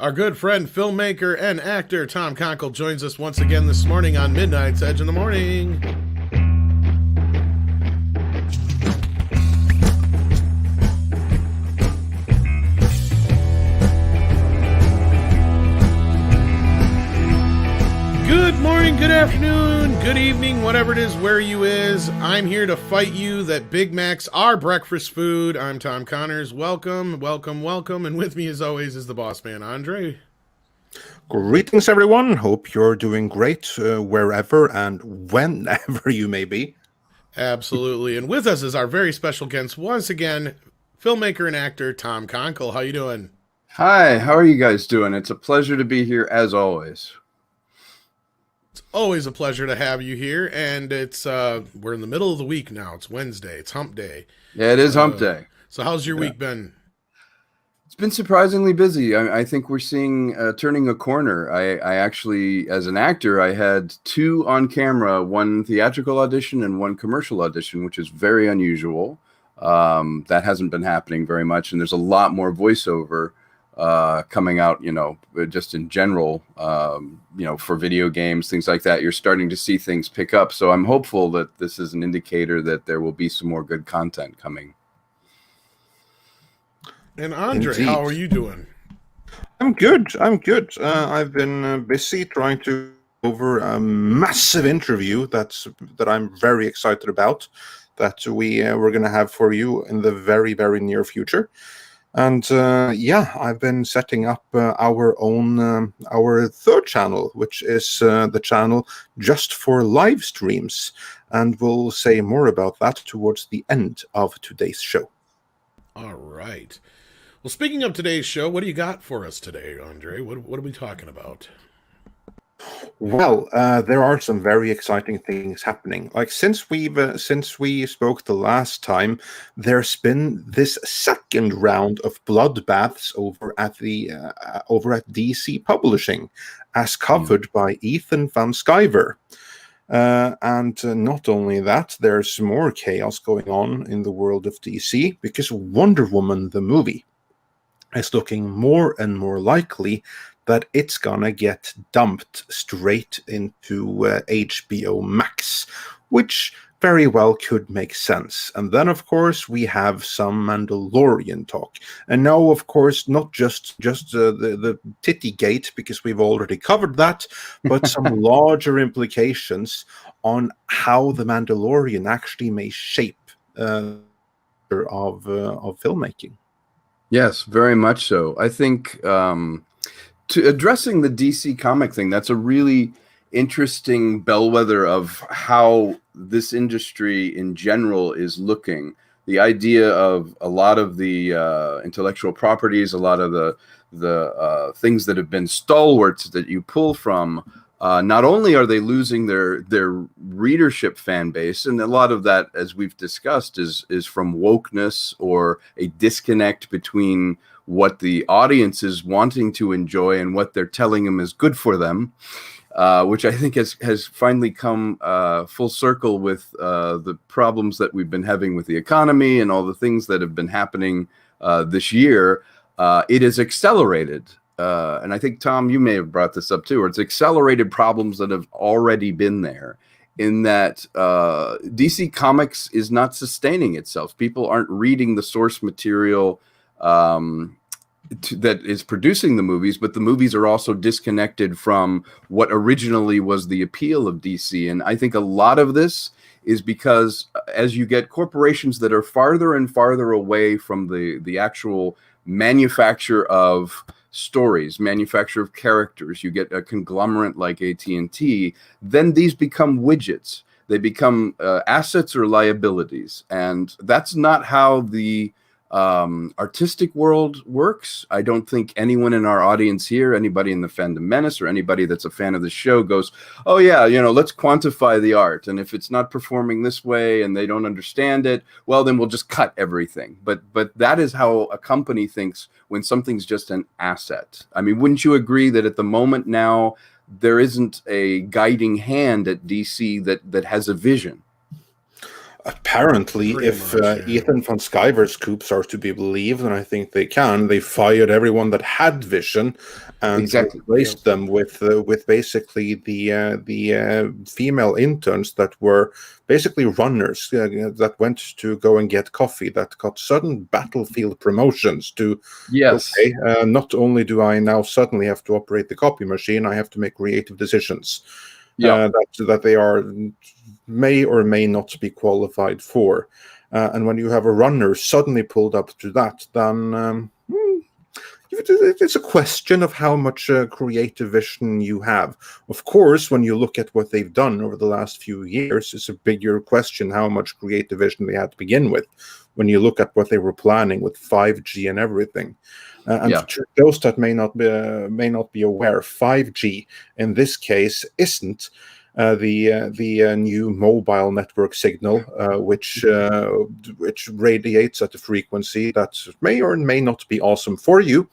Our good friend, filmmaker, and actor Tom Konkle joins us once again this morning on Midnight's Edge in the Morning. Good morning, good afternoon, good evening, whatever it is, where you is. I'm here to fight you that Big Macs are breakfast food. I'm Tom Connors. Welcome, welcome, welcome. And with me, as always, is the boss man, Andre. Greetings, everyone. Hope you're doing great wherever and whenever you may be. Absolutely. And with us is our very special guest, once again, filmmaker and actor Tom Konkle. How you doing? Hi, how are you guys doing? It's a pleasure to be here as always. It's always a pleasure to have you here, and it's we're in the middle of the week now. It's Wednesday. It's hump day. Yeah, it is hump day. So how's your week been? It's been surprisingly busy. I think we're seeing turning a corner. I actually, as an actor, I had two on camera, one theatrical audition and one commercial audition, which is very unusual. That hasn't been happening very much, and there's a lot more voiceover coming out, just in general, for video games, things like that. You're starting to see things pick up. So I'm hopeful that this is an indicator that there will be some more good content coming. And Andre, Indeed. how are you doing? I'm good. I've been busy trying to go over a massive interview that I'm very excited about, that we're going to have for you in the very, very near future. And I've been setting up our third channel, which is the channel just for live streams. And we'll say more about that towards the end of today's show. All right. Well, speaking of today's show, what do you got for us today, Andre? What are we talking about? Well, there are some very exciting things happening. Like since we spoke the last time, there's been this second round of bloodbaths over at DC Publishing, as covered by Ethan Van Sciver. And not only that, there's more chaos going on in the world of DC because Wonder Woman the movie is looking more and more likely that it's gonna get dumped straight into HBO Max, which very well could make sense. And then, of course, we have some Mandalorian talk. And now, of course, not just the titty gate, because we've already covered that, but some larger implications on how the Mandalorian actually may shape of filmmaking. Yes, very much so. I think to addressing the DC comic thing, that's a really interesting bellwether of how this industry in general is looking. The idea of a lot of the intellectual properties, a lot of the things that have been stalwarts that you pull from, not only are they losing their readership fan base, and a lot of that, as we've discussed, is from wokeness or a disconnect between what the audience is wanting to enjoy and what they're telling them is good for them, which I think has finally come full circle with the problems that we've been having with the economy and all the things that have been happening this year. It is accelerated. And I think, Tom, you may have brought this up too, or it's accelerated problems that have already been there, in that DC Comics is not sustaining itself. People aren't reading the source material that is producing the movies, but the movies are also disconnected from what originally was the appeal of DC. And I think a lot of this is because as you get corporations that are farther and farther away from the actual manufacture of stories, manufacture of characters, you get a conglomerate like AT&T, then these become widgets. They become assets or liabilities. And that's not how the artistic world works. I don't think anyone in our audience here, anybody in the Fandom Menace or anybody that's a fan of the show goes, oh yeah, let's quantify the art. And if it's not performing this way and they don't understand it, well, then we'll just cut everything. But that is how a company thinks when something's just an asset. I mean, wouldn't you agree that at the moment now, there isn't a guiding hand at DC that has a vision? Apparently, Pretty if much, yeah. Ethan von Sciver's scoops are to be believed, and I think they can, they fired everyone that had vision and Exactly. replaced them with basically the female interns that were basically runners that went to go and get coffee, that got sudden battlefield promotions to, Yes. okay, not only do I now suddenly have to operate the copy machine, I have to make creative decisions Yeah. that they are may or may not be qualified for. And when you have a runner suddenly pulled up to that, then it's a question of how much creative vision you have. Of course, when you look at what they've done over the last few years, it's a bigger question how much creative vision they had to begin with. When you look at what they were planning with 5G and everything. And to those that may not be aware, 5G in this case isn't the new mobile network signal, which radiates at a frequency that may or may not be awesome for you,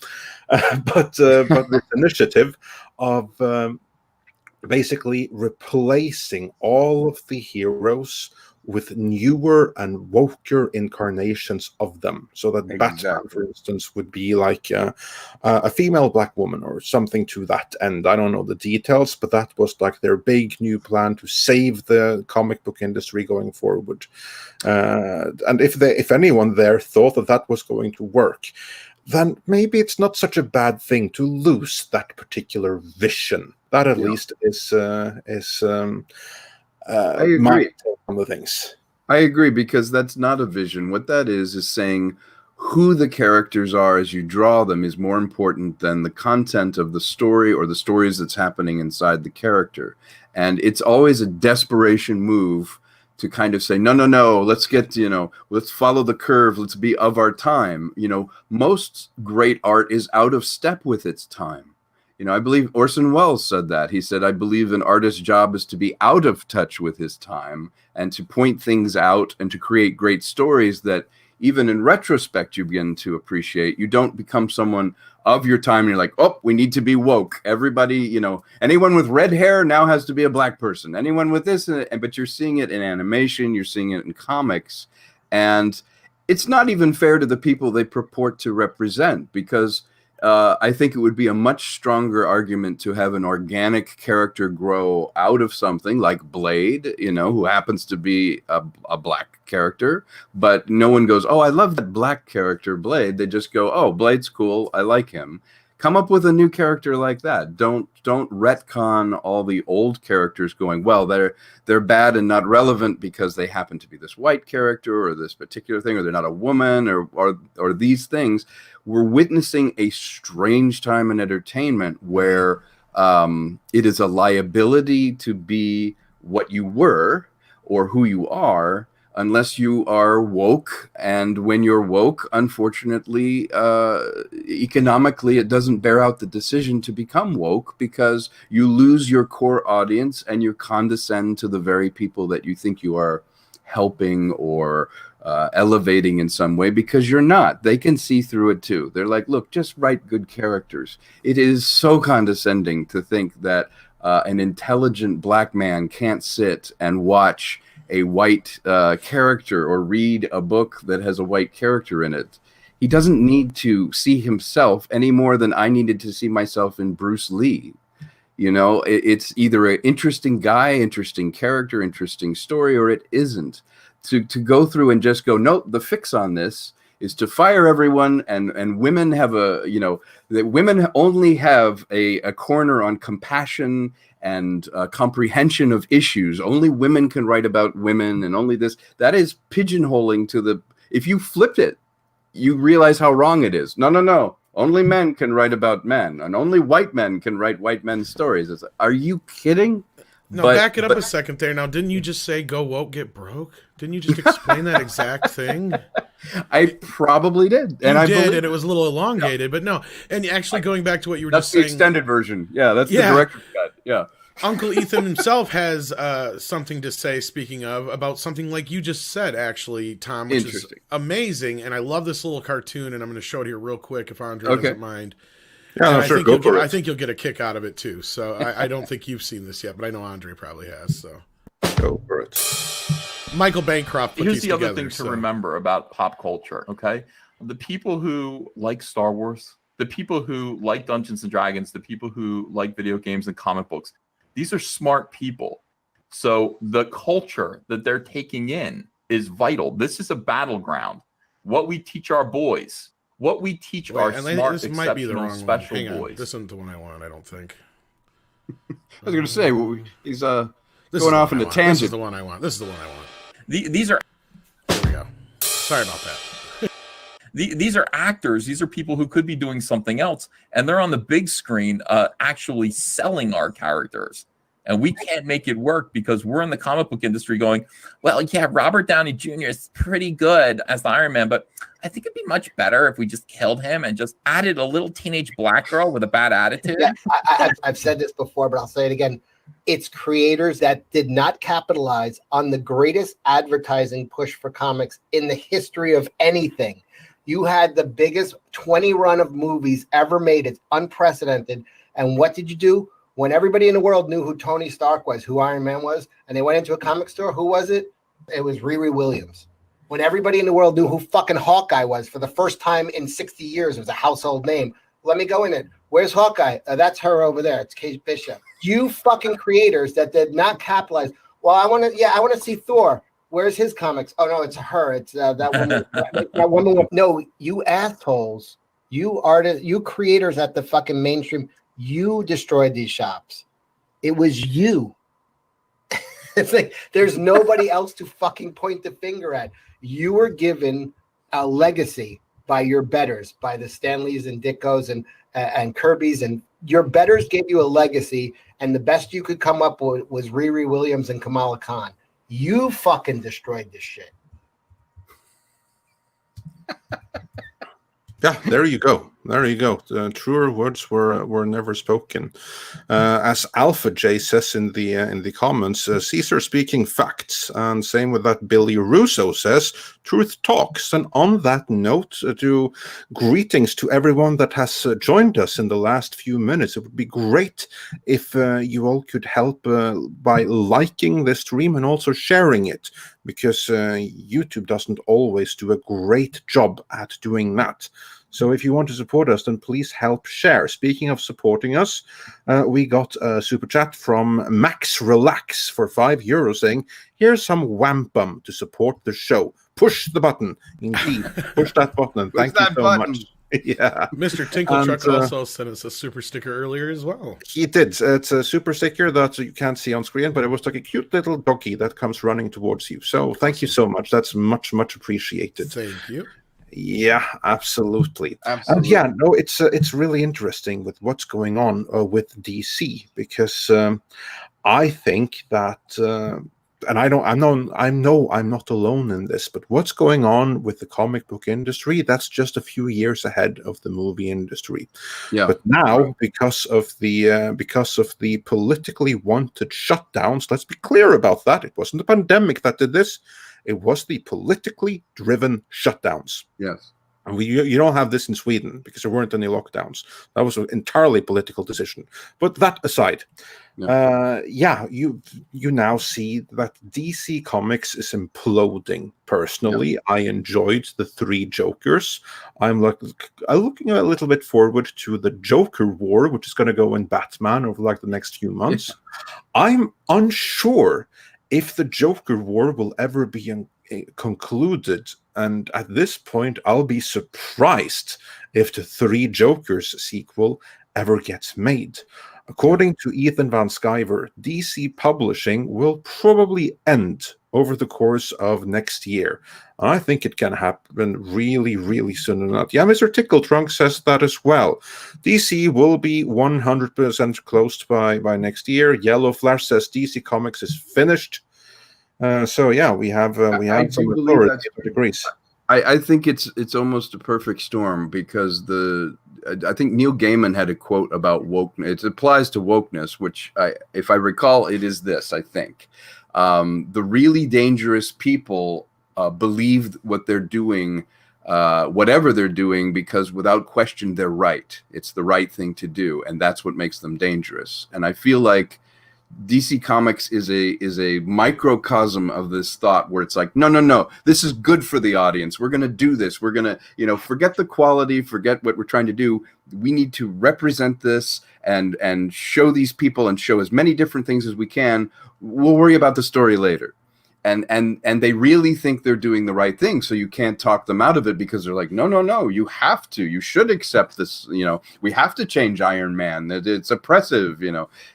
but this initiative of basically replacing all of the heroes with newer and woker incarnations of them, so that Batman, for instance, would be like a female black woman or something to that end. I don't know the details, but that was like their big new plan to save the comic book industry going forward. And if anyone there thought that was going to work, then maybe it's not such a bad thing to lose that particular vision. That at least is I agree on the things. I agree, because that's not a vision. What that is saying who the characters are as you draw them is more important than the content of the story or the stories that's happening inside the character. And it's always a desperation move to kind of say, no, let's get, let's follow the curve. Let's be of our time. Most great art is out of step with its time. I believe Orson Welles said that. He said, I believe an artist's job is to be out of touch with his time and to point things out and to create great stories that even in retrospect you begin to appreciate. You don't become someone of your time and you're like, oh, we need to be woke. Everybody, anyone with red hair now has to be a black person. Anyone with this, but you're seeing it in animation, you're seeing it in comics, and it's not even fair to the people they purport to represent, because I think it would be a much stronger argument to have an organic character grow out of something like Blade, who happens to be a black character, but no one goes, oh, I love that black character, Blade. They just go, oh, Blade's cool, I like him. Come up with a new character like that. Don't retcon all the old characters going, well, they're bad and not relevant because they happen to be this white character or this particular thing, or they're not a woman, or these things. We're witnessing a strange time in entertainment where it is a liability to be what you were or who you are, unless you are woke. And when you're woke, unfortunately, economically, it doesn't bear out the decision to become woke, because you lose your core audience and you condescend to the very people that you think you are helping or elevating in some way, because you're not. They can see through it too. They're like, look, just write good characters. It is so condescending to think that an intelligent black man can't sit and watch a white character or read a book that has a white character in it. He doesn't need to see himself any more than I needed to see myself in Bruce Lee. It's either an interesting guy, interesting character, interesting story, or it isn't. To go through and just go, no, the fix on this is to fire everyone, and women have that women only have a corner on compassion and comprehension of issues. Only women can write about women, and only this. That is pigeonholing to the. If you flipped it, you realize how wrong it is. No. Only men can write about men, and only white men can write white men's stories. It's like, are you kidding? No, back it up a second there. Now, didn't you just say go woke, get broke? Didn't you just explain that exact thing? I probably did. And I did, and it was a little elongated, but no. And actually going back to what you were just saying. That's the extended version. Yeah, that's the director's cut. Yeah. Uncle Ethan himself has something to say, speaking of, about something like you just said, actually, Tom, which is amazing. And I love this little cartoon, and I'm going to show it here real quick if Andre doesn't mind. Yeah, sure, go for it. I think you'll get a kick out of it, too. So I don't think you've seen this yet, but I know Andre probably has. So go for it. Michael Bancroft put Here's these the other together, thing to remember about pop culture, okay? The people who like Star Wars, the people who like Dungeons and Dragons, the people who like video games and comic books, these are smart people. So the culture that they're taking in is vital. This is a battleground. What we teach our boys, what we teach our smart, exceptional, special boys. This isn't the one I want, I don't think. I was going to say, he's going off in a tangent. This is the one I want. This is the one I want. These are... There we go. Sorry about that. These are actors. These are people who could be doing something else, and they're on the big screen actually selling our characters. And we can't make it work because we're in the comic book industry going, well, yeah, Robert Downey Jr. is pretty good as the Iron Man, but I think it'd be much better if we just killed him and just added a little teenage black girl with a bad attitude. Yeah, I've said this before, but I'll say it again. It's creators that did not capitalize on the greatest advertising push for comics in the history of anything. You had the biggest 20 run of movies ever made. It's unprecedented. And what did you do? When everybody in the world knew who Tony Stark was, who Iron Man was, and they went into a comic store, who was it? It was Riri Williams. When everybody in the world knew who fucking Hawkeye was for the first time in 60 years, it was a household name. Let me go in it. Where's Hawkeye? That's her over there. It's Kate Bishop. You fucking creators that did not capitalize. Well, I want to see Thor. Where's his comics? Oh no, it's her. It's that woman. That woman. No, you assholes. You artists. You creators at the fucking mainstream. You destroyed these shops. It was you. It's like there's nobody else to fucking point the finger at. You were given a legacy by your betters, by the Stanleys and Dickos and Kirby's, and your betters gave you a legacy, and the best you could come up with was Riri Williams and Kamala Khan. You fucking destroyed this shit. Yeah, there you go. There you go. Truer words were never spoken. As Alpha J says in the comments, Caesar speaking facts, and same with that. Billy Russo says truth talks. And on that note, greetings to everyone that has joined us in the last few minutes. It would be great if you all could help by liking the stream and also sharing it, because YouTube doesn't always do a great job at doing that. So if you want to support us, then please help share. Speaking of supporting us, we got a super chat from Max Relax for €5 saying, here's some wampum to support the show. Push the button. Indeed, push that button. And thank you so much. Yeah. Mr. Tinkletruck also sent us a super sticker earlier as well. He did. It's a super sticker that you can't see on screen, but it was like a cute little doggy that comes running towards you. So thank you so much. That's much, much appreciated. Thank you. Yeah, absolutely. And yeah, no, it's really interesting with what's going on with DC, because I think that, and I know I'm not alone in this, but what's going on with the comic book industry, that's just a few years ahead of the movie industry. Yeah. But now, because of the politically wanted shutdowns, let's be clear about that. It wasn't the pandemic that did this. It was the politically driven shutdowns. Yes. And you don't have this in Sweden because there weren't any lockdowns. That was an entirely political decision. But that aside, you now see that DC Comics is imploding. Personally, I enjoyed the 3 Jokers. I'm looking a little bit forward to the Joker War, which is going to go in Batman over like the next few months. I'm unsure if the Joker War will ever be concluded, and at this point, I'll be surprised if the 3 Jokers sequel ever gets made. According to Ethan Van Sciver, DC publishing will probably end over the course of next year. I think it can happen really, really soon enough. Yeah, Mr. Tickletrunk says that as well. DC will be 100% closed by next year. Yellow Flash says DC Comics is finished. So yeah, we have some authority that agrees. I think it's almost a perfect storm, because I think Neil Gaiman had a quote about wokeness. It applies to wokeness, which if I recall, it is this. I think the really dangerous people believe what they're doing, whatever they're doing, because without question they're right. It's the right thing to do, and that's what makes them dangerous. And I feel like DC Comics is a microcosm of this thought where it's like, no, this is good for the audience. We're going to do this. We're going to, forget the quality, forget what we're trying to do. We need to represent this and show these people and show as many different things as we can. We'll worry about the story later. And they really think they're doing the right thing. So you can't talk them out of it because they're like, no, you have to. You should accept this. We have to change Iron Man. It's oppressive,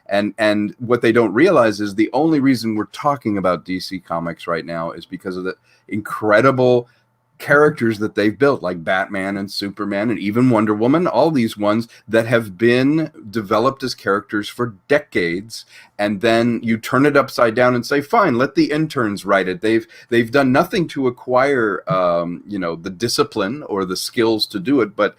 And what they don't realize is the only reason we're talking about DC Comics right now is because of the incredible characters that they've built, like Batman and Superman and even Wonder Woman, all these ones that have been developed as characters for decades, and then you turn it upside down and say, fine, let the interns write it. They've done nothing to acquire the discipline or the skills to do it, but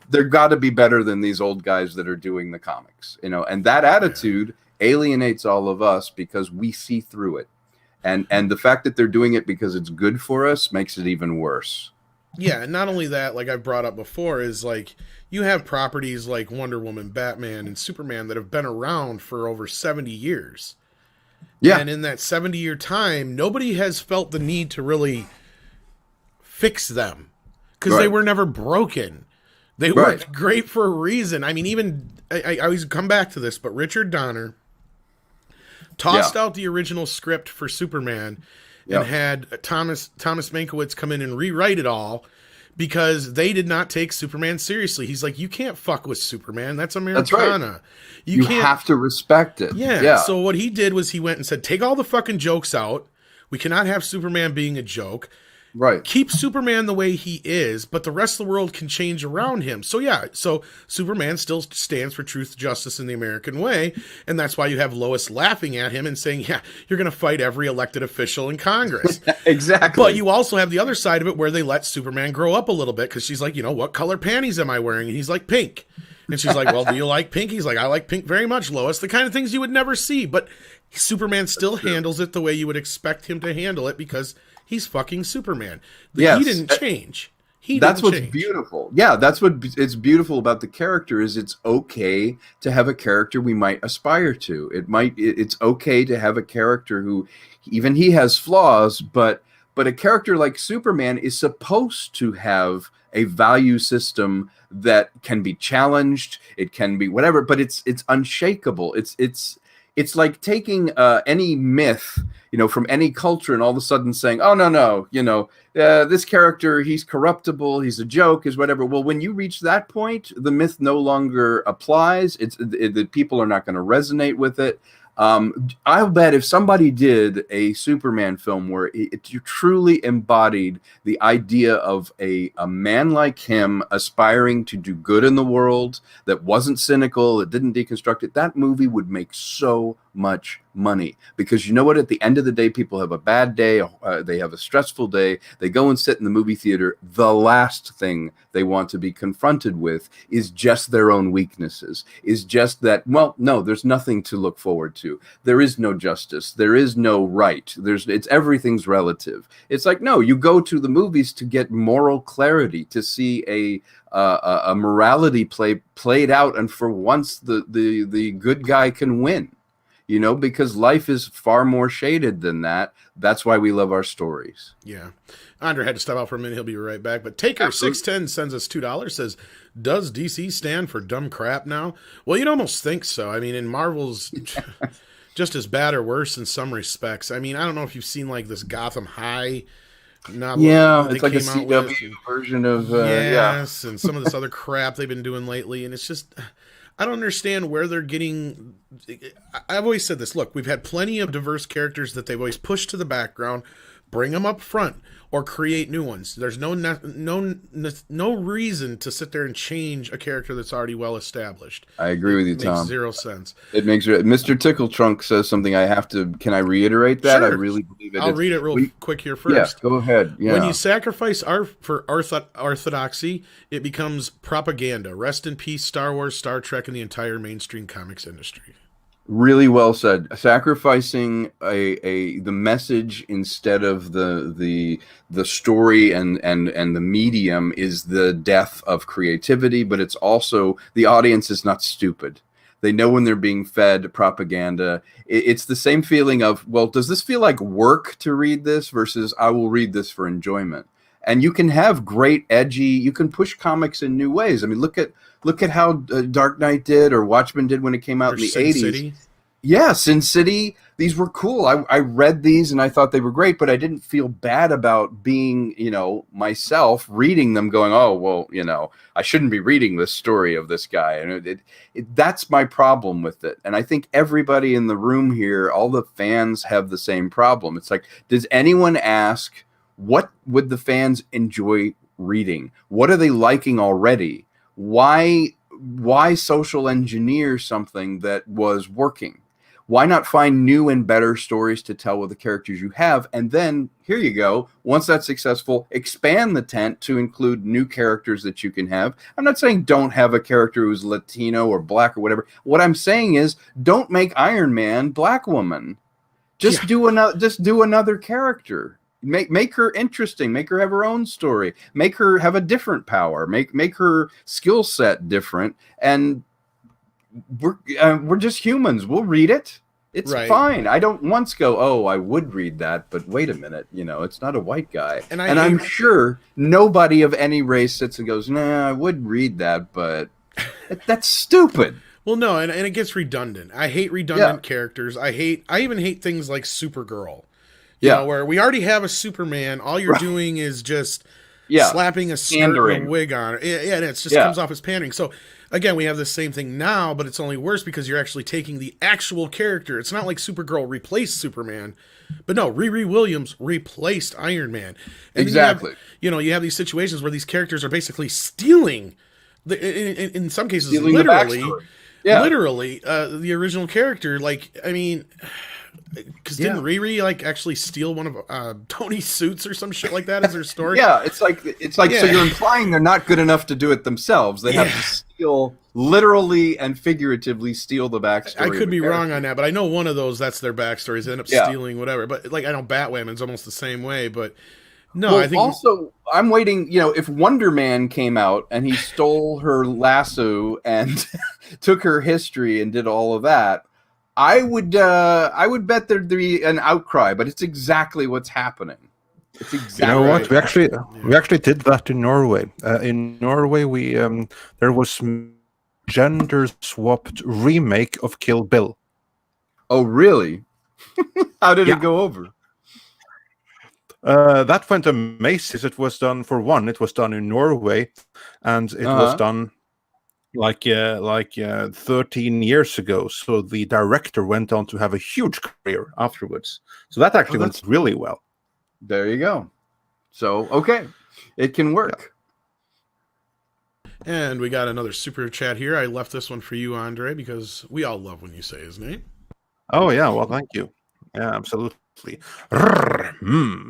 they're got to be better than these old guys that are doing the comics, and that attitude alienates all of us because we see through it. And the fact that they're doing it because it's good for us makes it even worse. Yeah, and not only that, like I've brought up before, is like you have properties like Wonder Woman, Batman, and Superman that have been around for over 70 years. Yeah. And in that 70-year time, nobody has felt the need to really fix them because they were never broken. They worked great for a reason. I mean, even, I always come back to this, but Richard Donner tossed out the original script for Superman and had Thomas Mankiewicz come in and rewrite it all because they did not take Superman seriously. He's like, you can't fuck with Superman. That's Americana. That's right. You have to respect it. Yeah. So what he did was he went and said, take all the fucking jokes out. We cannot have Superman being a joke. Right. Keep Superman the way he is, but the rest of the world can change around him. So Superman still stands for truth, justice, and the American way, and that's why you have Lois laughing at him and saying, yeah, you're going to fight every elected official in Congress. Exactly. But you also have the other side of it where they let Superman grow up a little bit because she's like, what color panties am I wearing? And he's like, pink. And she's like, well, do you like pink? He's like, I like pink very much, Lois. The kind of things you would never see. But Superman still handles it the way you would expect him to handle it because he's fucking Superman. He didn't change. That's what's beautiful. Yeah, that's what it's beautiful about the character is it's okay to have a character we might aspire to. It's okay to have a character who even he has flaws, but a character like Superman is supposed to have a value system that can be challenged. It can be whatever, but it's unshakable. It's like taking any myth, from any culture and all of a sudden saying, oh, no, this character, he's corruptible, he's a joke, is whatever. Well, when you reach that point, the myth no longer applies. The people are not going to resonate with it. I'll bet if somebody did a Superman film where it truly embodied the idea of a man like him aspiring to do good in the world, that wasn't cynical, that didn't deconstruct it, that movie would make so much money. Because you know what? At the end of the day, people have a bad day. They have a stressful day. They go and sit in the movie theater. The last thing they want to be confronted with is just their own weaknesses, is just that, well, no, there's nothing to look forward to. There is no justice. There is no right. Everything's relative. It's like, no, you go to the movies to get moral clarity, to see a morality played out, and for once the good guy can win. Because life is far more shaded than that. That's why we love our stories. Yeah. Andre had to step out for a minute. He'll be right back. But Taker610 sends us $2, says, does DC stand for dumb crap now? Well, you'd almost think so. I mean, in Marvel's just as bad or worse in some respects. I mean, I don't know if you've seen like this Gotham High novel. Yeah, it's like a CW version of... yes, and some of this other crap they've been doing lately. And it's just... I don't understand where they're getting... I've always said this. Look, we've had plenty of diverse characters that they've always pushed to the background, bring them up front, or create new ones. There's no reason to sit there and change a character that's already well established. I agree with you, Tom. It makes zero sense. It makes... Mr. Tickle Trunk says something I have to... Can I reiterate that? Sure. I really believe it. I'll read it real quick here first. Yeah, go ahead. Yeah. When you sacrifice for orthodoxy, it becomes propaganda. Rest in peace, Star Wars, Star Trek, and the entire mainstream comics industry. Really well said. Sacrificing the message instead of the story and the medium is the death of creativity, but it's also the audience is not stupid. They know when they're being fed propaganda. It's the same feeling of, well, does this feel like work to read this versus I will read this for enjoyment? And you can have great edgy, you can push comics in new ways. I mean, look at how Dark Knight did or Watchmen did when it came out in the Sin 80s. City. Yeah, Sin City. These were cool. I read these and I thought they were great, but I didn't feel bad about being, myself reading them going, oh, well, I shouldn't be reading this story of this guy. And that's my problem with it. And I think everybody in the room here, all the fans have the same problem. It's like, does anyone ask, what would the fans enjoy reading? What are they liking already? Why social engineer something that was working? Why not find new and better stories to tell with the characters you have? And then here you go. Once that's successful, expand the tent to include new characters that you can have. I'm not saying don't have a character who's Latino or black or whatever. What I'm saying is don't make Iron Man Black Woman. Just do another character. Make her interesting. Make her have her own story. Make her have a different power. Make her skill set different. And we're just humans. We'll read it. It's fine. I don't once go, oh, I would read that, but wait a minute, it's not a white guy. And I'm sure nobody of any race sits and goes, nah, I would read that, but that's stupid. Well, no, and it gets redundant. I hate redundant characters. I even hate things like Supergirl. You know, where we already have a Superman. All you're doing is just slapping a skirt and a wig on it. Yeah, and it just comes off as pandering. So again, we have the same thing now, but it's only worse because you're actually taking the actual character. It's not like Supergirl replaced Superman, but no, Riri Williams replaced Iron Man. And exactly. You have these situations where these characters are basically stealing, in some cases, stealing literally, the original character. Like, I mean, because didn't Riri actually steal one of Tony's suits or some shit like that as her story? It's like so you're implying they're not good enough to do it themselves. They have to steal, literally and figuratively steal the backstory. I could be wrong on that, but I know one of those, that's their backstories. They end up stealing whatever. But I know Batwoman's almost the same way, but no, I think also I'm waiting, if Wonder Man came out and he stole her lasso and took her history and did all of that, I would bet there'd be an outcry, but it's exactly what's happening. It's exactly. You know what? We actually did that in Norway. In Norway, we there was gender swapped remake of Kill Bill. Oh, really? How did it go over? That went amazing. It was done it was done in Norway, and it was done like 13 years ago. So the director went on to have a huge career afterwards. So that actually went really well. There you go. So, okay. It can work. And we got another super chat here. I left this one for you, Andre, because we all love when you say his name. Oh, yeah. Well, thank you. Yeah, absolutely.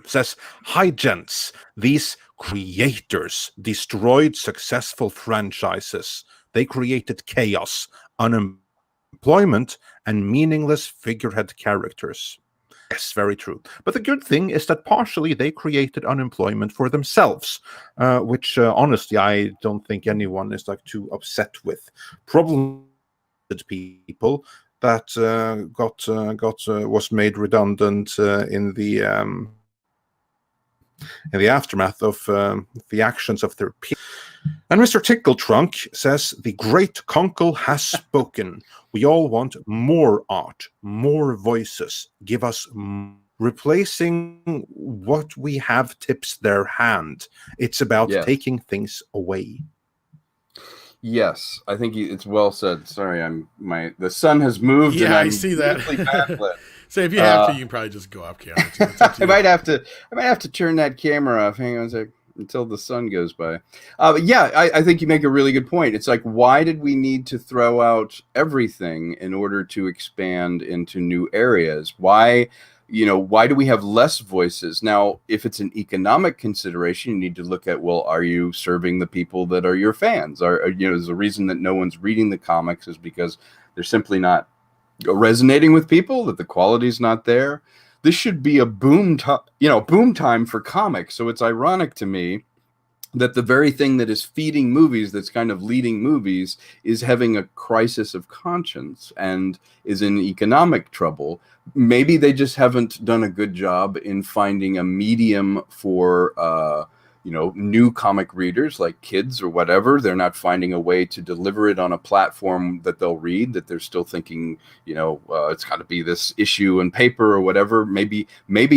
Says, hi, gents. These creators destroyed successful franchises. They created chaos, unemployment, and meaningless figurehead characters. Yes, very true. But the good thing is that partially they created unemployment for themselves, which honestly I don't think anyone is too upset with. Probably people that was made redundant in the aftermath of the actions of their peers. And Mr. Tickle Trunk says, the great Konkle has spoken. We all want more art, more voices. Give us replacing what we have tips their hand. It's about taking things away. Yes, I think it's well said. Sorry, the sun has moved. Yeah, and I see that. So if you have to, you can probably just go off camera. I might have to turn that camera off. Hang on a sec. Until the sun goes by. But yeah, I think you make a really good point. It's like, why did we need to throw out everything in order to expand into new areas? Why do we have less voices? Now, if it's an economic consideration, you need to look at, well, are you serving the people that are your fans? Is the reason that no one's reading the comics is because they're simply not resonating with people, that the quality's not there. This should be a boom time for comics. So it's ironic to me that the very thing that is feeding movies, that's kind of leading movies, is having a crisis of conscience and is in economic trouble. Maybe they just haven't done a good job in finding a medium for new comic readers like kids or whatever. They're not finding a way to deliver it on a platform that they'll read, that they're still thinking, it's got to be this issue in paper or whatever. Maybe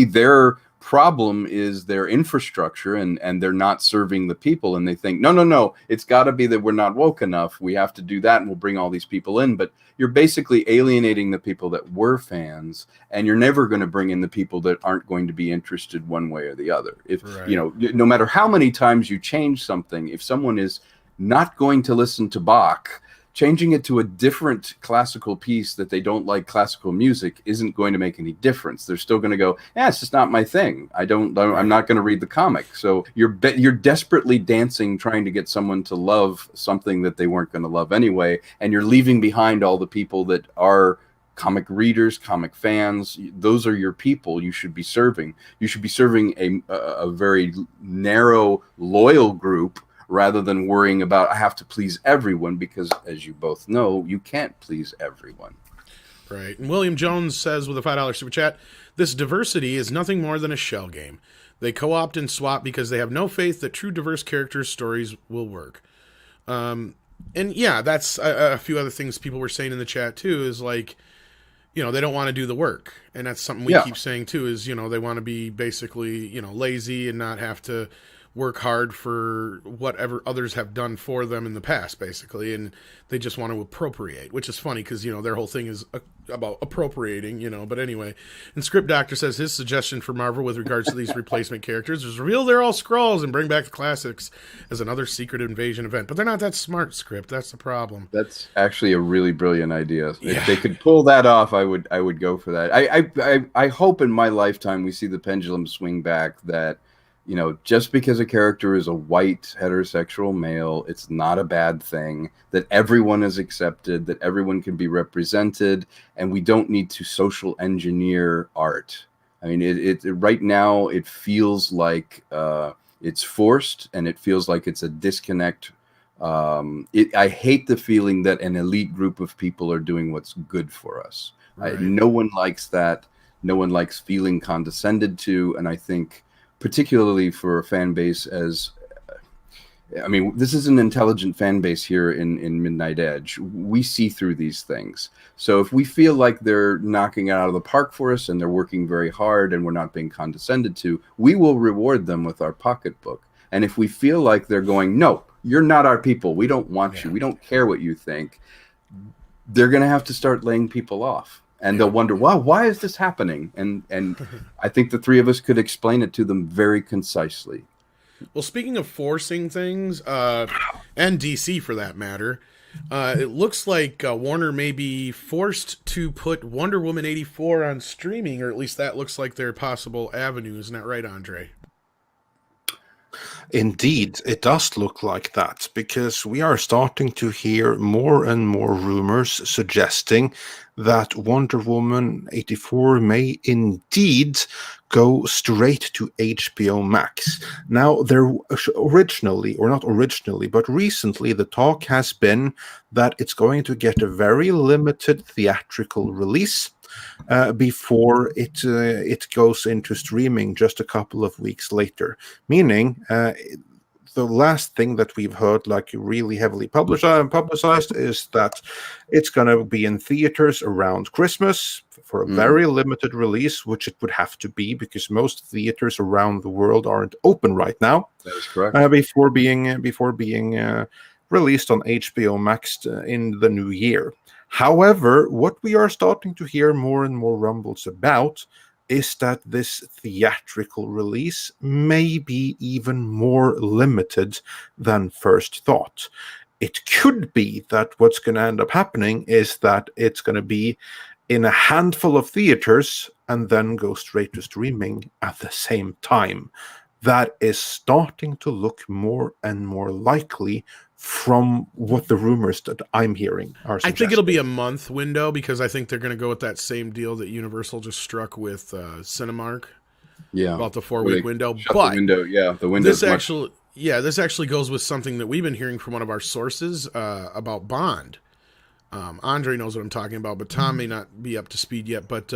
their problem is their infrastructure, and they're not serving the people, and they think, no, it's got to be that we're not woke enough. We have to do that, and we'll bring all these people in. But you're basically alienating the people that were fans, and you're never going to bring in the people that aren't going to be interested one way or the other. If no matter how many times you change something, if someone is not going to listen to Bach, changing it to a different classical piece that they don't like classical music isn't going to make any difference. They're still going to go, it's just not my thing. I'm not going to read the comic. So you're desperately dancing, trying to get someone to love something that they weren't going to love anyway. And you're leaving behind all the people that are comic readers, comic fans. Those are your people you should be serving. You should be serving a very narrow, loyal group, rather than worrying about, I have to please everyone, because as you both know, you can't please everyone. Right. And William Jones says with a $5 super chat, this diversity is nothing more than a shell game. They co-opt and swap because they have no faith that true diverse characters' stories will work. And yeah, that's a few other things people were saying in the chat too, is like, they don't want to do the work. And that's something we keep saying too, is, they want to be basically, lazy and not have to work hard for whatever others have done for them in the past, basically, and they just want to appropriate, which is funny because, their whole thing is about appropriating, but anyway. And Script Doctor says his suggestion for Marvel with regards to these replacement characters is reveal they're all Skrulls and bring back the classics as another secret invasion event. But they're not that smart, Script. That's the problem. That's actually a really brilliant idea. If they could pull that off, I would go for that. I hope in my lifetime we see the pendulum swing back, that just because a character is a white heterosexual male, it's not a bad thing, that everyone is accepted, that everyone can be represented, and we don't need to social engineer art. I mean, it right now, it feels like it's forced, and it feels like it's a disconnect. I hate the feeling that an elite group of people are doing what's good for us. Right. No one likes that. No one likes feeling condescended to, and I think particularly for a fan base this is an intelligent fan base here in Midnight Edge. We see through these things. So if we feel like they're knocking it out of the park for us and they're working very hard and we're not being condescended to, we will reward them with our pocketbook. And if we feel like they're going, no, you're not our people, we don't want you, we don't care what you think, they're going to have to start laying people off. And they'll wonder, why is this happening? And I think the three of us could explain it to them very concisely. Well, speaking of forcing things, and DC for that matter, it looks like Warner may be forced to put Wonder Woman 84 on streaming, or at least that looks like their possible avenue. Isn't that right, Andre? Indeed, it does look like that, because we are starting to hear more and more rumors suggesting that Wonder Woman 84 may indeed go straight to HBO Max. Now, there originally, or not originally, but recently, the talk has been that it's going to get a very limited theatrical release before it goes into streaming just a couple of weeks later. Meaning, the last thing that we've heard, like really heavily publicized, is that it's going to be in theaters around Christmas for a very limited release, which it would have to be because most theaters around the world aren't open right now. That is correct. Before being released on HBO Max in the new year. However, what we are starting to hear more and more rumbles about is that this theatrical release may be even more limited than first thought. It could be that what's going to end up happening is that it's going to be in a handful of theaters and then go straight to streaming at the same time. That is starting to look more and more likely from what the rumors that I'm hearing are suggesting. I think it'll be a month window because I think they're going to go with that same deal that Universal just struck with Cinemark. Yeah, about the 4-week window. But the window, the window. Yeah, this actually goes with something that we've been hearing from one of our sources about Bond. Andre knows what I'm talking about, but Tom may not be up to speed yet. But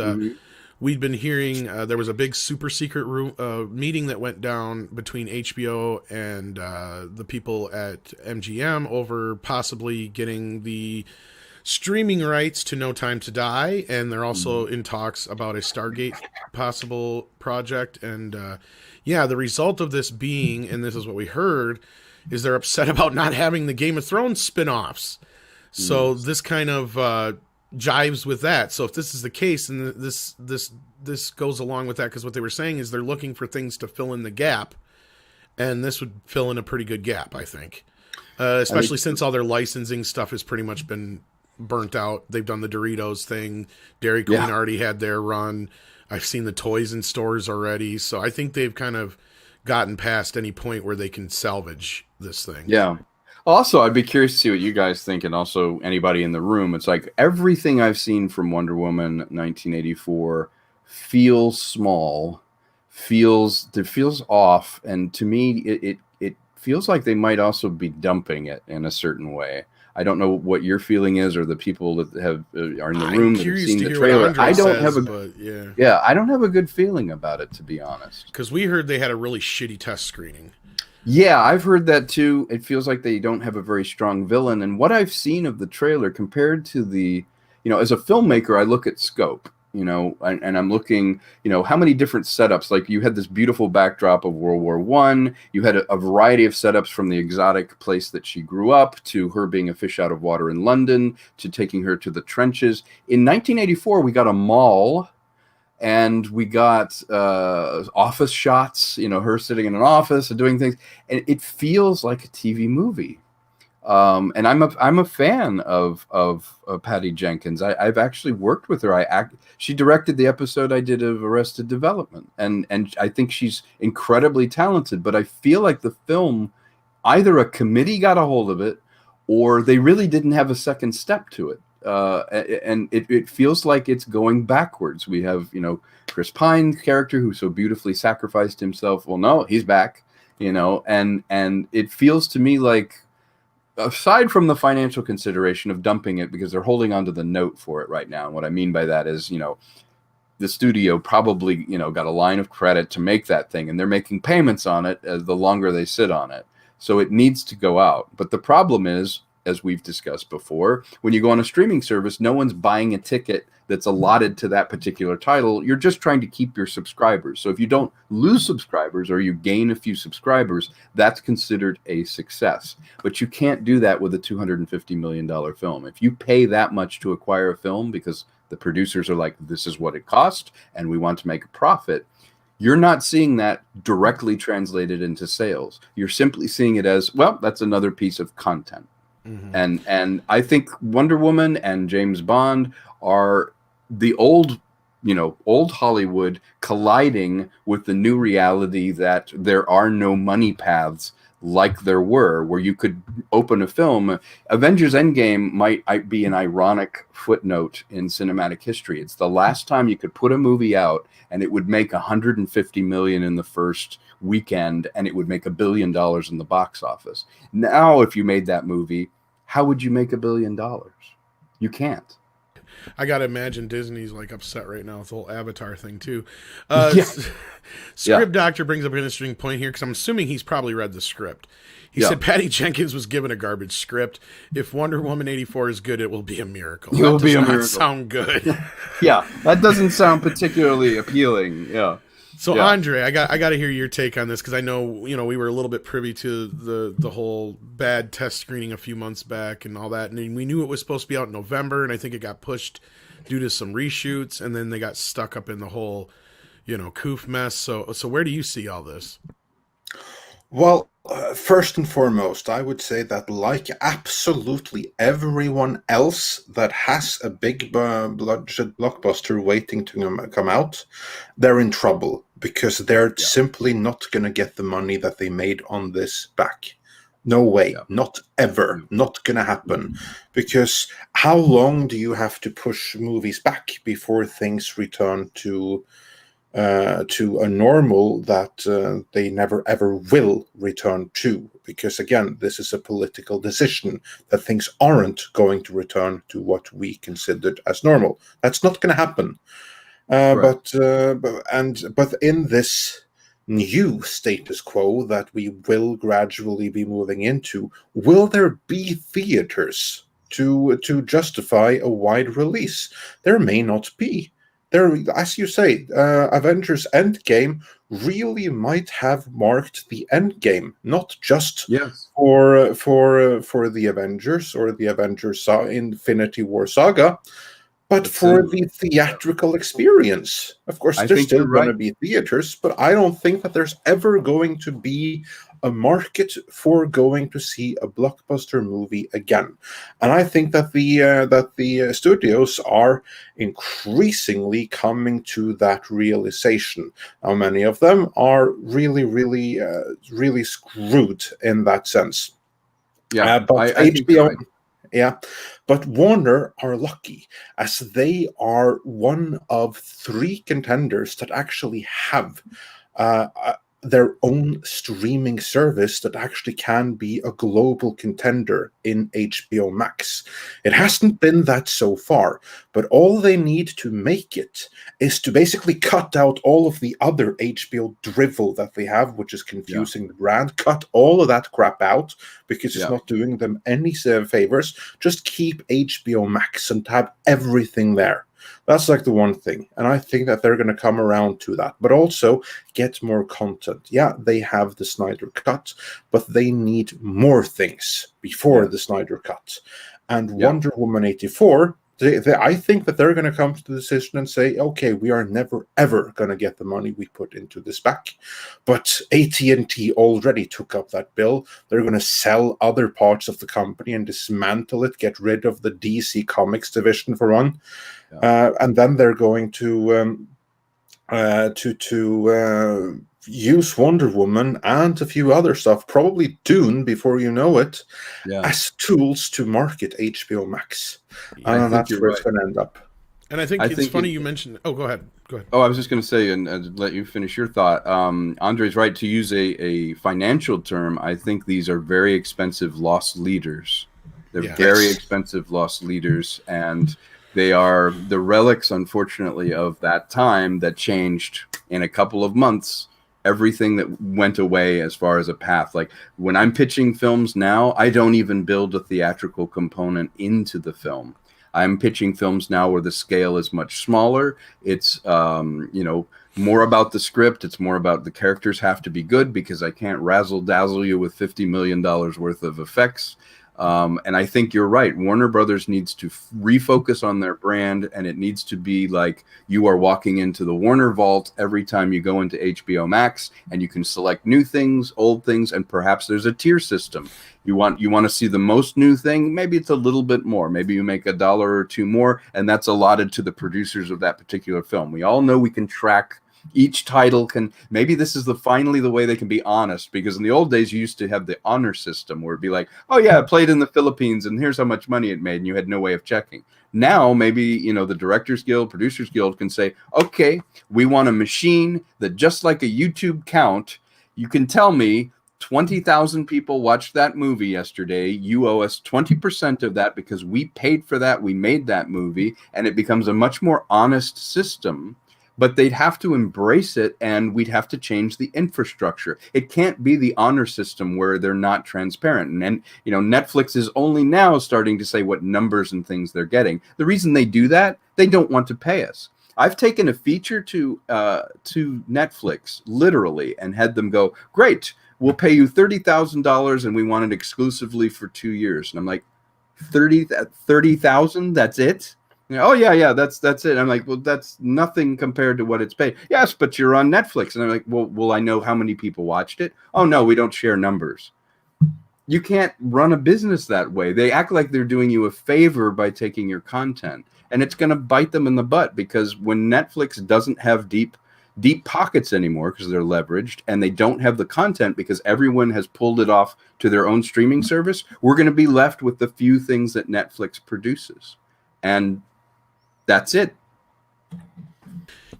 we'd been hearing there was a big super secret meeting that went down between HBO and the people at MGM over possibly getting the streaming rights to No Time to Die, and they're also in talks about a Stargate possible project. And the result of this being, and this is what we heard, is they're upset about not having the Game of Thrones spin-offs. So this kind of jives with that. So if this is the case, and this goes along with that, because what they were saying is they're looking for things to fill in the gap, and this would fill in a pretty good gap, I think. Especially since all their licensing stuff has pretty much been burnt out. They've done the Doritos thing. Dairy Queen already had their run. I've seen the toys in stores already. So I think they've kind of gotten past any point where they can salvage this thing. Yeah. Also, I'd be curious to see what you guys think, and also anybody in the room. It's like everything I've seen from Wonder Woman 1984 feels small, feels off, and to me, it feels like they might also be dumping it in a certain way. I don't know what your feeling is, or the people that are in the room that have seen the trailer. I don't have a good feeling about it, to be honest. Because we heard they had a really shitty test screening. Yeah, I've heard that too. It feels like they don't have a very strong villain. And what I've seen of the trailer compared to as a filmmaker, I look at scope, and I'm looking, how many different setups. Like, you had this beautiful backdrop of World War I. You had a variety of setups, from the exotic place that she grew up, to her being a fish out of water in London, to taking her to the trenches. In 1984, we got a mall. And we got office shots, her sitting in an office and doing things, and it feels like a TV movie. And I'm a fan of Patty Jenkins. I've actually worked with her. She directed the episode I did of Arrested Development, and I think she's incredibly talented. But I feel like the film, either a committee got a hold of it, or they really didn't have a second step to it. And it feels like it's going backwards. We have, Chris Pine's character, who so beautifully sacrificed himself. Well, no, he's back, and it feels to me like, aside from the financial consideration of dumping it, because they're holding on to the note for it right now. And what I mean by that is, the studio probably, got a line of credit to make that thing, and they're making payments on it the longer they sit on it. So it needs to go out. But the problem is, as we've discussed before, when you go on a streaming service, no one's buying a ticket that's allotted to that particular title. You're just trying to keep your subscribers. So if you don't lose subscribers, or you gain a few subscribers, that's considered a success. But you can't do that with a $250 million film. If you pay that much to acquire a film because the producers are like, this is what it cost, and we want to make a profit, you're not seeing that directly translated into sales. You're simply seeing it as, well, that's another piece of content. Mm-hmm. And I think Wonder Woman and James Bond are the old Hollywood colliding with the new reality that there are no money paths like there were, where you could open a film. Avengers Endgame might be an ironic footnote in cinematic history. It's the last time you could put a movie out and it would make $150 million in the first weekend, and it would make $1 billion in the box office. Now, if you made that movie, how would you make $1 billion? You can't. I gotta imagine Disney's like upset right now with the whole Avatar thing too. Script Doctor brings up an interesting point here, because I'm assuming he's probably read the script. He said Patty Jenkins was given a garbage script. If Wonder Woman 84 is good, it will be a miracle. It will be a miracle. Sound good. That doesn't sound particularly appealing. Yeah. So Andre, I got to hear your take on this, because I know we were a little bit privy to the whole bad test screening a few months back and all that, and we knew it was supposed to be out in November, and I think it got pushed due to some reshoots, and then they got stuck up in the whole coof mess. So where do you see all this? Well, first and foremost, I would say that, like absolutely everyone else that has a big budget blockbuster waiting to come out, they're in trouble, because they're simply not going to get the money that they made on this back. No way, not ever, not going to happen. Because how long do you have to push movies back before things return to to a normal that they never ever will return to. Because again, this is a political decision that things aren't going to return to what we considered as normal. That's not going to happen. But in this new status quo that we will gradually be moving into, will there be theaters to justify a wide release? There may not be. There, as you say, Avengers Endgame really might have marked the end game, not just Yes. for the Avengers or the Avengers Infinity War saga, but for the theatrical experience. Of course, I there's think still you're going to right. be theaters, but I don't think that there's ever going to be a market for going to see a blockbuster movie again. And I think that the studios are increasingly coming to that realization. Now, many of them are really screwed in that sense. Yeah, But I think you're HBO, right. yeah, but Warner are lucky, as they are one of three contenders that actually have their own streaming service that actually can be a global contender in HBO Max. It hasn't been that so far, but all they need to make it is to basically cut out all of the other HBO drivel that they have, which is confusing the brand. Cut all of that crap out because it's not doing them any favors. Just keep HBO Max and have everything there. That's like the one thing. And I think that they're going to come around to that, but also get more content. Yeah, they have the Snyder Cut, but they need more things before the Snyder Cut. And Wonder Woman 84, I think that they're going to come to the decision and say, okay, we are never, ever going to get the money we put into this back. But AT&T already took up that bill. They're going to sell other parts of the company and dismantle it, get rid of the DC Comics division for one. And then they're going to use Wonder Woman and a few other stuff, probably Dune before you know it, as tools to market HBO Max. And that's where it's going to end up. And I think it's funny you mentioned. Oh, go ahead. Go ahead. Oh, I was just going to say, and let you finish your thought. Andre's right. To use a financial term, I think these are very expensive loss leaders. They're very expensive loss leaders, and they are the relics, unfortunately, of that time that changed in a couple of months everything that went away as far as a path. Like when I'm pitching films now, I don't even build a theatrical component into the film. I'm pitching films now where the scale is much smaller. It's, more about the script. It's more about the characters have to be good because I can't razzle dazzle you with $50 million worth of effects. And I think you're right. Warner Brothers needs to refocus on their brand, and it needs to be like you are walking into the Warner Vault every time you go into HBO Max, and you can select new things, old things, and perhaps there's a tier system. You want to see the most new thing, maybe it's a little bit more. Maybe you make $1 or $2 more, and that's allotted to the producers of that particular film. We all know we can track each title. Maybe this is finally the way they can be honest, because in the old days you used to have the honor system where it'd be like, oh yeah, it played in the Philippines and here's how much money it made, and you had no way of checking. Now maybe the Directors Guild, Producers Guild can say, okay, we want a machine that, just like a YouTube count, you can tell me 20,000 people watched that movie yesterday. You owe us 20% of that because we paid for that. We made that movie, and it becomes a much more honest system. But they'd have to embrace it, and we'd have to change the infrastructure. It can't be the honor system where they're not transparent. And Netflix is only now starting to say what numbers and things they're getting. The reason they do that, they don't want to pay us. I've taken a feature to Netflix, literally, and had them go, great, we'll pay you $30,000, and we want it exclusively for 2 years. And I'm like, 30,000, that's it? Oh yeah, that's it. I'm like, well, that's nothing compared to what it's paid. Yes, but you're on Netflix. And I'm like, well, will I know how many people watched it? Oh no, we don't share numbers. You can't run a business that way. They act like they're doing you a favor by taking your content, and it's going to bite them in the butt, because when Netflix doesn't have deep pockets anymore because they're leveraged, and they don't have the content because everyone has pulled it off to their own streaming service, we're going to be left with the few things that Netflix produces. And that's it.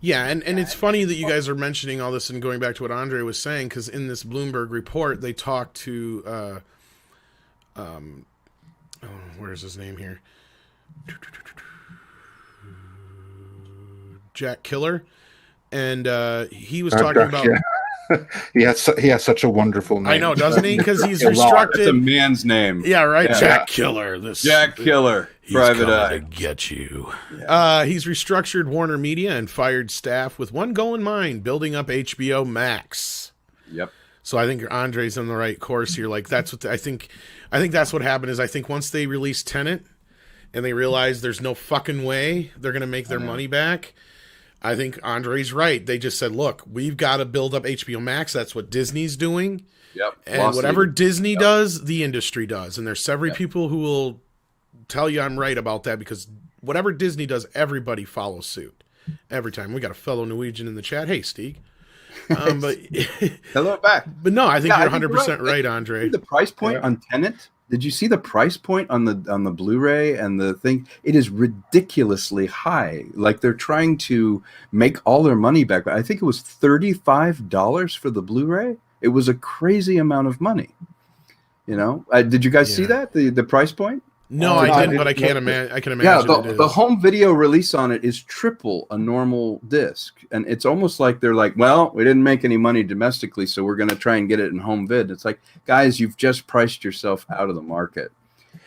Yeah, and it's funny that you guys are mentioning all this and going back to what Andre was saying, because in this Bloomberg report, they talked to, where's his name here? Jack Killer, and he was talking about. Yeah. he has such a wonderful name. I know, doesn't he? Because he's It's restructured. a man's name. Yeah, right. Yeah. Jack Killer. Jack Killer. He's Private coming Eye. to get you. Yeah. He's restructured Warner Media and fired staff with one goal in mind: building up HBO Max. Yep. So I think Andre's on the right course here. Like that's what I think. I think that's what happened. Is I think once they released Tenet and they realized there's no fucking way they're going to make their money back. I think Andre's right. They just said, look, we've got to build up HBO Max. That's what Disney's doing. Yep. And whatever Disney does, the industry does. And there's several people who will tell you I'm right about that, because whatever Disney does, everybody follows suit. Every time. We got a fellow Norwegian in the chat. Hey, Stieg. But Hello back. But no, I think you're 100% right, right, Andre. The price point on Tenet. Did you see the price point on the Blu-ray and the thing? It is ridiculously high. Like they're trying to make all their money back. I think it was $35 for the Blu-ray. It was a crazy amount of money. You know, did you guys see that the price point? No, I didn't, but I can't imagine. I can imagine. Yeah, the home video release on it is triple a normal disc, and it's almost like they're like, "Well, we didn't make any money domestically, so we're going to try and get it in home vid." It's like, guys, you've just priced yourself out of the market.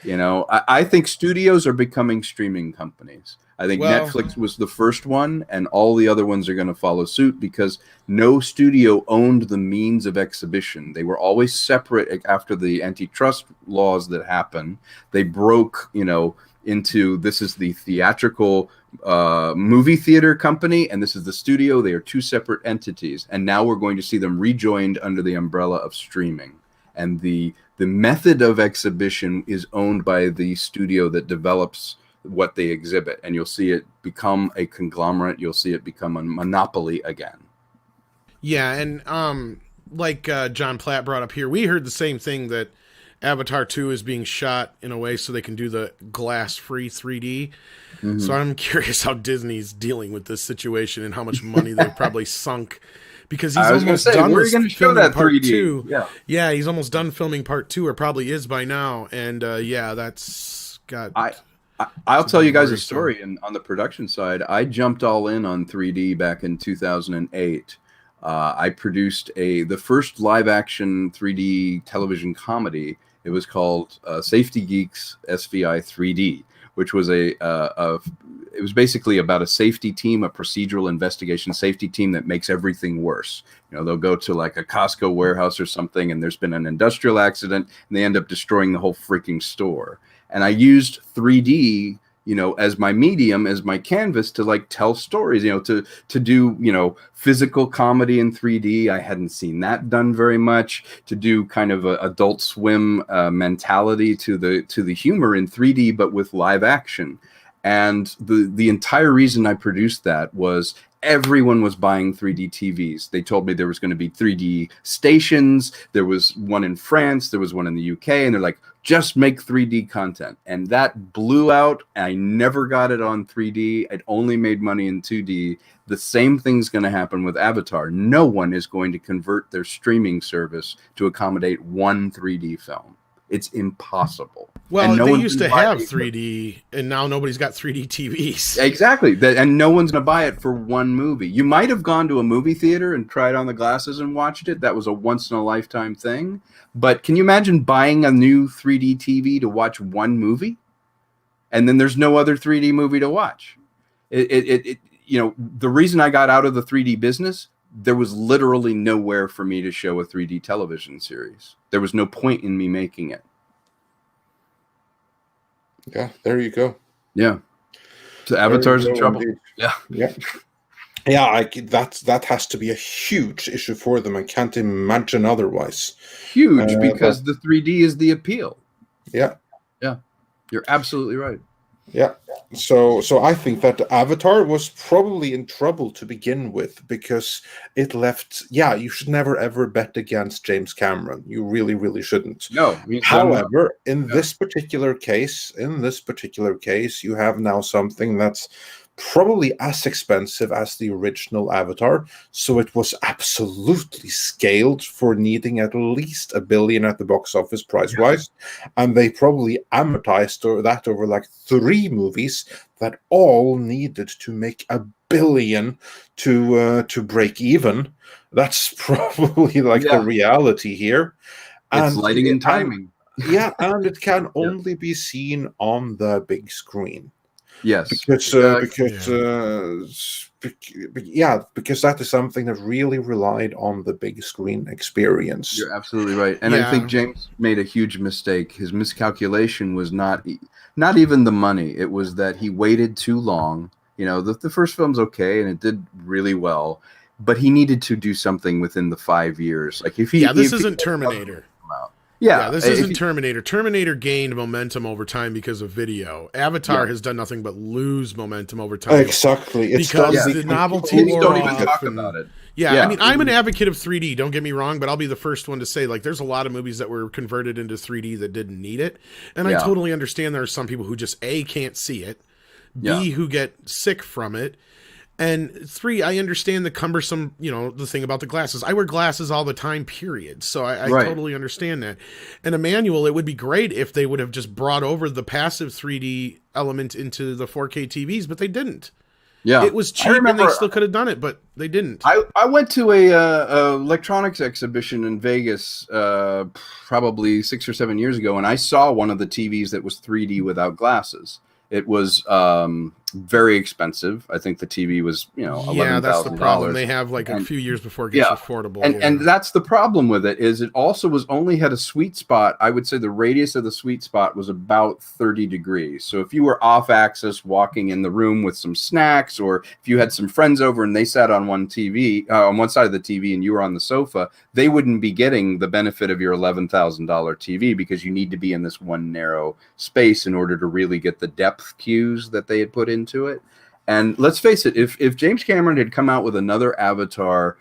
You know, I think studios are becoming streaming companies. I think Netflix was the first one, and all the other ones are going to follow suit because no studio owned the means of exhibition. They were always separate after the antitrust laws that happened. They broke, into this is the theatrical movie theater company, and this is the studio. They are two separate entities, and now we're going to see them rejoined under the umbrella of streaming. And the method of exhibition is owned by the studio that develops what they exhibit, and you'll see it become a conglomerate. You'll see it become a monopoly again. Yeah, and like John Platt brought up here, we heard the same thing, that Avatar 2 is being shot in a way so they can do the glass-free 3D. Mm-hmm. So I'm curious how Disney's dealing with this situation and how much money they've probably sunk, because he's almost done with filming part 2. Yeah, he's almost done filming part 2, or probably is by now. And that's got... I'll tell you guys a story. And on the production side, I jumped all in on 3D back in 2008. I produced the first live action 3D television comedy. It was called Safety Geeks SVI 3D, which was it was basically about a safety team, a procedural investigation safety team that makes everything worse. They'll go to like a Costco warehouse or something, and there's been an industrial accident, and they end up destroying the whole freaking store. And I used 3D, as my medium, as my canvas to like tell stories, to do, physical comedy in 3D. I hadn't seen that done very much. To do kind of a Adult Swim mentality to the humor in 3D, but with live action. And the entire reason I produced that was everyone was buying 3D TVs. They told me there was going to be 3D stations. There was one in France. There was one in the UK. And they're like, just make 3D content. And that blew out. I never got it on 3D. I'd only made money in 2D. The same thing's going to happen with Avatar. No one is going to convert their streaming service to accommodate one 3D film. It's impossible. Well, they used to have 3D, and now nobody's got 3D TVs. Exactly. And no one's going to buy it for one movie. You might have gone to a movie theater and tried on the glasses and watched it. That was a once-in-a-lifetime thing. But can you imagine buying a new 3D TV to watch one movie? And then there's no other 3D movie to watch. The reason I got out of the 3D business, there was literally nowhere for me to show a 3D television series. There was no point in me making it. Yeah, there you go. Yeah. So Avatar's in trouble. Indeed. Yeah. Yeah. Yeah, that has to be a huge issue for them. I can't imagine otherwise. Huge, because the 3D is the appeal. Yeah. Yeah. You're absolutely right. Yeah. So I think that Avatar was probably in trouble to begin with, because it left. Yeah, you should never ever bet against James Cameron. You really, really shouldn't. No. However, in this particular case, you have now something that's probably as expensive as the original Avatar, so it was absolutely scaled for needing at least $1 billion at the box office price-wise, and they probably amortized that over like 3 movies that all needed to make $1 billion to break even. That's probably like the reality here. It's lighting and timing. And it can only be seen on the big screen. Yes, because that is something that really relied on the big screen experience. You're absolutely right, and I think James made a huge mistake. His miscalculation was not even the money; it was that he waited too long. You know, the first film's okay, and it did really well, but he needed to do something within the 5 years. Like this isn't Terminator. Yeah, this isn't Terminator. Terminator gained momentum over time because of video. Avatar has done nothing but lose momentum over time. Exactly. It's because the novelty don't even talk about it. I mean, I'm an advocate of 3D, don't get me wrong, but I'll be the first one to say, like, there's a lot of movies that were converted into 3D that didn't need it. And I totally understand there are some people who just, A, can't see it, B, who get sick from it, and 3, I understand the cumbersome, the thing about the glasses. I wear glasses all the time, period. So I totally understand that. And Emmanuel, it would be great if they would have just brought over the passive 3D element into the 4K TVs, but they didn't. Yeah, it was cheap and they still could have done it, but they didn't. I went to a electronics exhibition in Vegas probably 6 or 7 years ago, and I saw one of the TVs that was 3D without glasses. It was very expensive. I think the TV was, $11,000. That's the problem. They have like a few years before it gets affordable. And that's the problem with it, is it also only had a sweet spot. I would say the radius of the sweet spot was about 30 degrees. So if you were off axis walking in the room with some snacks, or if you had some friends over and they sat on one side of the TV and you were on the sofa, they wouldn't be getting the benefit of your $11,000 TV, because you need to be in this one narrow space in order to really get the depth cues that they had put into it. And let's face it, if James Cameron had come out with another Avatar,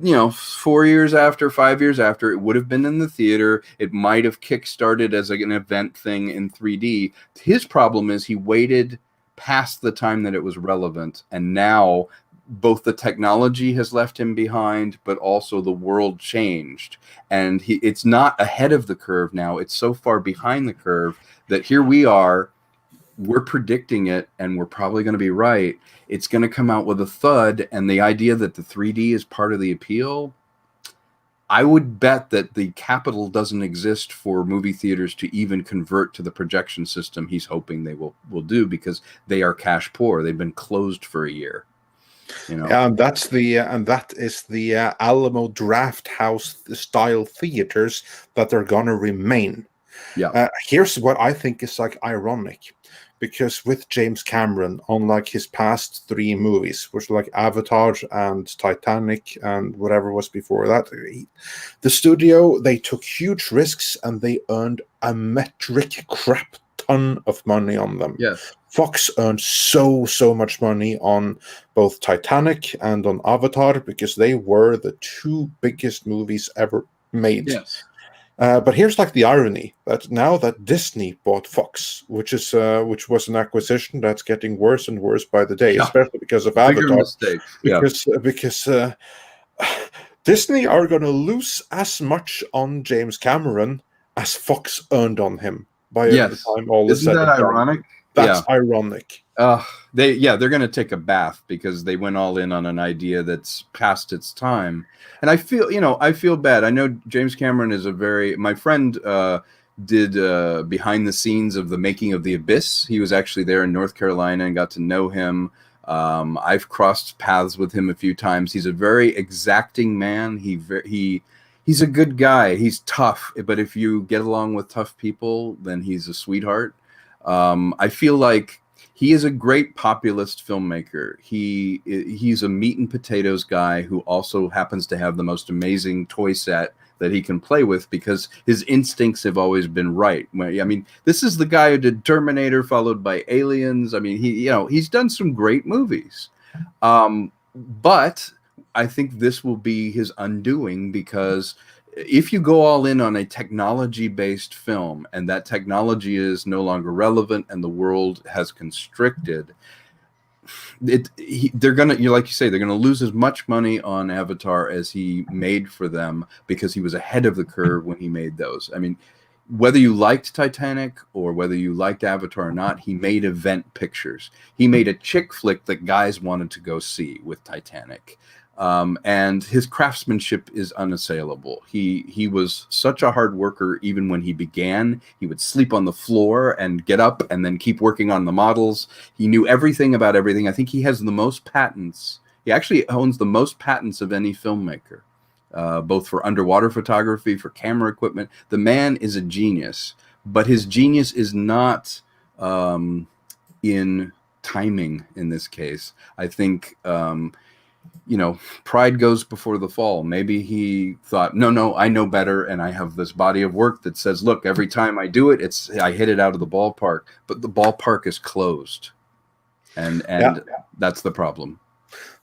4 years after, 5 years after, it would have been in the theater. It might have kickstarted as an event thing in 3D. His problem is he waited past the time that it was relevant, and now both the technology has left him behind, but also the world changed, and it's not ahead of the curve now. It's so far behind the curve that here we are. We're predicting it, and we're probably going to be right. It's going to come out with a thud, and the idea that the 3D is part of the appeal, I would bet that the capital doesn't exist for movie theaters to even convert to the projection system he's hoping they will do, because they are cash poor. They've been closed for a year. And that is the Alamo Draft House style theaters that are going to remain. Here's what I think is like ironic. Because with James Cameron, unlike his past 3 movies, which were like Avatar and Titanic and whatever was before that, the studio, they took huge risks and they earned a metric crap ton of money on them. Yes. Fox earned so much money on both Titanic and on Avatar because they were the 2 biggest movies ever made. Yes. But here's like the irony that now that Disney bought Fox, which was an acquisition that's getting worse and worse by the day, especially because of Avatar. Because Disney are going to lose as much on James Cameron as Fox earned on him by the time all is said and done. Isn't that ironic? That's ironic. They're going to take a bath because they went all in on an idea that's past its time. And I feel bad. I know James Cameron is my friend did behind the scenes of the making of The Abyss. He was actually there in North Carolina and got to know him. I've crossed paths with him a few times. He's a very exacting man. He's a good guy. He's tough, but if you get along with tough people, then he's a sweetheart. I feel like he is a great populist filmmaker. He's a meat and potatoes guy who also happens to have the most amazing toy set that he can play with because his instincts have always been right. I mean, this is the guy who did Terminator followed by Aliens. I mean, he's done some great movies. But I think this will be his undoing because if you go all in on a technology-based film and that technology is no longer relevant and the world has constricted, they're gonna, like you say, they're gonna lose as much money on Avatar as he made for them, because he was ahead of the curve when he made those. I mean, whether you liked Titanic or whether you liked Avatar or not, he made event pictures. He made a chick flick that guys wanted to go see with Titanic. And his craftsmanship is unassailable. He was such a hard worker. Even when he began, he would sleep on the floor and get up and then keep working on the models. He knew everything about everything. I think he has the most patents. He actually owns the most patents of any filmmaker, both for underwater photography, for camera equipment. The man is a genius, but his genius is not in timing in this case. I think pride goes before the fall. Maybe he thought, no, I know better, and I have this body of work that says, look, every time I do it, I hit it out of the ballpark, but the ballpark is closed, and that's the problem.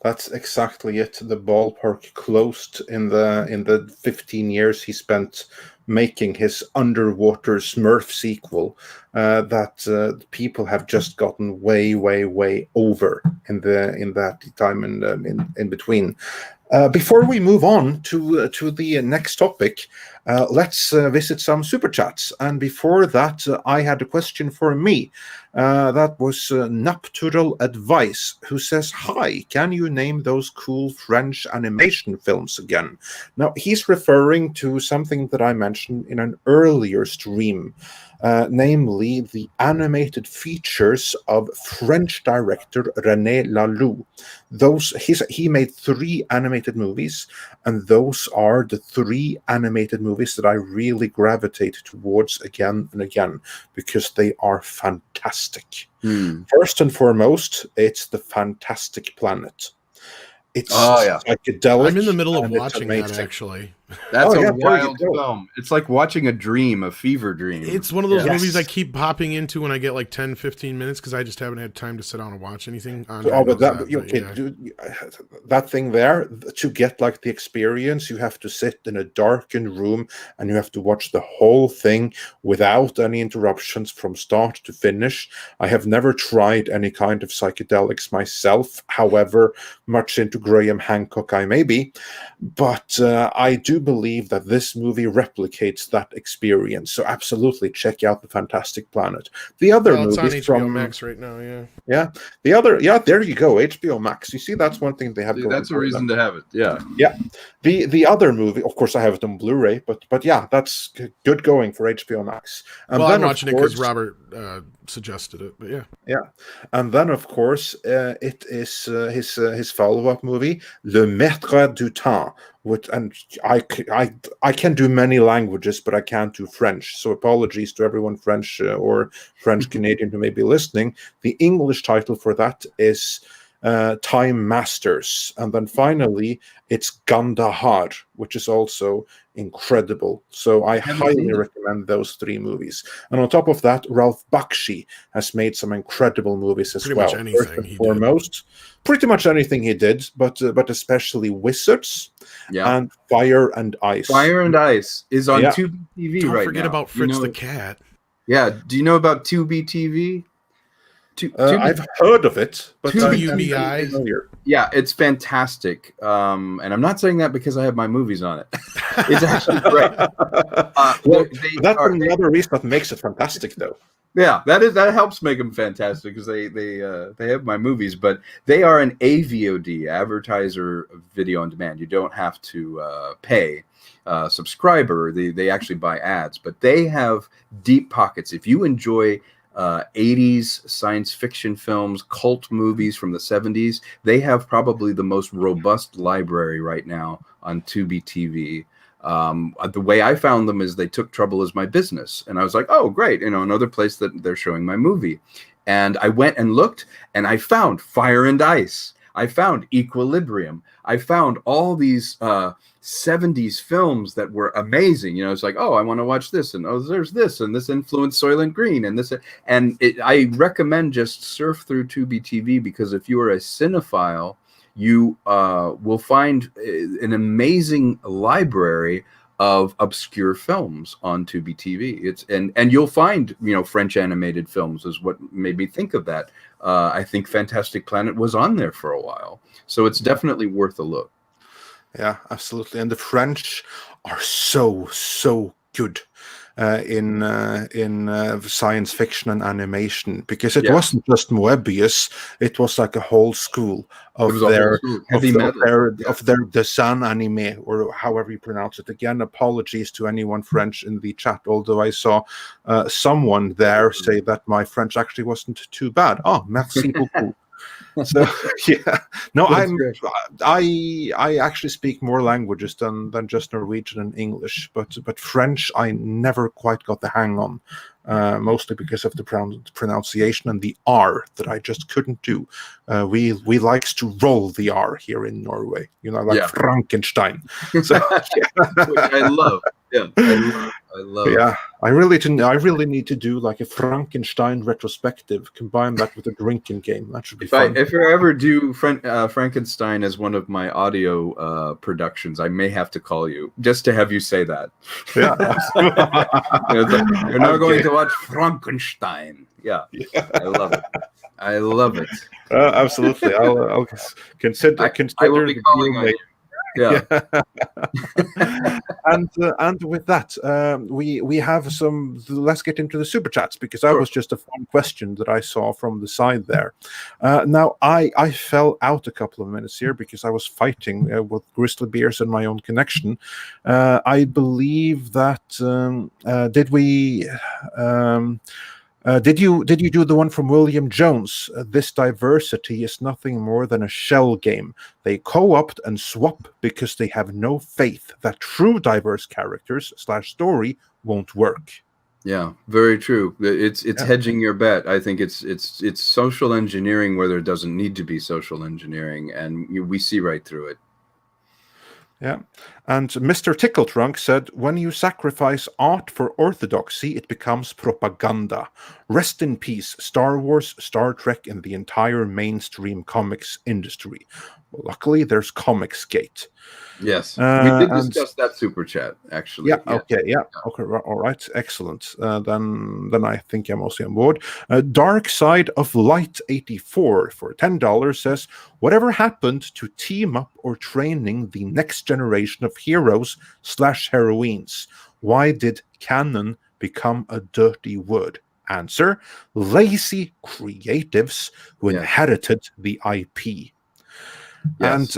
That's exactly it. The ballpark closed in the 15 years he spent making his underwater Smurf sequel that people have just gotten way over in that time in between. Before we move on to the next topic, let's visit some super chats. And before that, I had a question for me. That was Nuptural Advice, who says, "Hi, can you name those cool French animation films again?" Now, he's referring to something that I mentioned in an earlier stream, namely the animated features of French director René Laloux. He made 3 animated movies, and those are the 3 animated movies that I really gravitate towards again and again, because they are fantastic. First and foremost, it's The Fantastic Planet. It's psychedelic. I'm in the middle of watching that, actually. That's a wild film. It's like watching a dream, a fever dream. It's one of those movies I keep popping into when I get like 10, 15 minutes, because I just haven't had time to sit down and watch anything. That thing there, to get like the experience, you have to sit in a darkened room and you have to watch the whole thing without any interruptions from start to finish. I have never tried any kind of psychedelics myself, however much into Graham Hancock I may be, but I do believe that this movie replicates that experience. So absolutely check out The Fantastic Planet. The other movies on HBO Max right now, there you go, HBO Max. You see, that's one thing they have. That's a reason to have it. Yeah. The other movie, of course, I have it on Blu-ray, but yeah, that's good going for HBO Max. And I'm watching it because Robert suggested it, but yeah. And then, of course, it is his follow-up movie, Le Maître du Temps. And I can do many languages, but I can't do French. So apologies to everyone French or French Canadian who may be listening. The English title for that is Time Masters. And then finally, it's Gandahar, which is also incredible. So I highly recommend those 3 movies. And on top of that, Ralph Bakshi has made some incredible movies as well. First and foremost, pretty much anything he did, but especially Wizards and Fire and Ice. Fire and Ice is on Tubi TV right now. Don't forget about Fritz the Cat. Yeah. Do you know about Tubi TV? I've heard of it, but UBI. Yeah, it's fantastic. And I'm not saying that because I have my movies on it. It's actually great. That's another reason that makes it fantastic, though. Yeah, that helps make them fantastic, because they have my movies, but they are an AVOD, advertiser video on demand. You don't have to pay subscriber. They actually buy ads, but they have deep pockets. If you enjoy 80s science fiction films, cult movies from the 70s, they have probably the most robust library right now on Tubi TV. The way I found them is they took Trouble Is My Business, and I was like, oh, great, another place that they're showing my movie. And I went and looked, and I found Fire and Ice. I found Equilibrium. I found all these 70s films that were amazing. It's like, oh, I want to watch this, and oh, there's this, and this influenced Soylent Green, and this, and I recommend just surf through Tubi TV, because if you are a cinephile, you will find an amazing library of obscure films on Tubi TV. And you'll find French animated films is what made me think of that. I think Fantastic Planet was on there for a while. So it's definitely worth a look. Yeah, absolutely. And the French are so good in science fiction and animation, because it wasn't just Moebius; it was like a whole school of their dessin anime, or however you pronounce it. Again, apologies to anyone French in the chat, although I saw someone there say that my French actually wasn't too bad. Oh, merci beaucoup. So yeah, no, I actually speak more languages than just Norwegian and English, but French I never quite got the hang on, mostly because of the pronunciation and the R that I just couldn't do. We likes to roll the R here in Norway, like Frankenstein. So which I love. Yeah, I love. Yeah, I really need to do like a Frankenstein retrospective. Combine that with a drinking game. That should be fun. If I ever do Frankenstein as one of my audio productions, I may have to call you just to have you say that. Yeah, you're not going to watch Frankenstein. Yeah, I love it. I love it. Absolutely. I'll consider. I will be calling on you. Yeah. And with that, we have some. Let's get into the super chats, because that was just a fun question that I saw from the side there. Now I fell out a couple of minutes here because I was fighting with grizzly bears and my own connection. I believe that did we. Did you do the one from William Jones? This diversity is nothing more than a shell game. They co-opt and swap because they have no faith that true diverse characters / story won't work. Yeah, very true. It's hedging your bet. I think it's social engineering where there doesn't need to be social engineering, and we see right through it. Yeah, and Mr. Tickletrunk said, when you sacrifice art for orthodoxy, it becomes propaganda. Rest in peace, Star Wars, Star Trek, and the entire mainstream comics industry. Well, luckily, there's Comicsgate. Yes, we did discuss that super chat, actually. Yeah, okay, yeah. Okay, all right, excellent. Then I think I'm mostly on board. Dark Side of Light 84 for $10 says, whatever happened to team up or training the next generation of heroes / heroines? Why did canon become a dirty word? Answer, lazy creatives who inherited the IP. Yes. And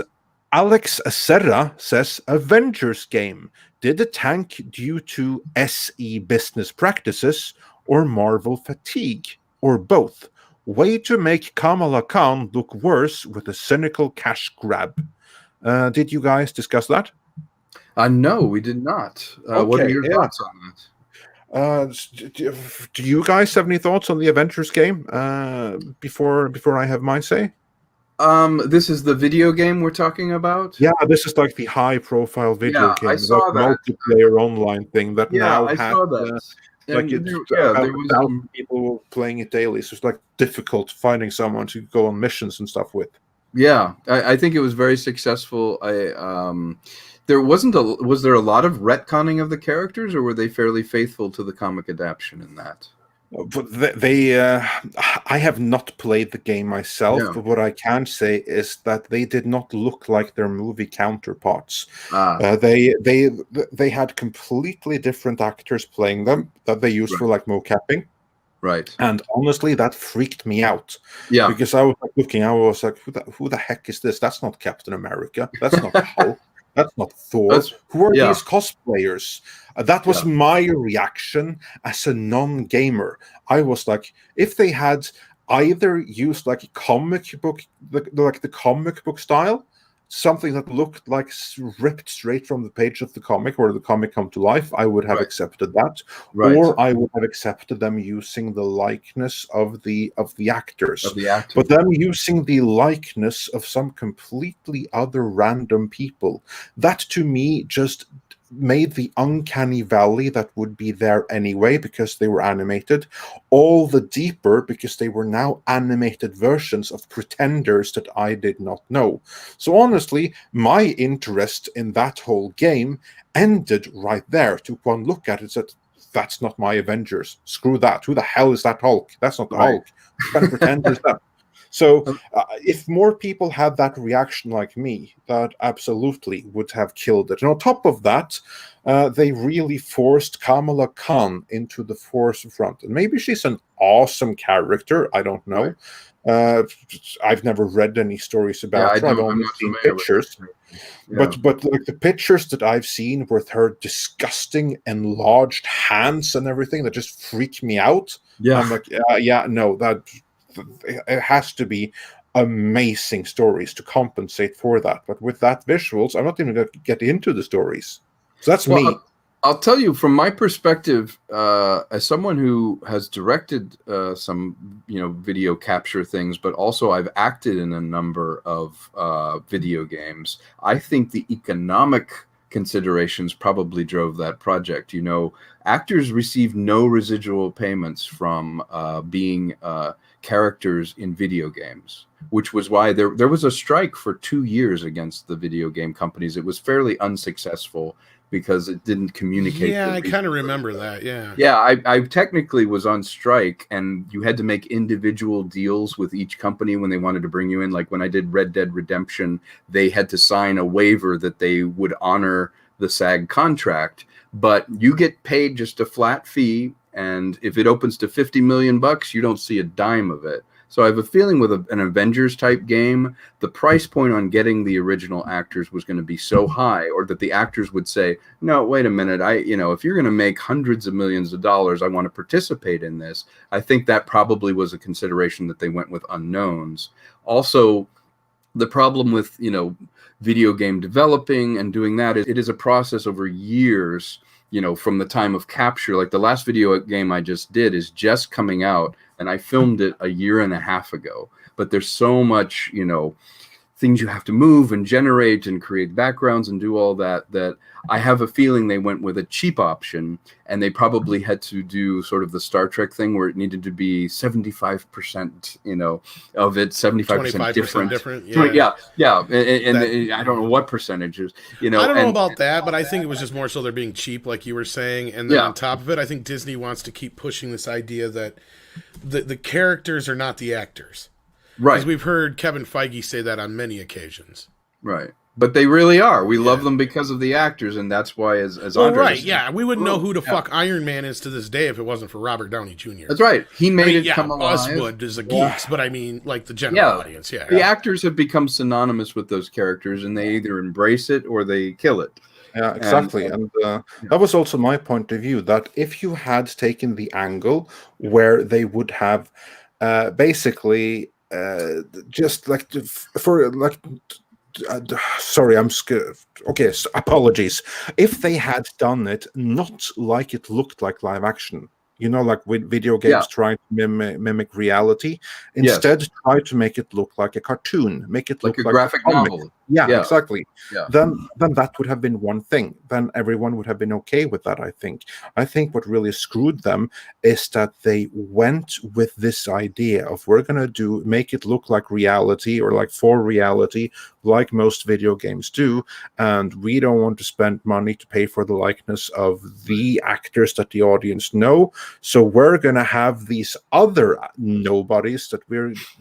Alex Acerra says, Avengers game. Did it tank due to SE business practices or Marvel fatigue? Or both? Way to make Kamala Khan look worse with a cynical cash grab. Did you guys discuss that? No, we did not. What are your thoughts on that? Do you guys have any thoughts on the Avengers game before I have my say? This is the video game we're talking about? Yeah, this is like the high-profile video game. I saw that. Multiplayer online thing that now has... saw that. There was some people playing it daily, so it's like difficult finding someone to go on missions and stuff with. Yeah, I think it was very successful. Was there a lot of retconning of the characters, or were they fairly faithful to the comic adaptation in that? But I have not played the game myself, but what I can say is that they did not look like their movie counterparts. They had completely different actors playing them that they used for like mocapping. Right. And honestly, that freaked me out. Yeah. Because I was like looking, I was like, who the heck is this? That's not Captain America. That's not Hulk. That's not Thor. Who are these cosplayers? That was my reaction as a non-gamer. I was like, if they had either used like a comic book, like the comic book style, something that looked like ripped straight from the page of the comic, or the comic come to life, I would have accepted that. Or I would have accepted them using the likeness of the actors. But them using the likeness of some completely other random people, that to me just made the uncanny valley that would be there anyway because they were animated all the deeper, because they were now animated versions of pretenders that I did not know. So honestly, my interest in that whole game ended right there. Took one look at it, said, that's not my Avengers. Screw that. Who the hell is that Hulk? That's not the Hulk. What kind of pretender is that? So if more people had that reaction like me, that absolutely would have killed it. And on top of that, they really forced Kamala Khan into the forefront. And maybe she's an awesome character. I don't know. I've never read any stories about her. I've only seen pictures. Yeah. But like the pictures that I've seen with her disgusting enlarged hands and everything that just freak me out. Yeah. I'm like, that it has to be amazing stories to compensate for that. But with that visuals, I'm not even going to get into the stories. So that's me. I'll tell you from my perspective, as someone who has directed some, video capture things, but also I've acted in a number of video games. I think the economic considerations probably drove that project. Actors receive no residual payments from being characters in video games, which was why there was a strike for 2 years against the video game companies. It was fairly unsuccessful because it didn't communicate. Yeah, I kind of remember that. Yeah. Yeah, I technically was on strike, and you had to make individual deals with each company when they wanted to bring you in. Like when I did Red Dead Redemption, they had to sign a waiver that they would honor the SAG contract, but you get paid just a flat fee. And if it opens to $50 million, you don't see a dime of it. So I have a feeling with an Avengers type game, the price point on getting the original actors was going to be so high, or that the actors would say, no, wait a minute. If you're going to make hundreds of millions of dollars, I want to participate in this. I think that probably was a consideration that they went with unknowns. Also, the problem with, video game developing and doing that is it is a process over years, from the time of capture. Like the last video game I just did is just coming out, and I filmed it a year and a half ago. But there's so much, things you have to move and generate and create backgrounds and do all that I have a feeling they went with a cheap option, and they probably had to do sort of the Star Trek thing where it needed to be 75%, of it, 75% different. Yeah. And I don't know what percentages, I don't know about that, but I think it was just more so they're being cheap, like you were saying. And then on top of it, I think Disney wants to keep pushing this idea that the characters are not the actors. Right. Because we've heard Kevin Feige say that on many occasions. Right. But they really are. We love them because of the actors, and that's why, as Andre right, yeah. We wouldn't know who the fuck Iron Man is to this day if it wasn't for Robert Downey Jr. That's right. He made it come alive. Us would as a geeks, but I mean, like the general audience, The actors have become synonymous with those characters, and they either embrace it or they kill it. Yeah, exactly. And that was also my point of view, that if you had taken the angle where they would have basically just like for like sorry, I'm scared. Okay, so apologies. If they had done it not like it looked like live action, like with video games trying to mimic reality, instead try to make it look like a cartoon, make it like look a graphic novel. Yeah, exactly. Yeah. Then that would have been one thing. Then everyone would have been okay with that, I think. I think what really screwed them is that they went with this idea of we're going to make it look like reality, or like for reality, like most video games do, and we don't want to spend money to pay for the likeness of the actors that the audience know, so we're going to have these other nobodies that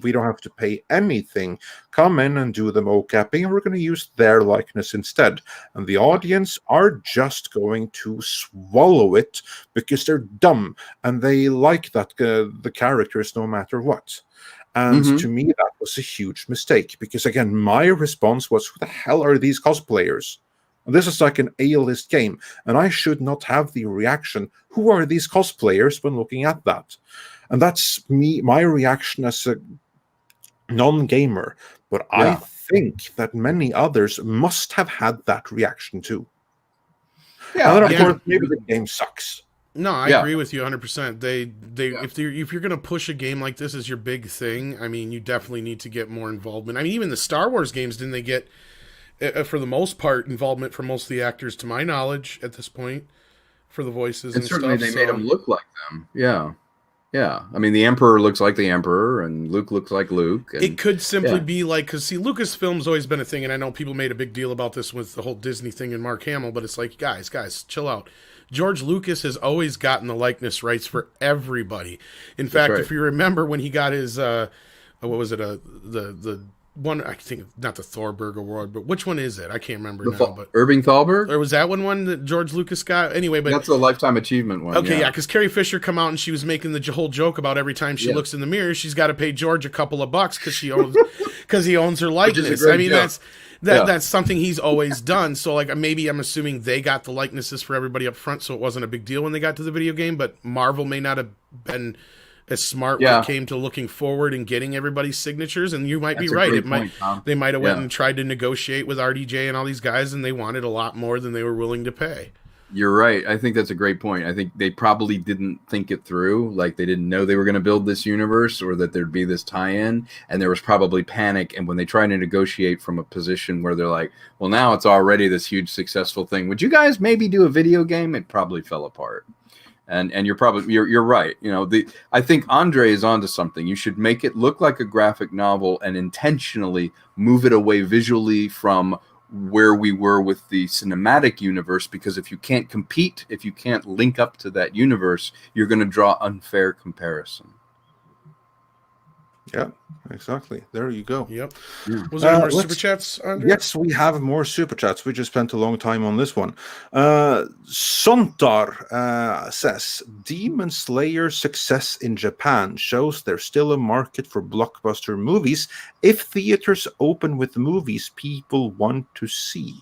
we don't have to pay anything come in and do the mocapping, and we're going to use their likeness instead. And the audience are just going to swallow it because they're dumb and they like that the characters no matter what. And to me, that was a huge mistake, because again, my response was, who the hell are these cosplayers? And this is like an A-list game, and I should not have the reaction, who are these cosplayers, when looking at that. And that's my reaction as a non-gamer. But I think that many others must have had that reaction too. Yeah, and then of course, maybe the game sucks. No, I agree with you 100%. If you're going to push a game like this as your big thing, I mean, you definitely need to get more involvement. I mean, even the Star Wars games, didn't they get, for the most part, involvement from most of the actors, to my knowledge, at this point, for the voices and certainly stuff? They made them look like them. Yeah. Yeah, I mean, the Emperor looks like the Emperor, and Luke looks like Luke. And, it could simply be like, because, see, Lucasfilm's always been a thing, and I know people made a big deal about this with the whole Disney thing and Mark Hamill, but it's like, guys, chill out. George Lucas has always gotten the likeness rights for everybody. In fact, if you remember when he got his what was it? The one, I think, not the Thorberg Award, but which one is it? I can't remember now. But Irving Thalberg? Or was that one that George Lucas got? Anyway, but that's a Lifetime Achievement one. Okay, yeah, because Carrie Fisher come out and she was making the whole joke about every time she looks in the mirror, she's got to pay George a couple of bucks because he owns her likeness. I mean, joke. that's something he's always done. So like maybe I'm assuming they got the likenesses for everybody up front, so it wasn't a big deal when they got to the video game. But Marvel may not have been as smart when it came to looking forward and getting everybody's signatures. And you might be right. They might have went and tried to negotiate with RDJ and all these guys, and they wanted a lot more than they were willing to pay. You're right. I think that's a great point. I think they probably didn't think it through. Like they didn't know they were going to build this universe or that there'd be this tie-in. And there was probably panic. And when they tried to negotiate from a position where they're like, well, now it's already this huge successful thing. Would you guys maybe do a video game? It probably fell apart. And you're right. You know, I think Andre is onto something. You should make it look like a graphic novel and intentionally move it away visually from where we were with the cinematic universe, because if you can't compete, if you can't link up to that universe, you're going to draw unfair comparison. Yeah, exactly. There you go. Yep. Was there more super chats, Andre? Yes, we have more super chats. We just spent a long time on this one. Sontar says, Demon Slayer's success in Japan shows there's still a market for blockbuster movies if theaters open with movies people want to see.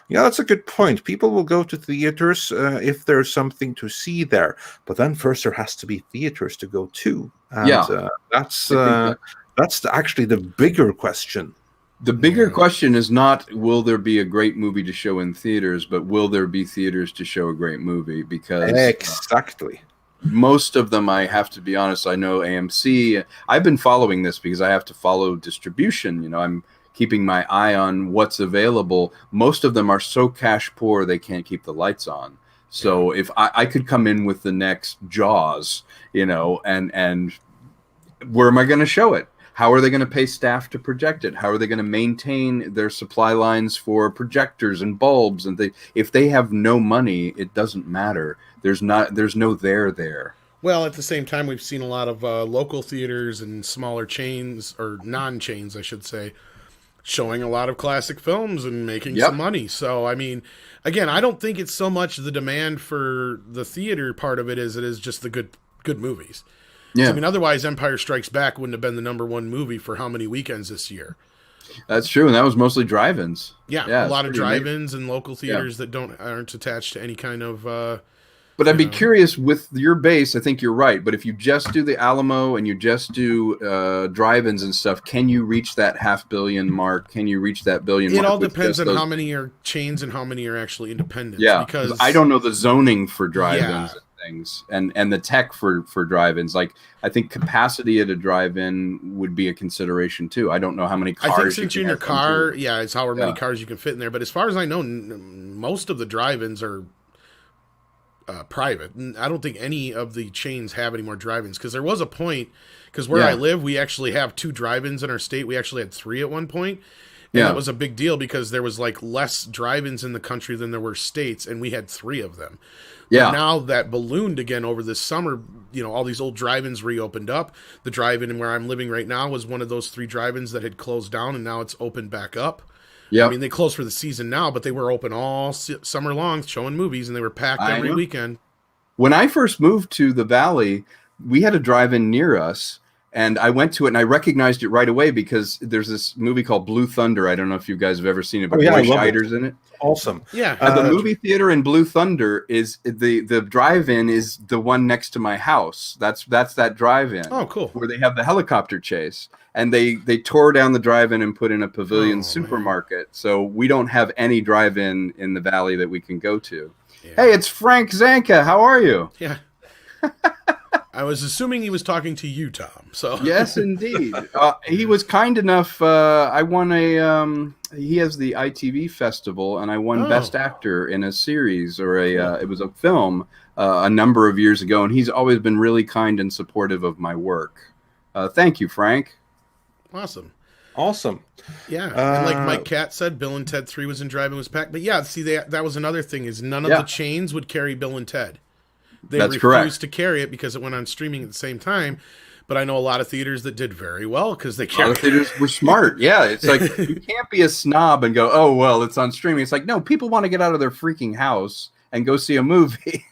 Yeah, that's a good point. People will go to theaters if there's something to see there. But then first there has to be theaters to go to. And that's actually the bigger question. The bigger question is not will there be a great movie to show in theaters, but will there be theaters to show a great movie? Because exactly. Most of them, I have to be honest, I know AMC. I've been following this because I have to follow distribution. You know, I'm keeping my eye on what's available. Most of them are so cash poor they can't keep the lights on. So if I could come in with the next Jaws, you know, and where am I going to show it? How are they going to pay staff to project it? How are they going to maintain their supply lines for projectors and bulbs? And if they have no money, it doesn't matter. There's no there. Well, at the same time, we've seen a lot of local theaters and smaller chains, or non-chains, I should say, showing a lot of classic films and making some money. So, I mean, again, I don't think it's so much the demand for the theater part of it as it is just the good movies. Yeah. So, I mean, otherwise Empire Strikes Back wouldn't have been the #1 movie for how many weekends this year? That's true, and that was mostly drive-ins. Yeah, a lot of drive-ins and local theaters that aren't attached to any kind of but I'd be curious with your base. I think you're right. But if you just do the Alamo and you just do drive-ins and stuff, can you reach that $500 million mark? Can you reach that $1 billion mark? It all depends on how many are chains and how many are actually independent. Yeah, because I don't know the zoning for drive-ins and things, and the tech for drive-ins. Like, I think capacity at a drive-in would be a consideration too. I don't know how many cars. I think since you're in your car, it's however many cars you can fit in there. But as far as I know, most of the drive-ins are private. I don't think any of the chains have any more drive-ins, because there was a point, because where I live, we actually have 2 drive-ins in our state. We actually had 3 at one point, and that was a big deal because there was like less drive-ins in the country than there were states, and we had 3 of them. But now that ballooned again over this summer, you know, all these old drive-ins reopened up. The drive-in where I'm living right now was one of those 3 drive-ins that had closed down, and now it's opened back up. Yeah, I mean, they closed for the season now, but they were open all summer long, showing movies, and they were packed every weekend. When I first moved to the Valley, we had a drive-in near us, and I went to it, and I recognized it right away because there's this movie called Blue Thunder. I don't know if you guys have ever seen it, but Roy Scheider's in it. Awesome. Yeah. The movie theater in Blue Thunder is the drive-in is the one next to my house. That's that drive-in. Oh, cool. Where they have the helicopter chase. And they tore down the drive-in and put in a pavilion supermarket. Man. So we don't have any drive-in in the Valley that we can go to. Yeah. Hey, it's Frank Zanka. How are you? Yeah. I was assuming he was talking to you, Tom. So yes, indeed. He was kind enough. I won he has the ITV festival, and I won Best Actor in a series or it was a film a number of years ago. And he's always been really kind and supportive of my work. Thank you, Frank. Awesome. Yeah. And like Mike Cat said, Bill and Ted 3 was in drive-in, was packed. But yeah, see, that was another thing, is none of the chains would carry Bill and Ted. They refused to carry it because it went on streaming at the same time. but I know a lot of theaters that did very well because they A lot of kept. theaters were smart. Yeah, it's like you can't be a snob and go, "Oh well, it's on streaming." It's like, no, people want to get out of their freaking house and go see a movie.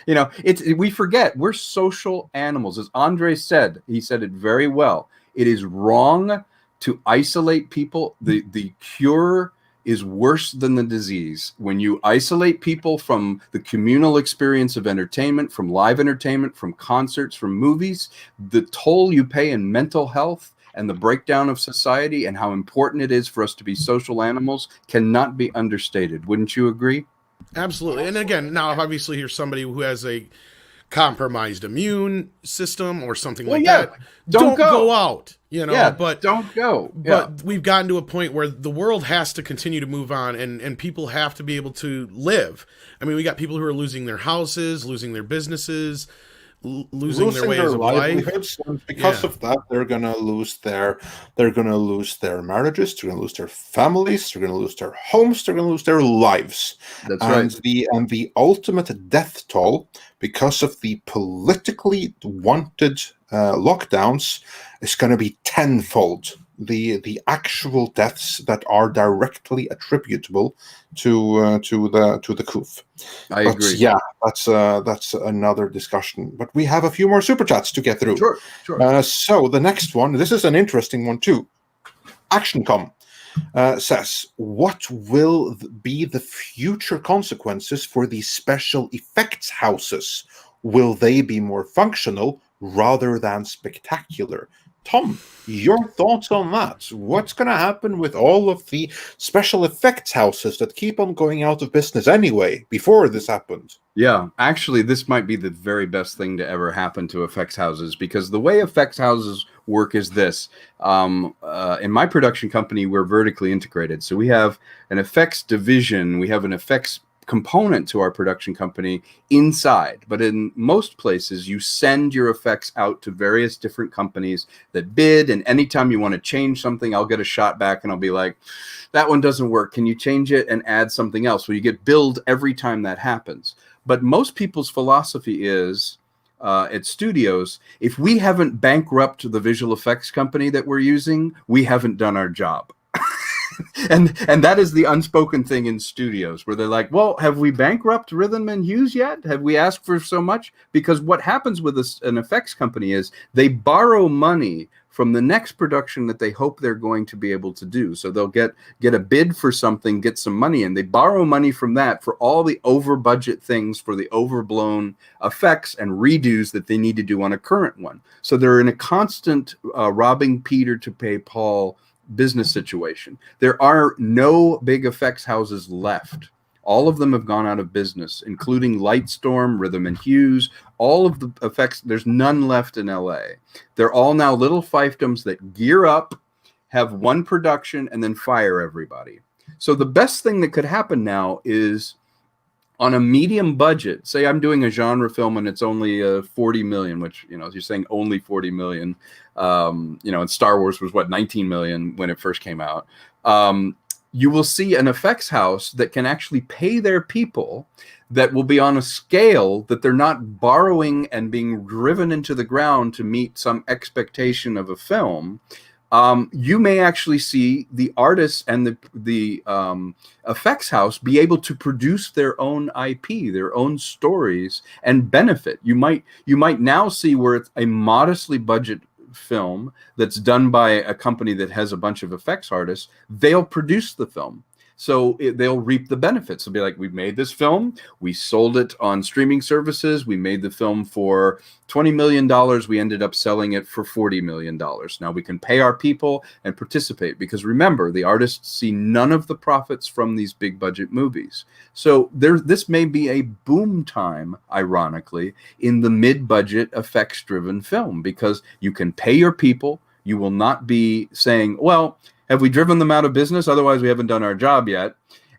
You know, we forget we're social animals. As Andre said, he said it very well. It is wrong to isolate people. The cure is worse than the disease. When you isolate people from the communal experience of entertainment, from live entertainment, from concerts, from movies, the toll you pay in mental health and the breakdown of society and how important it is for us to be social animals cannot be understated. Wouldn't you agree? Absolutely. And again, now obviously here's somebody who has a compromised immune system or something like that. Don't go out, you know, Yeah, but don't go. But we've gotten to a point where the world has to continue to move on and people have to be able to live. I mean, we got people who are losing their houses, losing their businesses, losing their ways of life. And because of that, they're gonna lose their marriages, they're gonna lose their families, they're gonna lose their homes, they're gonna lose their lives. That's and right. the ultimate death toll because of the politically wanted lockdowns is going to be tenfold. The actual deaths that are directly attributable to the coup. I agree. Yeah, that's another discussion. But we have a few more super chats to get through. Sure. So the next one, this is an interesting one too. ActionCom says, what will be the future consequences for the special effects houses? Will they be more functional rather than spectacular? Tom, your thoughts on that? What's going to happen with all of the special effects houses that keep on going out of business anyway before this happened? Yeah, actually, this might be the very best thing to ever happen to effects houses, because the way effects houses work is this. In my production company, we're vertically integrated. So we have an effects division, we have an effects component to our production company inside. But in most places, you send your effects out to various different companies that bid. And anytime you want to change something, I'll get a shot back and I'll be like, that one doesn't work. Can you change it and add something else? Well, you get billed every time that happens. But most people's philosophy is, at studios, if we haven't bankrupted the visual effects company that we're using, we haven't done our job. and that is the unspoken thing in studios, where they're like, well, have we bankrupted Rhythm and Hughes yet? Have we asked for so much? Because what happens with an effects company is they borrow money from the next production that they hope they're going to be able to do. So they'll get a bid for something, get some money, and they borrow money from that for all the over budget things, for the overblown effects and redos that they need to do on a current one. So they're in a constant robbing Peter to pay Paul business situation. There are no big effects houses left. All of them have gone out of business, including Lightstorm, Rhythm and Hughes, all of the effects. There's none left in LA. They're all now little fiefdoms that gear up, have one production, and then fire everybody. So the best thing that could happen now is, on a medium budget, say I'm doing a genre film and it's only 40 million, which, you know, you're saying only 40 million, you know, and Star Wars was what, 19 million when it first came out. You will see an effects house that can actually pay their people, that will be on a scale that they're not borrowing and being driven into the ground to meet some expectation of a film. You may actually see the artists and the effects house be able to produce their own IP, their own stories, and benefit. You might now see where it's a modestly budget film that's done by a company that has a bunch of effects artists. They'll produce the film. So they'll reap the benefits. They'll be like, we made this film, we sold it on streaming services, we made the film for $20 million, we ended up selling it for $40 million. Now we can pay our people and participate, because remember, the artists see none of the profits from these big budget movies. So this may be a boom time, ironically, in the mid-budget effects-driven film, because you can pay your people. You will not be saying, well, have we driven them out of business? Otherwise, we haven't done our job yet.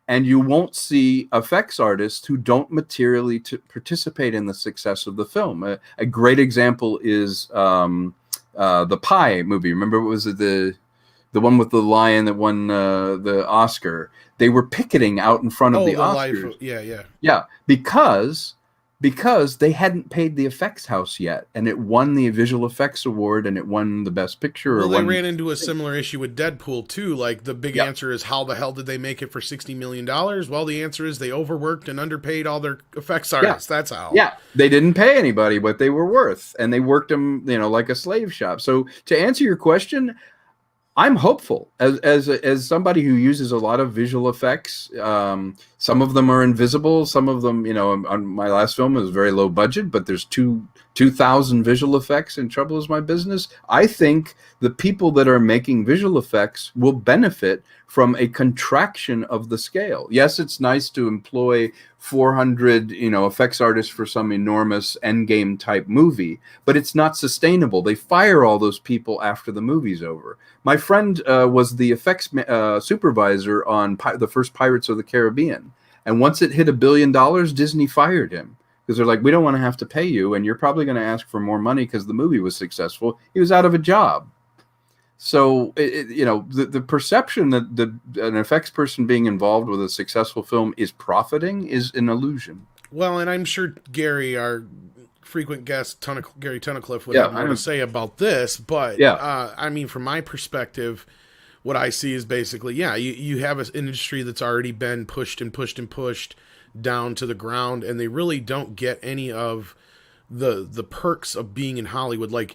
And you won't see effects artists who don't materially participate in the success of the film. A great example is the Pie movie. Remember, was it the one with the lion that won the Oscar? They were picketing out in front of the Oscars. Yeah. Yeah, because because they hadn't paid the effects house yet, and it won the visual effects award, and it won the best picture. Well, they ran into a similar issue with Deadpool too. Like, the big answer is, how the hell did they make it for $60 million? Well, the answer is they overworked and underpaid all their effects artists. That's how. Yeah, they didn't pay anybody what they were worth, and they worked them, like a slave shop. So to answer your question, I'm hopeful as somebody who uses a lot of visual effects. Some of them are invisible. Some of them, on my last film, it was very low budget, but there's 2,000 visual effects in Trouble Is My Business. I think the people that are making visual effects will benefit from a contraction of the scale. Yes, it's nice to employ 400, effects artists for some enormous endgame type movie, but it's not sustainable. They fire all those people after the movie's over. My friend was the effects supervisor on the first Pirates of the Caribbean. And once it hit $1 billion, Disney fired him because they're like, we don't want to have to pay you, and you're probably going to ask for more money because the movie was successful. He was out of a job. So, the perception that an effects person being involved with a successful film is profiting is an illusion. Well, and I'm sure Gary, our frequent guest, Gary Tunnicliffe, would have more to say about this. But, from my perspective, what I see is basically, you have an industry that's already been pushed and pushed and pushed down to the ground, and they really don't get any of the perks of being in Hollywood. Like,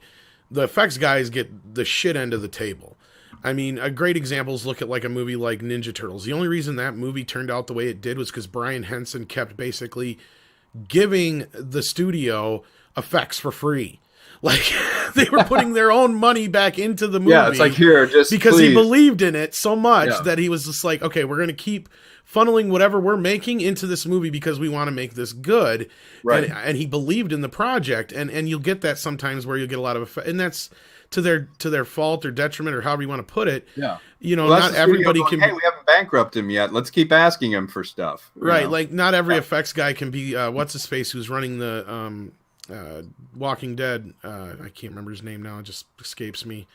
the effects guys get the shit end of the table. I mean, a great example is look at like a movie like Ninja Turtles. The only reason that movie turned out the way it did was because Brian Henson kept basically giving the studio effects for free. Like, they were putting their own money back into the movie. Yeah, it's like, here, just because please. He believed in it so much that he was just like, okay, we're going to keep funneling whatever we're making into this movie because we want to make this good. Right. And he believed in the project. And you'll get that sometimes where you'll get a lot of, and that's to their fault or detriment or however you want to put it. Yeah. Not everybody going, can. Hey, we haven't bankrupted him yet. Let's keep asking him for stuff. Right. Like, not every effects guy can be, what's his face, who's running the, Walking Dead. I can't remember his name now. It just escapes me.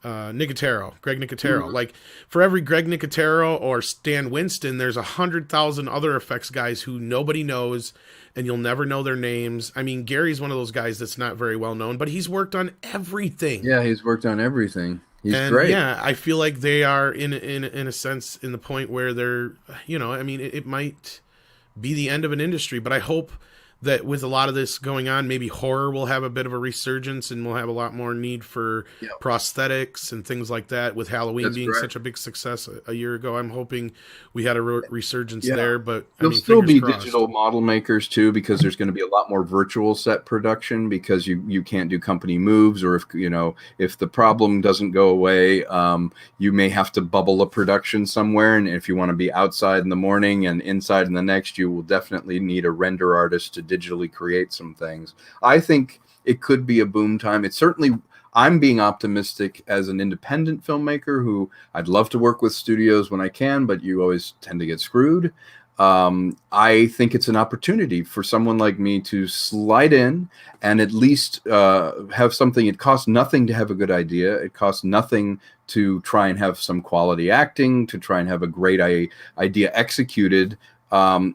Greg Nicotero. Mm-hmm. Like, for every Greg Nicotero or Stan Winston, there's 100,000 other effects guys who nobody knows, and you'll never know their names. I mean, Gary's one of those guys that's not very well known, but he's worked on everything. Yeah, he's worked on everything. He's great. Yeah, I feel like they are in a sense in the point where they're, it might be the end of an industry, but I hope that with a lot of this going on, maybe horror will have a bit of a resurgence, and we'll have a lot more need for prosthetics and things like that. With Halloween being such a big success a year ago, I'm hoping we had a resurgence there. But there'll still be digital model makers too, because there's going to be a lot more virtual set production because you can't do company moves, or if the problem doesn't go away, you may have to bubble a production somewhere, and if you want to be outside in the morning and inside in the next, you will definitely need a render artist to digitally create some things. I think it could be a boom time. It's certainly, I'm being optimistic as an independent filmmaker who I'd love to work with studios when I can, but you always tend to get screwed. I think it's an opportunity for someone like me to slide in and at least have something. It costs nothing to have a good idea. It costs nothing to try and have some quality acting, to try and have a great idea executed.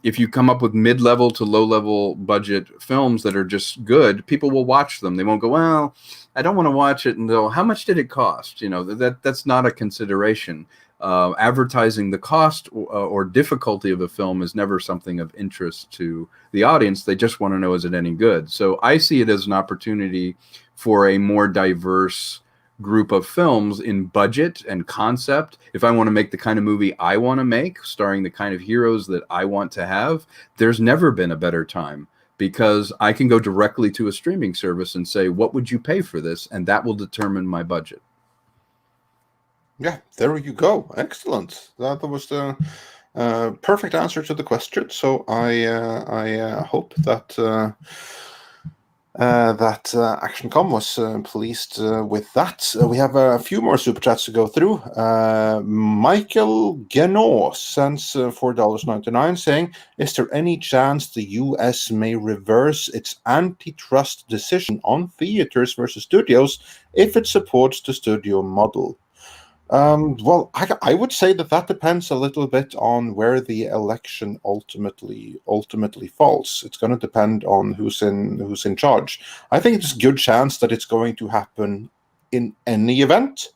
If you come up with mid-level to low-level budget films that are just good, people will watch them. They won't go, well, I don't want to watch it, and they'll, how much did it cost? That's not a consideration. Advertising the cost or difficulty of a film is never something of interest to the audience. They just want to know, is it any good? So I see it as an opportunity for a more diverse group of films in budget and concept. If I want to make the kind of movie I want to make, starring the kind of heroes that I want to have, there's never been a better time, because I can go directly to a streaming service and say, what would you pay for this? And that will determine my budget. Yeah, there you go. Excellent. That was the perfect answer to the question. So I hope that ActionCom was pleased with that. We have a few more super chats to go through. Michael Genot sends $4.99 saying, is there any chance the US may reverse its antitrust decision on theaters versus studios if it supports the studio model? Well, I would say that depends a little bit on where the election ultimately falls. It's going to depend on who's in charge. I think it's a good chance that it's going to happen in any event,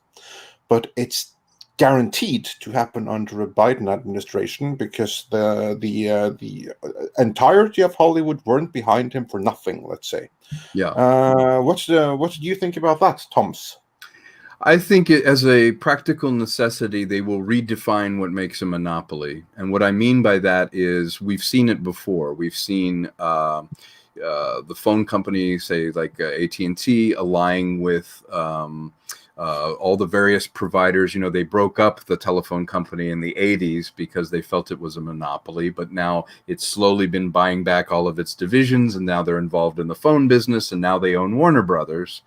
but it's guaranteed to happen under a Biden administration because the entirety of Hollywood weren't behind him for nothing. Let's say. Yeah. What do you think about that, Toms? I think as a practical necessity, they will redefine what makes a monopoly. And what I mean by that is we've seen it before. We've seen the phone company, say like AT&T, allying with all the various providers. They broke up the telephone company in the 80s because they felt it was a monopoly, but now it's slowly been buying back all of its divisions, and now they're involved in the phone business, and now they own Warner Brothers.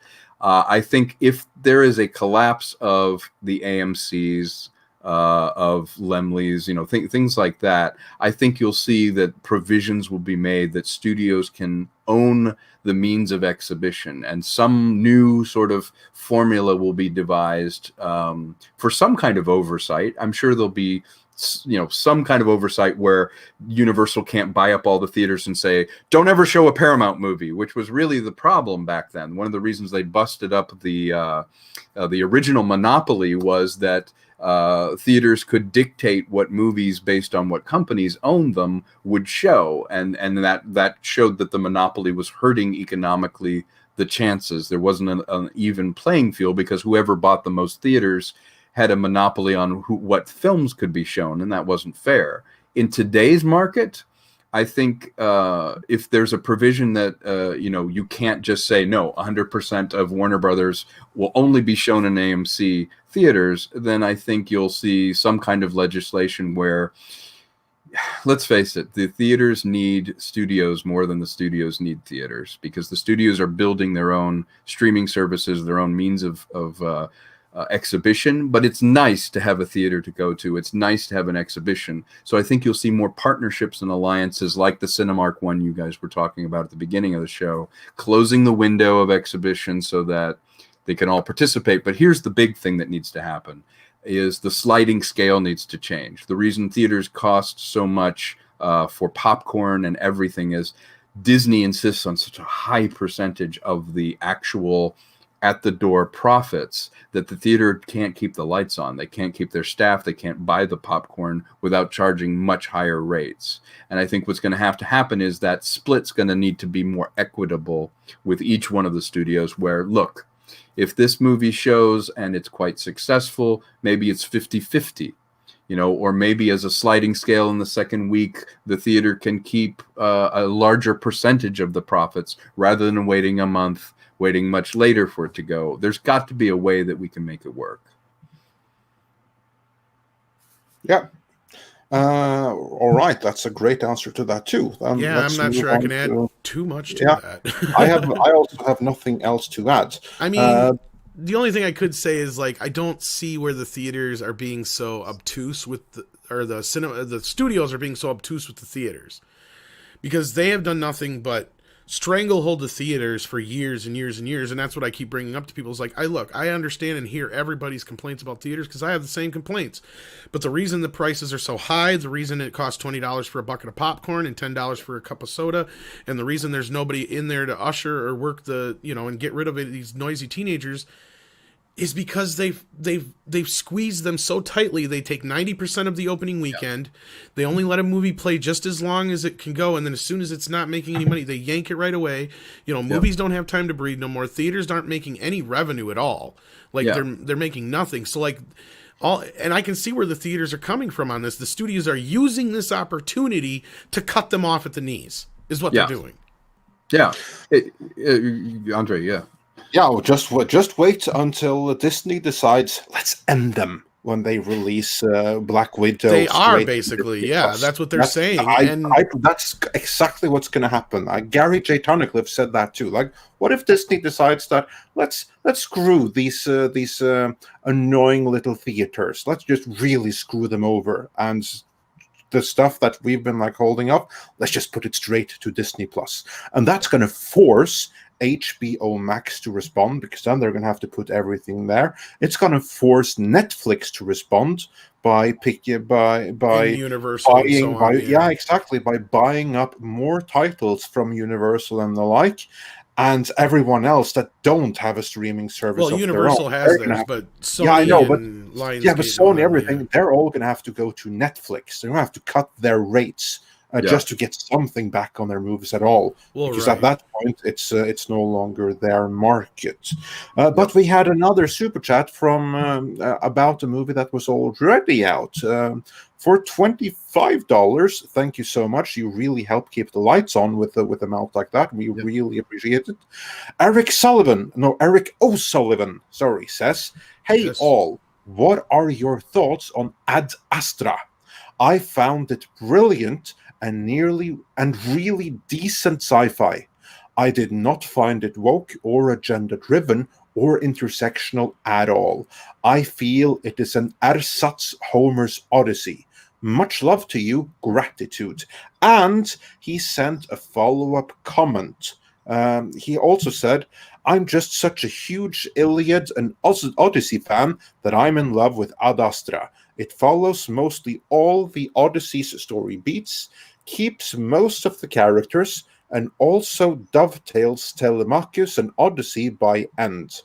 I think if there is a collapse of the AMCs, of Lemleys, things like that, I think you'll see that provisions will be made that studios can own the means of exhibition, and some new sort of formula will be devised for some kind of oversight. I'm sure there'll be some kind of oversight where Universal can't buy up all the theaters and say, don't ever show a Paramount movie, which was really the problem back then. One of the reasons they busted up the original monopoly was that theaters could dictate what movies based on what companies owned them would show. And that showed that the monopoly was hurting economically the chances. There wasn't an even playing field because whoever bought the most theaters had a monopoly on what films could be shown, and that wasn't fair. In today's market, I think if there's a provision that you can't just say no, 100% of Warner Brothers will only be shown in AMC theaters, then I think you'll see some kind of legislation where, let's face it, the theaters need studios more than the studios need theaters, because the studios are building their own streaming services, their own means of exhibition, but it's nice to have a theater to go to. It's nice to have an exhibition. So I think you'll see more partnerships and alliances like the Cinemark one you guys were talking about at the beginning of the show, closing the window of exhibition so that they can all participate. But here's the big thing that needs to happen is the sliding scale needs to change. The reason theaters cost so much for popcorn and everything is Disney insists on such a high percentage of the actual at the door profits that the theater can't keep the lights on. They can't keep their staff. They can't buy the popcorn without charging much higher rates. And I think what's going to have to happen is that split's going to need to be more equitable with each one of the studios where, look, if this movie shows and it's quite successful, maybe it's 50-50, or maybe as a sliding scale in the second week, the theater can keep a larger percentage of the profits rather than waiting a month, waiting much later for it to go. There's got to be a way that we can make it work. Yeah. All right. That's a great answer to that too. Yeah, I'm not sure I can add too much to that. I also have nothing else to add. I mean, the only thing I could say is I don't see where the theaters are being so obtuse with the studios are being so obtuse with the theaters, because they have done nothing but stranglehold the theaters for years and years and years. And that's what I keep bringing up to people. Is I understand and hear everybody's complaints about theaters, because I have the same complaints. But the reason the prices are so high, the reason it costs $20 for a bucket of popcorn and $10 for a cup of soda, and the reason there's nobody in there to usher or work and get rid of these noisy teenagers, is because they've squeezed them so tightly. They take 90% of the opening weekend. They only let a movie play just as long as it can go, and then as soon as it's not making any money, they yank it right away. Movies don't have time to breathe no more. Theaters aren't making any revenue at all. They're making nothing. So and I can see where the theaters are coming from on this. The studios are using this opportunity to cut them off at the knees, is what they're doing. Yeah. Andre, yeah. Yeah, well, just wait until Disney decides, let's end them when they release Black Widow. They are basically, that's what they're saying. That's exactly what's going to happen. Gary J. Tunnicliffe said that too. What if Disney decides that let's screw these annoying little theaters? Let's just really screw them over, and the stuff that we've been like holding up, let's just put it straight to Disney Plus. And that's going to force HBO Max to respond, because then they're going to have to put everything there. It's going to force Netflix to respond by Universal buying, and so on, yeah, exactly, by buying up more titles from Universal and the like, and everyone else that don't have a streaming service. Well, of Universal their own. has theirs, but Sony I know, but and Lionsgate, yeah, but Sony, yeah. everything, they're all going to have to go to Netflix. They're going to have to cut their rates just to get something back on their movies at all. Well, because right. at that point, it's no longer their market. But we had another super chat from about a movie that was already out. For $25, thank you so much. You really help keep the lights on with a mouth like that. We really appreciate it. Eric O'Sullivan, says, "Hey all, what are your thoughts on Ad Astra? I found it brilliant and really decent sci-fi. I did not find it woke or agenda-driven or intersectional at all. I feel it is an ersatz Homer's Odyssey. Much love to you, gratitude." And he sent a follow-up comment. He also said, "I'm just such a huge Iliad and Odyssey fan that I'm in love with Ad Astra. It follows mostly all the Odyssey's story beats, keeps most of the characters, and also dovetails Telemachus and Odyssey by end.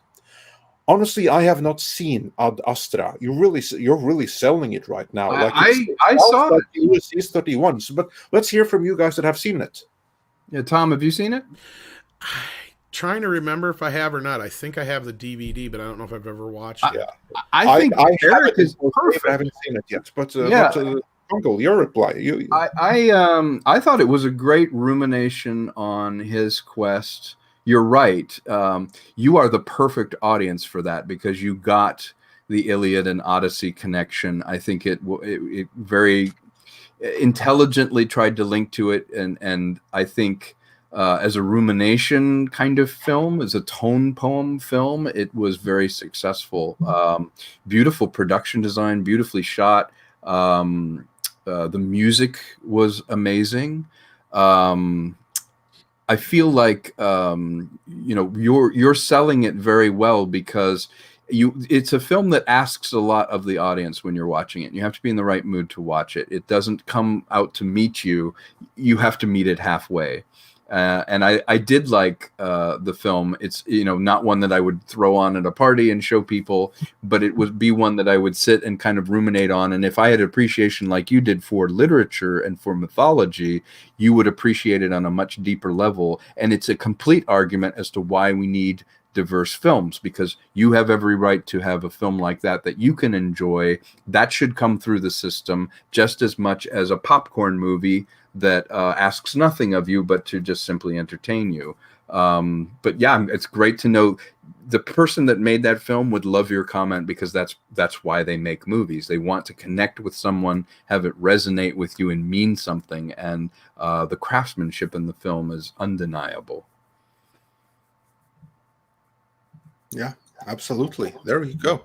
Honestly, I have not seen Ad Astra. You're really selling it right now. I saw it. Ulysses 31. But let's hear from you guys that have seen it. Yeah, Tom, have you seen it? Trying to remember if I have or not. I think I have the DVD, but I don't know if I've ever watched it. I think Eric is perfect. I haven't seen it yet, but Konkle, your reply. I thought it was a great rumination on his quest. You're right. You are the perfect audience for that, because you got the Iliad and Odyssey connection. I think it very intelligently tried to link to it, and I think as a rumination kind of film, as a tone poem film, it was very successful. Beautiful production design, beautifully shot. The music was amazing. I feel like you're selling it very well, because it's a film that asks a lot of the audience when you're watching it. You have to be in the right mood to watch it. It doesn't come out to meet you. You have to meet it halfway. And I did like the film. It's not one that I would throw on at a party and show people, but it would be one that I would sit and kind of ruminate on. And if I had appreciation like you did for literature and for mythology, you would appreciate it on a much deeper level. And it's a complete argument as to why we need diverse films, because you have every right to have a film like that you can enjoy. That should come through the system just as much as a popcorn movie that asks nothing of you but to just simply entertain you. But yeah, it's great to know the person that made that film would love your comment, because that's why they make movies. They want to connect with someone, have it resonate with you and mean something. And the craftsmanship in the film is undeniable. Yeah, absolutely. There you go.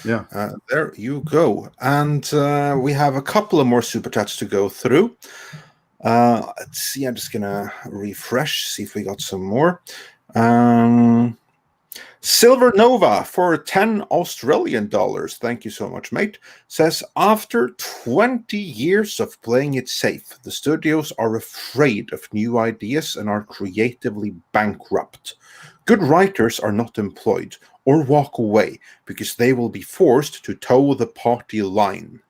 Yeah. There you go. And we have a couple of more super chats to go through. Let's see. I'm just gonna refresh, see if we got some more. Silver Nova for 10 Australian dollars. Thank you so much, mate. Says, after 20 years of playing it safe, the studios are afraid of new ideas and are creatively bankrupt. Good writers are not employed or walk away because they will be forced to toe the party line.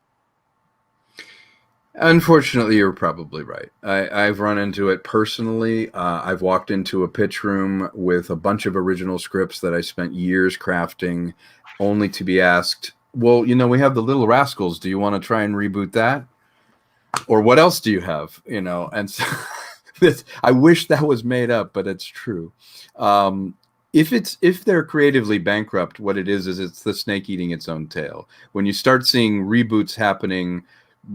Unfortunately, you're probably right. I've run into it personally. I've walked into a pitch room with a bunch of original scripts that I spent years crafting, only to be asked, well, we have The Little Rascals. Do you want to try and reboot that? Or what else do you have? And so I wish that was made up, but it's true. If they're creatively bankrupt, what it is it's the snake eating its own tail. When you start seeing reboots happening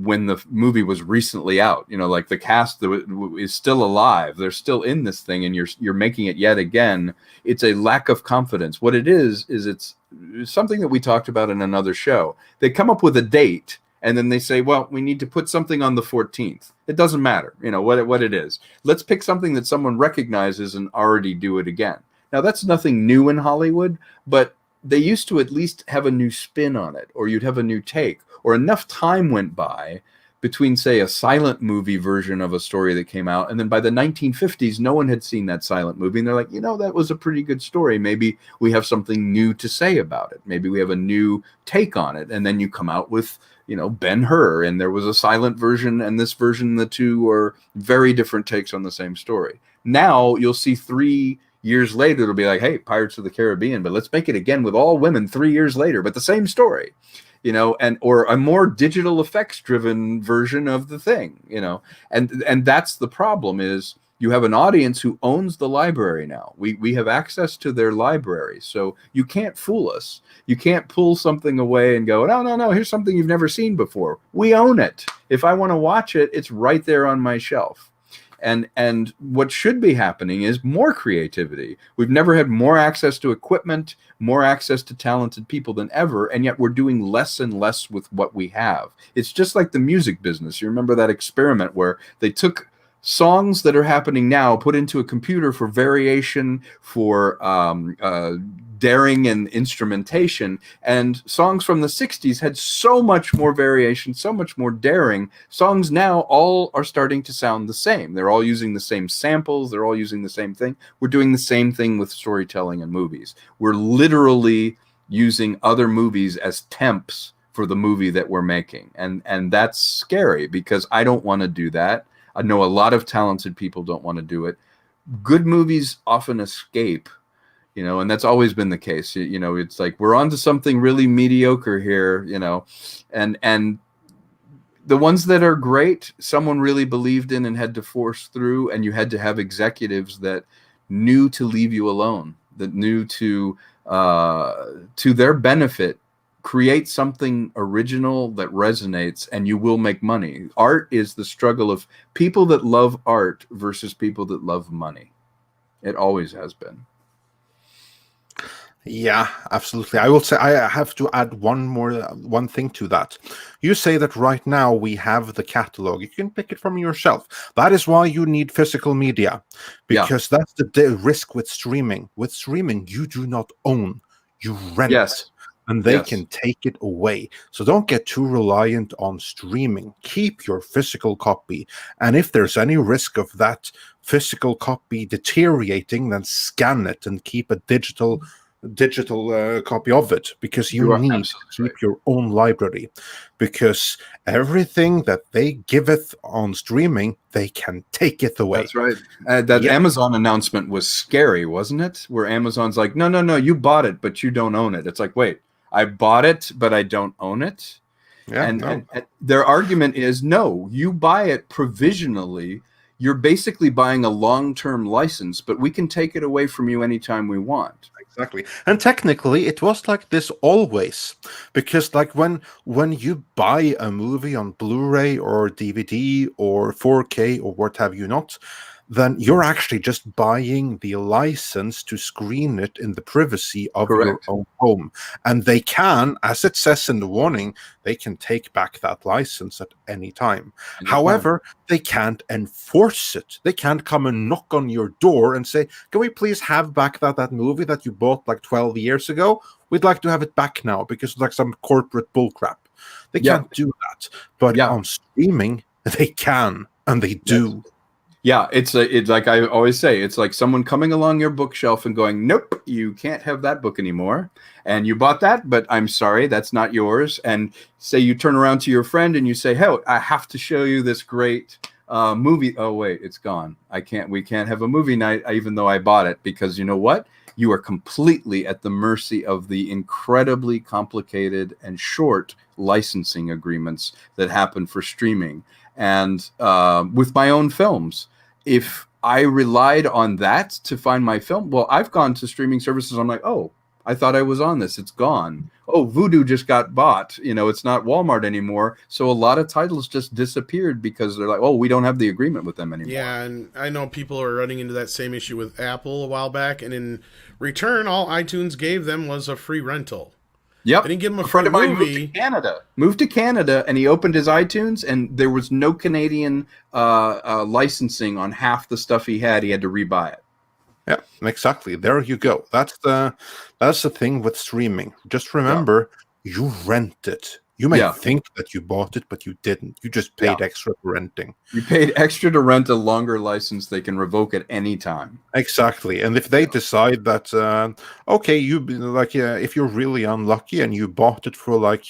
when the movie was recently out, like the cast is still alive, they're still in this thing, and you're making it yet again, it's a lack of confidence. What it is it's something that we talked about in another show. They come up with a date, And then they say, well, we need to put something on the 14th. It doesn't matter, what it is. Let's pick something that someone recognizes and already do it again. Now, that's nothing new in Hollywood, but they used to at least have a new spin on it, or you'd have a new take, or enough time went by between, say, a silent movie version of a story that came out, and then by the 1950s, no one had seen that silent movie, and they're like, that was a pretty good story. Maybe we have something new to say about it. Maybe we have a new take on it, and then you come out with, Ben-Hur, and there was a silent version, and this version, the two are very different takes on the same story. Now, you'll see 3 years later, it'll be like, hey, Pirates of the Caribbean, but let's make it again with all women 3 years later, but the same story. Or a more digital effects driven version of the thing, and that's the problem. Is you have an audience who owns the library now. We have access to their library, so you can't fool us. You can't pull something away and go, no, here's something you've never seen before. We own it. If I want to watch it, it's right there on my shelf. And what should be happening is more creativity. We've never had more access to equipment, more access to talented people than ever, and yet we're doing less and less with what we have. It's just like the music business. You remember that experiment where they took songs that are happening now, put into a computer for variation, for daring and instrumentation, and songs from the 60s had so much more variation, so much more daring. Songs now all are starting to sound the same. They're all using the same samples, they're all using the same thing. We're doing the same thing with storytelling and movies. We're literally using other movies as temps for the movie that we're making, and that's scary, because I don't want to do that. I know a lot of talented people don't want to do it. Good movies often escape, and that's always been the case. It's like we're onto something really mediocre here, and the ones that are great, someone really believed in and had to force through, and you had to have executives that knew to leave you alone, that knew to their benefit, create something original that resonates, and you will make money. Art is the struggle of people that love art versus people that love money. It always has been. Yeah, absolutely. I will say I have to add one thing to that. You say that right now we have the catalog. You can pick it from your shelf. That is why you need physical media, because that's the risk with streaming. With streaming, you do not own, you rent. Yes. And they can take it away. So don't get too reliant on streaming. Keep your physical copy. And if there's any risk of that physical copy deteriorating, then scan it and keep a digital copy of it, because you need to keep your own library. Because everything that they giveth on streaming, they can take it away. That's right. That Amazon announcement was scary, wasn't it? Where Amazon's like, no, you bought it, but you don't own it. It's like, wait, I bought it, but I don't own it. Yeah, and their argument is, no, you buy it provisionally. You're basically buying a long-term license, but we can take it away from you anytime we want. Exactly. And technically, it was like this always. Because like when you buy a movie on Blu-ray or DVD or 4K or what have you not, then you're actually just buying the license to screen it in the privacy of your own home. And they can, as it says in the warning, they can take back that license at any time. However, they can't enforce it. They can't come and knock on your door and say, can we please have back that movie that you bought like 12 years ago? We'd like to have it back now because it's like some corporate bullcrap. They can't do that. But on streaming, they can, and they do. Yeah, it's like I always say, it's like someone coming along your bookshelf and going, nope, you can't have that book anymore. And you bought that, but I'm sorry, that's not yours. And say you turn around to your friend and you say, hey, I have to show you this great movie. Oh, wait, it's gone. We can't have a movie night, even though I bought it, because you know what? You are completely at the mercy of the incredibly complicated and short licensing agreements that happen for streaming. And with my own films, if I relied on that to find my film, well, I've gone to streaming services. I'm like, oh, I thought I was on this. It's gone. Oh, Vudu just got bought. It's not Walmart anymore. So a lot of titles just disappeared because they're like, oh, we don't have the agreement with them anymore. Yeah, and I know people are running into that same issue with Apple a while back. And in return, all iTunes gave them was a free rental. Yep. They didn't give him a A friend free of mine movie. moved to Canada, and he opened his iTunes, and there was no Canadian licensing on half the stuff he had. He had to rebuy it. Yeah, exactly. There you go. That's the thing with streaming. Just remember, you rent it. You may think that you bought it, but you didn't. You just paid extra for renting. You paid extra to rent a longer license they can revoke at any time. Exactly. And if they decide that, okay, if you're really unlucky and you bought it for like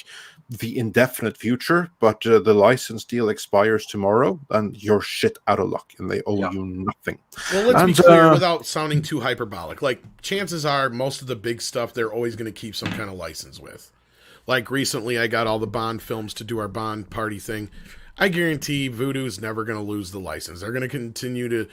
the indefinite future, but the license deal expires tomorrow, then you're shit out of luck and they owe you nothing. Well, let's be clear without sounding too hyperbolic. Like, chances are most of the big stuff they're always going to keep some kind of license with. Like, recently I got all the Bond films to do our Bond party thing. I guarantee Voodoo's never going to lose the license. They're going to continue to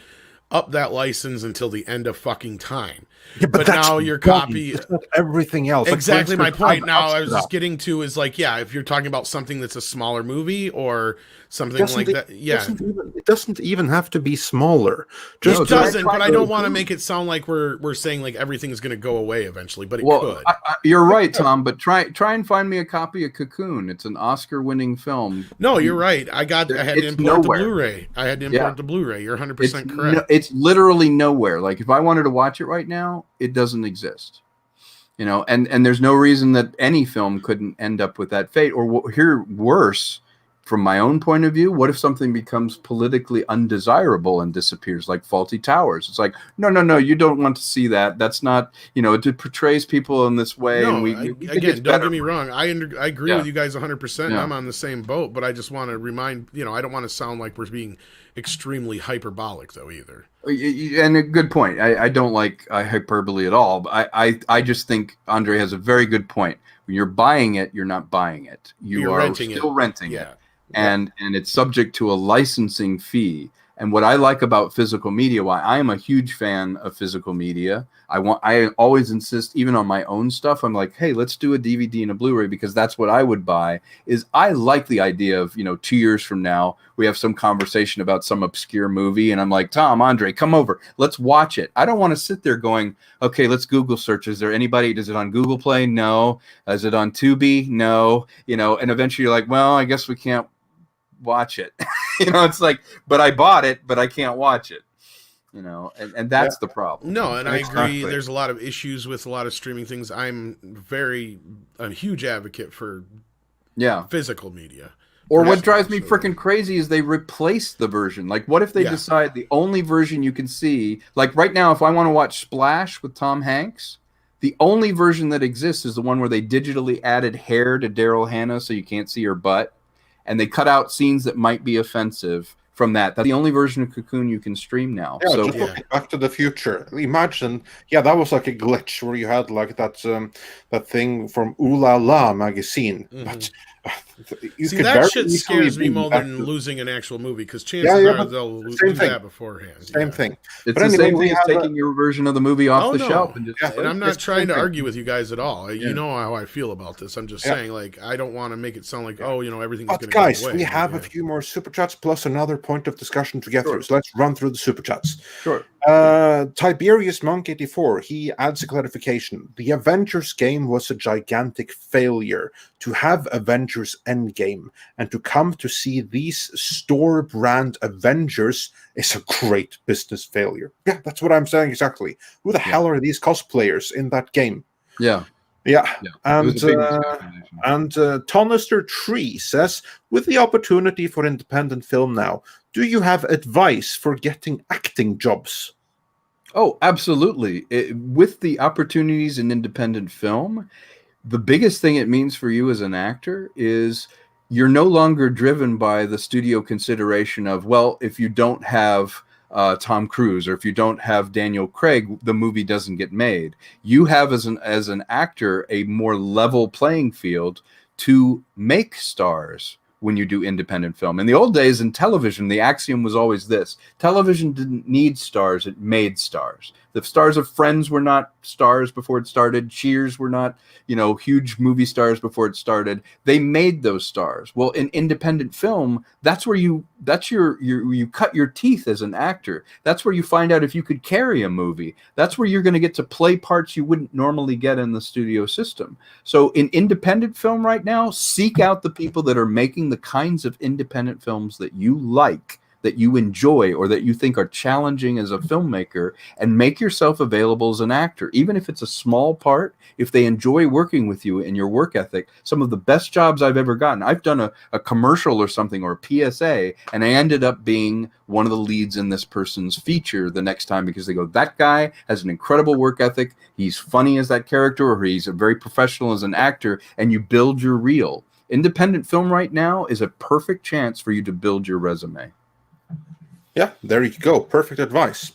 up that license until the end of fucking time. Yeah, but now your copy... That's not everything else. Exactly like, my point. Now, I was just getting to is like, yeah, if you're talking about something that's a smaller movie or something like that, it doesn't even have to be smaller. It doesn't, but I don't want to make it sound like we're saying like everything's going to go away eventually, but it could. You're right, Tom, but try and find me a copy of Cocoon. It's an Oscar-winning film. No, you're right. I had to import the Blu-ray. I had to import the Blu-ray. You're 100% correct. It's literally nowhere. Like, if I wanted to watch it right now, it doesn't exist. You know, and there's no reason that any film couldn't end up with that fate. Or here, worse, from my own point of view, what if something becomes politically undesirable and disappears, like Faulty Towers? It's like, no, you don't want to see that. That's not, it portrays people in this way. No, and again, don't get me wrong. I agree with you guys 100%. I'm on the same boat, but I just want to remind, I don't want to sound like we're being extremely hyperbolic, though, either. And a good point. I don't like hyperbole at all. But I just think Andre has a very good point. When you're buying it, you're not buying it. You're renting it. And it's subject to a licensing fee. And what I like about physical media, why I am a huge fan of physical media, I always insist, even on my own stuff, I'm like, hey, let's do a DVD and a Blu-ray, because that's what I would buy. Is I like the idea of, 2 years from now, we have some conversation about some obscure movie, and I'm like, Tom, Andre, come over, let's watch it. I don't want to sit there going, okay, let's Google search. Is there anybody? Is it on Google Play? No. Is it on Tubi? No. And eventually you're like, well, I guess we can't watch it. It's like, but I bought it, but I can't watch it. And that's the problem. No, and I agree. There's a lot of issues with a lot of streaming things. I'm a huge advocate for physical media. Or what drives me freaking crazy is they replace the version. Like, what if they decide the only version you can see, like right now, if I want to watch Splash with Tom Hanks, the only version that exists is the one where they digitally added hair to Daryl Hannah so you can't see her butt, and they cut out scenes that might be offensive from that. That's the only version of Cocoon you can stream now. Yeah, just look at Back to the Future. Imagine, that was like a glitch where you had like that thing from Ooh La La magazine. Mm-hmm. But that shit scares me more than losing an actual movie, because chances are they'll lose that beforehand. Same thing. It's the same thing as taking your version of the movie off the shelf. And I'm not trying to argue with you guys at all. You know how I feel about this. I'm just saying, like, I don't want to make it sound like, everything's going to go away. Guys, we have a few more super chats plus another point of discussion to get through. So let's run through the super chats. Sure. Tiberius Monk 84, he adds a clarification. The Avengers game was a gigantic failure. To have Avengers Endgame and to come to see these store brand Avengers is a great business failure. Yeah, that's what I'm saying exactly. Who the hell are these cosplayers in that game? Yeah. And Tonister Tree says, with the opportunity for independent film now, do you have advice for getting acting jobs? Oh, absolutely. With the opportunities in independent film, the biggest thing it means for you as an actor is you're no longer driven by the studio consideration of, well, if you don't have Tom Cruise or if you don't have Daniel Craig, the movie doesn't get made. You have as an actor a more level playing field to make stars when you do independent film. In the old days in television, the axiom was always this: television didn't need stars, it made stars. The stars of Friends were not stars before it started. Cheers were not, huge movie stars before it started. They made those stars. Well, in independent film, that's where you cut your teeth as an actor. That's where you find out if you could carry a movie. That's where you're going to get to play parts you wouldn't normally get in the studio system. So in independent film right now, seek out the people that are making the kinds of independent films that you like, that you enjoy, or that you think are challenging as a filmmaker, and make yourself available as an actor. Even if it's a small part, if they enjoy working with you and your work ethic. Some of the best jobs I've ever gotten, I've done a commercial or something, or a PSA, and I ended up being one of the leads in this person's feature the next time, because they go, that guy has an incredible work ethic, he's funny as that character, or he's a very professional as an actor, and you build your reel. Independent film right now is a perfect chance for you to build your resume. Yeah, there you go. Perfect advice.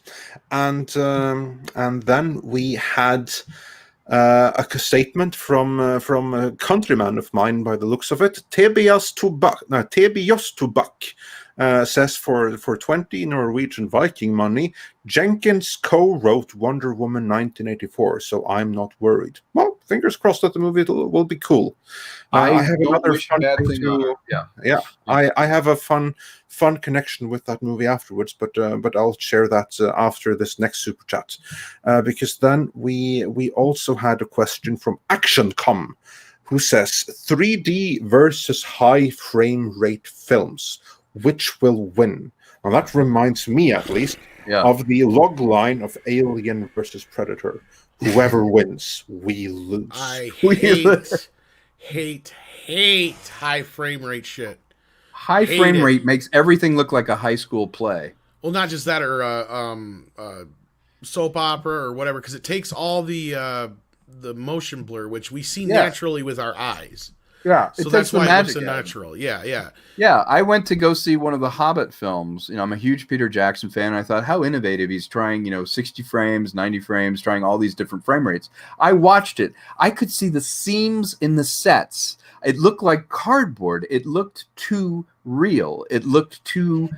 And then we had a statement from a countryman of mine, by the looks of it. Tebias Tobak says for 20 Norwegian Viking money, Jenkins co-wrote Wonder Woman 1984, so I'm not worried. Well, fingers crossed that the movie will be cool. I have another fun thing to, I have a fun connection with that movie afterwards, but I'll share that after this next super chat, because then we also had a question from ActionCom, who says 3D versus high frame rate films, which will win? Now that reminds me, at least, of the log line of Alien versus Predator. Whoever wins, we lose. I hate high frame rate shit. High frame rate makes everything look like a high school play. Well, not just that, or soap opera or whatever, because it takes all the motion blur, which we see naturally with our eyes. Yeah, so that's why it looks unnatural. Yeah. I went to go see one of the Hobbit films. I'm a huge Peter Jackson fan, and I thought, how innovative. He's trying, 60 frames, 90 frames, trying all these different frame rates. I watched it. I could see the seams in the sets. It looked like cardboard. It looked too real. It looked too...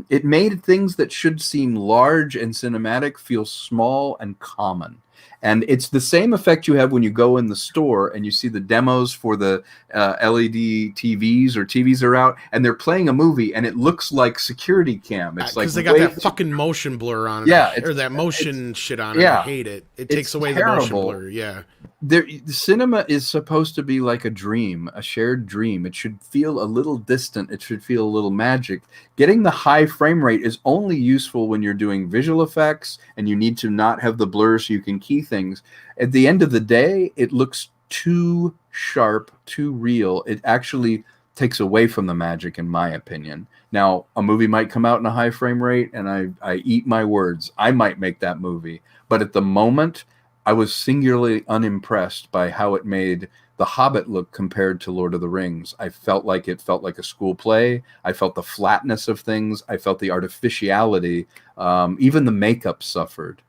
it made things that should seem large and cinematic feel small and common. And it's the same effect you have when you go in the store and you see the demos for the LED TVs, or TVs are out, and they're playing a movie, and it looks like security cam. It's like, because they got that fucking motion blur on it, or that motion shit on it. I hate it. It takes away the motion blur. Yeah. The cinema is supposed to be like a dream, a shared dream. It should feel a little distant. It should feel a little magic. Getting the high frame rate is only useful when you're doing visual effects and you need to not have the blur so you can key things. At the end of the day, it looks too sharp, too real. It actually takes away from the magic, in my opinion. Now, a movie might come out in a high frame rate, and I eat my words. I might make that movie. But at the moment, I was singularly unimpressed by how it made The Hobbit look compared to Lord of the Rings. I felt like it felt like a school play. I felt the flatness of things. I felt the artificiality. Even the makeup suffered.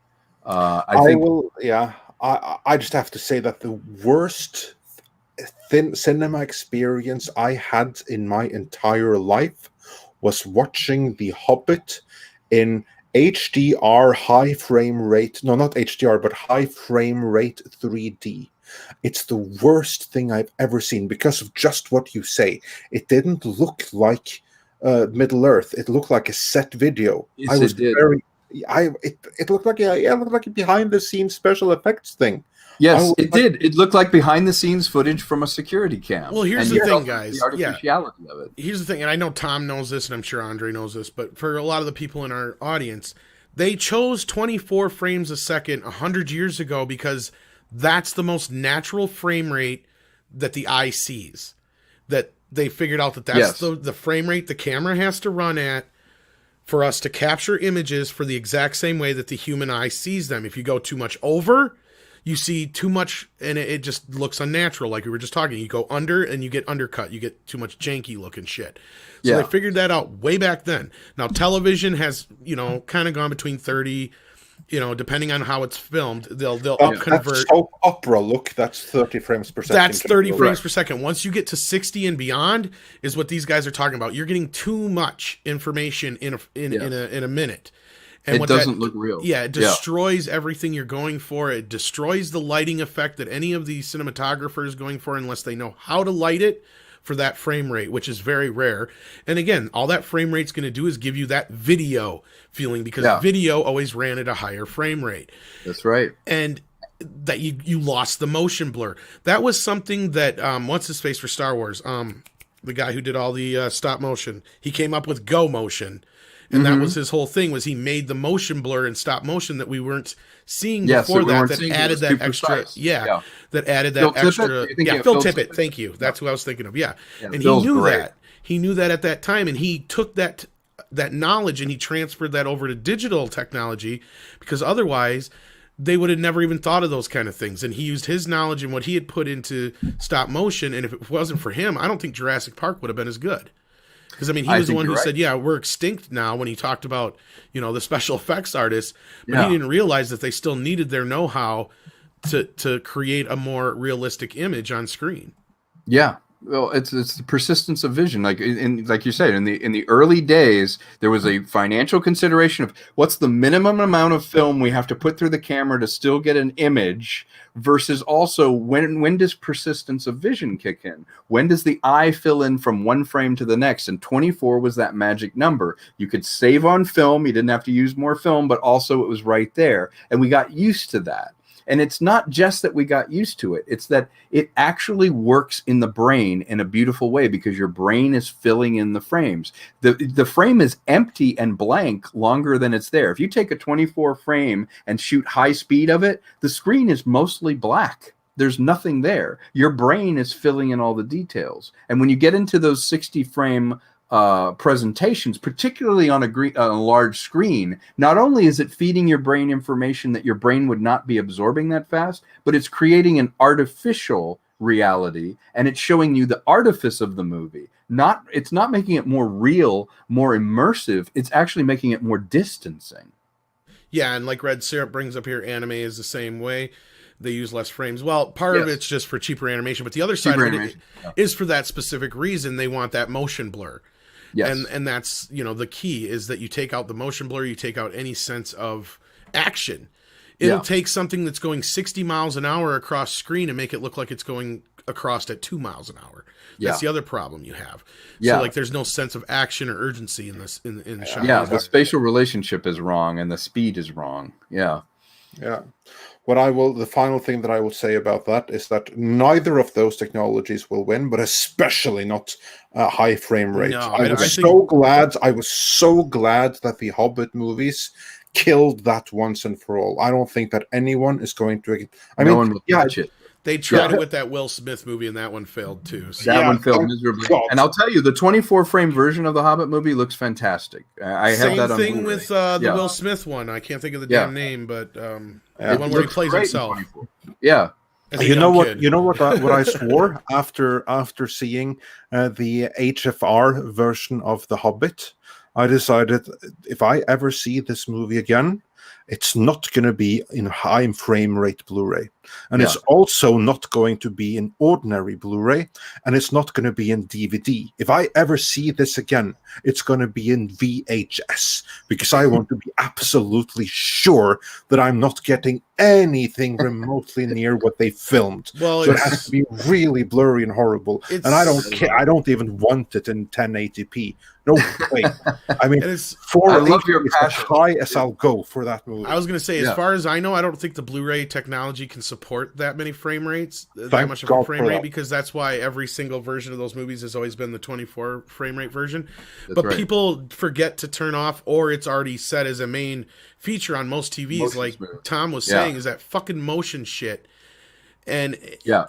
I just have to say that the worst cinema experience I had in my entire life was watching The Hobbit in HDR high frame rate. No, not HDR, but high frame rate 3D. It's the worst thing I've ever seen because of just what you say. It didn't look like Middle Earth. It looked like a set video. Yes, it did. It looked like a behind the scenes special effects thing. Yes, it did. It looked like behind the scenes footage from a security cam. Well, here's the thing, guys. The artificiality of it. Here's the thing, and I know Tom knows this, and I'm sure Andre knows this, but for a lot of the people in our audience, they chose 24 frames a second 100 years ago because that's the most natural frame rate that the eye sees. That they figured out that's the frame rate the camera has to run at for us to capture images for the exact same way that the human eye sees them. If you go too much over, you see too much, and it just looks unnatural, like we were just talking. You go under, and you get undercut. You get too much janky-looking shit. So they figured that out way back then. Now, television has, kind of gone between 30 You know, depending on how it's filmed, they'll That's convert. soap opera look. That's 30 frames per second. That's 30 frames per second. Once you get to 60 and beyond, is what these guys are talking about. You're getting too much information in a minute. And it doesn't look real. Yeah, it destroys everything you're going for. It destroys the lighting effect that any of the cinematographer is going for, unless they know how to light it for that frame rate, which is very rare. And again, all that frame rate's going to do is give you that video feeling, because video always ran at a higher frame rate. That's right. And that you lost the motion blur. That was something that what's his face for Star Wars, the guy who did all the stop motion, he came up with Go Motion. And that was his whole thing, was he made the motion blur and stop motion that we weren't seeing before that added that extra. That added that extra. Phil Tippett. Thank you. That's who I was thinking of. Yeah. And he knew that. He knew that at that time, and he took that knowledge and he transferred that over to digital technology, because otherwise they would have never even thought of those kind of things. And he used his knowledge and what he had put into stop motion. And if it wasn't for him, I don't think Jurassic Park would have been as good. Because, I mean, he was the one who said, we're extinct now, when he talked about, the special effects artists. But he didn't realize that they still needed their know-how to create a more realistic image on screen. Yeah. Well, it's the persistence of vision. Like you said, in the early days, there was a financial consideration of what's the minimum amount of film we have to put through the camera to still get an image, versus also when does persistence of vision kick in? When does the eye fill in from one frame to the next? And 24 was that magic number. You could save on film. You didn't have to use more film, but also it was right there. And we got used to that. And it's not just that we got used to it. It's that it actually works in the brain in a beautiful way, because your brain is filling in the frames. The frame is empty and blank longer than it's there. If you take a 24 frame and shoot high speed of it, the screen is mostly black. There's nothing there. Your brain is filling in all the details. And when you get into those 60 frame presentations, particularly on a large screen, not only is it feeding your brain information that your brain would not be absorbing that fast, but it's creating an artificial reality, and it's showing you the artifice of the movie. It's not making it more real, more immersive. It's actually making it more distancing. Yeah, and like Red Syrup brings up here, anime is the same way. They use less frames. Well, part of it's just for cheaper animation, but the other side of it is for that specific reason. They want that motion blur. Yes. And that's, the key is that you take out the motion blur, you take out any sense of action. It'll take something that's going 60 miles an hour across screen and make it look like it's going across at 2 miles an hour. That's the other problem you have. So like there's no sense of action or urgency in this in the shot. Yeah, the spatial relationship is wrong and the speed is wrong. Yeah. Yeah. The final thing that I will say about that is that neither of those technologies will win, but especially not high frame rate. No, I was so glad that the Hobbit movies killed that once and for all. I don't think that anyone is going to. No one will touch it. They tried it with that Will Smith movie, and that one failed too. So. That one failed miserably. God. And I'll tell you, the 24 frame version of the Hobbit movie looks fantastic. I have that on Same thing Blu-ray. with the Will Smith one. I can't think of the damn name, but the one where he plays himself. Yeah. You know what I swore after seeing the HFR version of The Hobbit. I decided if I ever see this movie again, it's not going to be in high frame rate Blu-ray. And it's also not going to be in ordinary Blu-ray. And it's not going to be in DVD. If I ever see this again, it's going to be in VHS. Because I want to be absolutely sure that I'm not getting anything remotely near what they filmed. Well, so it has to be really blurry and horrible. And I don't care. I don't even want it in 1080p. No way. I mean, it's as high as I'll go for that movie. I was going to say, as far as I know, I don't think the Blu-ray technology can support that many frame rates, that much of a frame rate, because that's why every single version of those movies has always been the 24 frame rate version. But people forget to turn off, or it's already set as a main feature on most TVs, like Tom was saying, is that fucking motion shit. And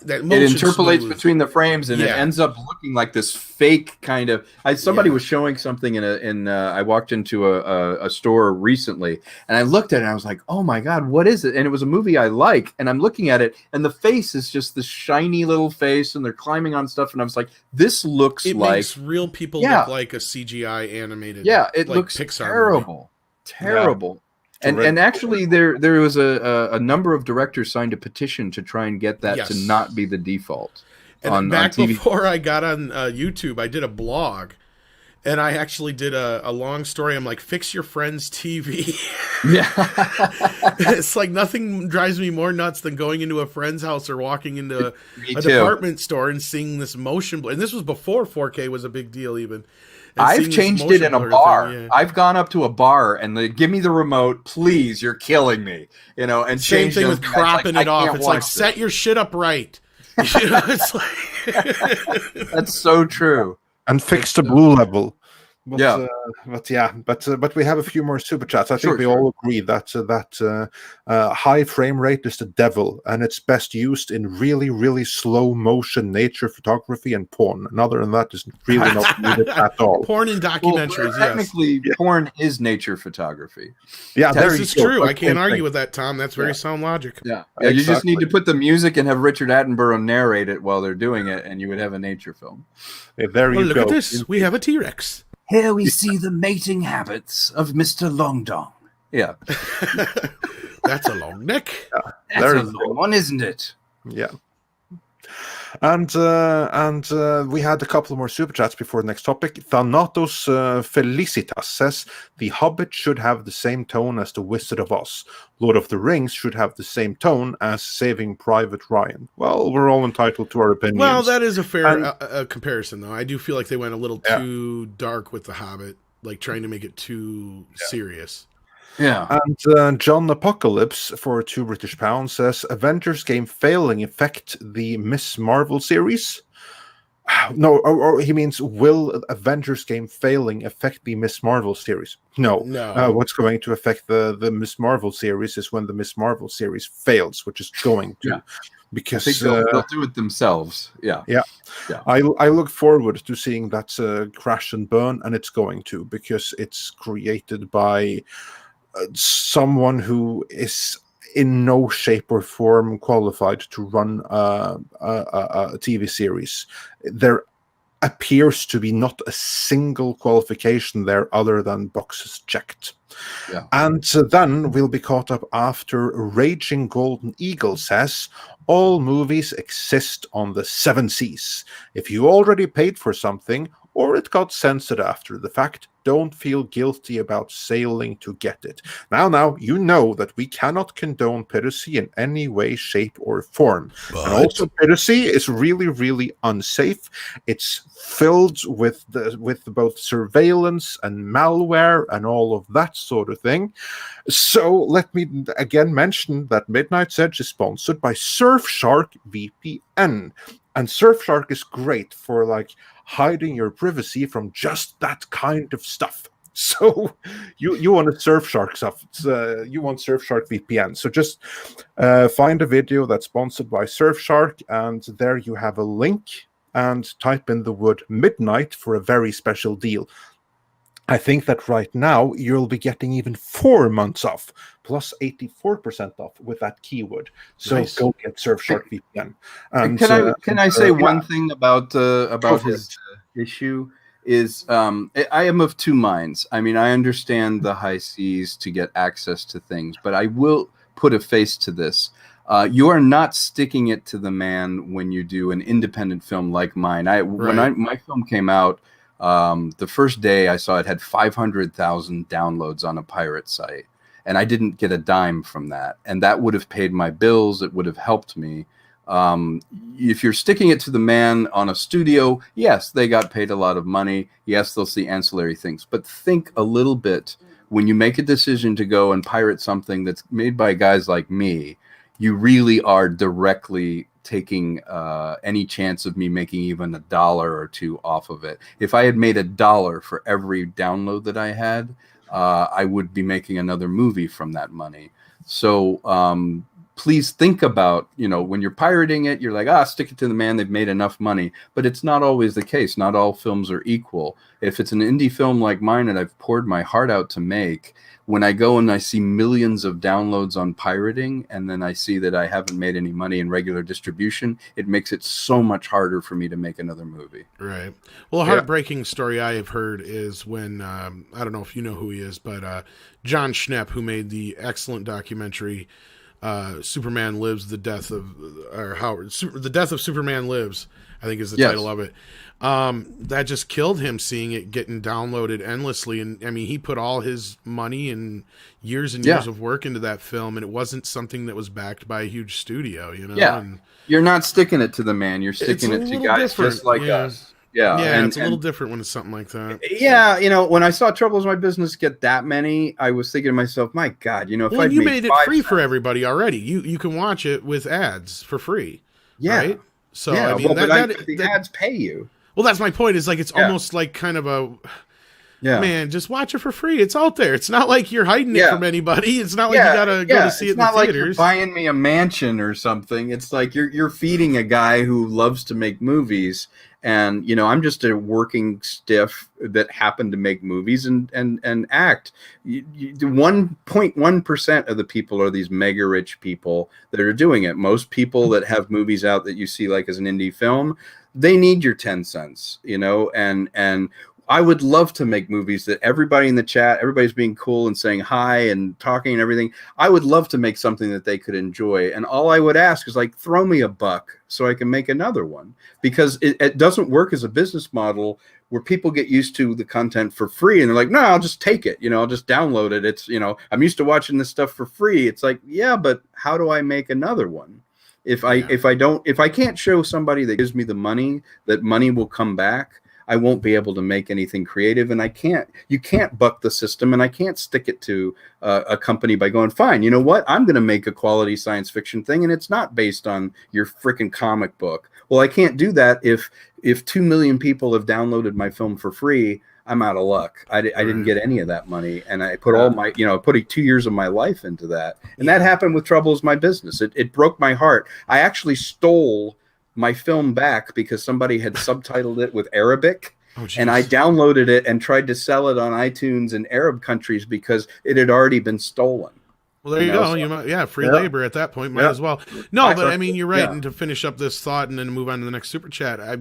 that motion it interpolates between the frames, and it ends up looking like this fake kind of. Somebody was showing something in I walked into a store recently, and I looked at it, and I was like, "Oh my god, what is it?" And it was a movie I like, and I'm looking at it, and the face is just this shiny little face, and they're climbing on stuff, and I was like, "This looks it like makes real people look like a CGI animated." Yeah, it like looks Pixar terrible, terrible. And actually, there was a number of directors signed a petition to try and get that Yes. to not be the default. And back on TV. before I got on YouTube, I did a blog, and I actually did a long story. I'm like, fix your friend's TV. Yeah. It's like nothing drives me more nuts than going into a friend's house or walking into Me a too. department store and seeing this motion blur. And this was before 4K was a big deal even. And seeing I've this changed motion it in a blur bar. thing, yeah. I've gone up to a bar and they give me the remote, please. You're killing me, and Same change thing those with things. cropping Like, it I off. can't It's like, watch set your shit up right. It's like... That's so true. And fix the blue level. But, Yeah. But we have a few more super chats. I think Sure, we all agree that high frame rate is the devil, and it's best used in really, really slow motion nature photography and porn. And other than that, is really not needed at all. Porn and documentaries, yes. Technically, porn is nature photography. Yeah, there This you is go. true. I That's can't one argue thing. with that, Tom. That's very sound logic. Yeah, you just Exactly. need to put the music and have Richard Attenborough narrate it while they're doing it, and you would have a nature film. Yeah, there Well, you look go. at this. We have a T-Rex. Here we see the mating habits of Mr. Long Dong. Yeah, That's a long neck. that's There a you long one, isn't it? Yeah. And we had a couple more super chats before the next topic. Thanatos Felicitas says The Hobbit should have the same tone as The Wizard of Oz. Lord of the Rings should have the same tone as Saving Private Ryan. Well, we're all entitled to our opinions. Well, that is a fair And- comparison, though. I do feel like they went a little too dark with The Hobbit, like trying to make it too serious. Yeah. And John Apocalypse for £2 says Avengers game failing affect the Miss Marvel series. No, or he means will Avengers game failing affect the Miss Marvel series? No. What's going to affect the Miss Marvel series is when the Miss Marvel series fails, which is going to. Yeah. Because I think they'll do it themselves. Yeah. I look forward to seeing that crash and burn, and it's going to, because it's created by someone who is in no shape or form qualified to run a TV series. There appears to be not a single qualification there other than boxes checked. Yeah. And then we'll be caught up after Raging Golden Eagle says, all movies exist on the 7 seas. If you already paid for something, or it got censored after the fact, don't feel guilty about sailing to get it. Now, you know that we cannot condone piracy in any way, shape, or form. And also, piracy is really, really unsafe. It's filled with both surveillance and malware and all of that sort of thing. So let me again mention that Midnight's Edge is sponsored by Surfshark VPN. And Surfshark is great for like hiding your privacy from just that kind of stuff. So you want a Surfshark stuff. You want Surfshark VPN. So just find a video that's sponsored by Surfshark, and there you have a link, and type in the word midnight for a very special deal. I think that right now you'll be getting even 4 months off, plus 84% off with that keyword. So Nice. Go get Surfshark VPN. And Can I say one thing about his issue? Is I am of two minds. I mean, I understand the high seas to get access to things, but I will put a face to this. You are not sticking it to the man when you do an independent film like mine. When my film came out, the first day I saw it had 500,000 downloads on a pirate site, and I didn't get a dime from that. And that would have paid my bills. It would have helped me. If you're sticking it to the man on a studio, yes, they got paid a lot of money. Yes, they'll see ancillary things, but think a little bit when you make a decision to go and pirate something that's made by guys like me. You really are directly taking any chance of me making even $1 or $2 off of it. If I had made $1 for every download that I had, I would be making another movie from that money. So please think about, when you're pirating it, you're like, stick it to the man. They've made enough money. But it's not always the case. Not all films are equal. If it's an indie film like mine that I've poured my heart out to make, when I go and I see millions of downloads on pirating, and then I see that I haven't made any money in regular distribution, it makes it so much harder for me to make another movie. Right. Well, a heartbreaking story I have heard is when, I don't know if you know who he is, but John Schnepp, who made the excellent documentary Superman Lives, The Death of Superman Lives, I think is the title of it. That just killed him, seeing it getting downloaded endlessly. And I mean, he put all his money and years of work into that film, and it wasn't something that was backed by a huge studio, Yeah. And you're not sticking it to the man. You're sticking it to guys just like us. Yeah. And it's a little different when it's something like that. Yeah. When I saw Trouble Is My Business get that many, I was thinking to myself, my God, if I made it free for everybody already. You can watch it with ads for free. Yeah. Right? So, yeah. I mean, the ads pay you. Well, that's my point. Is like it's almost like kind of a man. Just watch it for free. It's out there. It's not like you're hiding it from anybody. It's not like you gotta go to see it in the theaters. It's not like you're buying me a mansion or something. It's like you're feeding a guy who loves to make movies, and I'm just a working stiff that happened to make movies and act. 1.1% of the people are these mega rich people that are doing it. Most people that have movies out that you see like as an indie film, they need your 10 cents, and I would love to make movies that everybody in the chat, everybody's being cool and saying hi and talking and everything. I would love to make something that they could enjoy. And all I would ask is like, throw me $1 so I can make another one, because it doesn't work as a business model where people get used to the content for free. And they're like, no, I'll just take it. I'll just download it. It's, I'm used to watching this stuff for free. It's like, yeah, but how do I make another one? If I can't show somebody that gives me the money, that money will come back, I won't be able to make anything creative. And you can't buck the system, and I can't stick it to a company by going, fine, you know what? I'm going to make a quality science fiction thing, and it's not based on your freaking comic book. Well, I can't do that if 2 million people have downloaded my film for free. I'm out of luck. I didn't get any of that money, and I put all my, put 2 years of my life into that. And that happened with Trouble Is My Business. It broke my heart. I actually stole my film back because somebody had subtitled it with Arabic, and I downloaded it and tried to sell it on iTunes in Arab countries because it had already been stolen. Well, there you go. Free labor at that point, might as well. No, but I mean, you're right. And to finish up this thought and then move on to the next super chat, I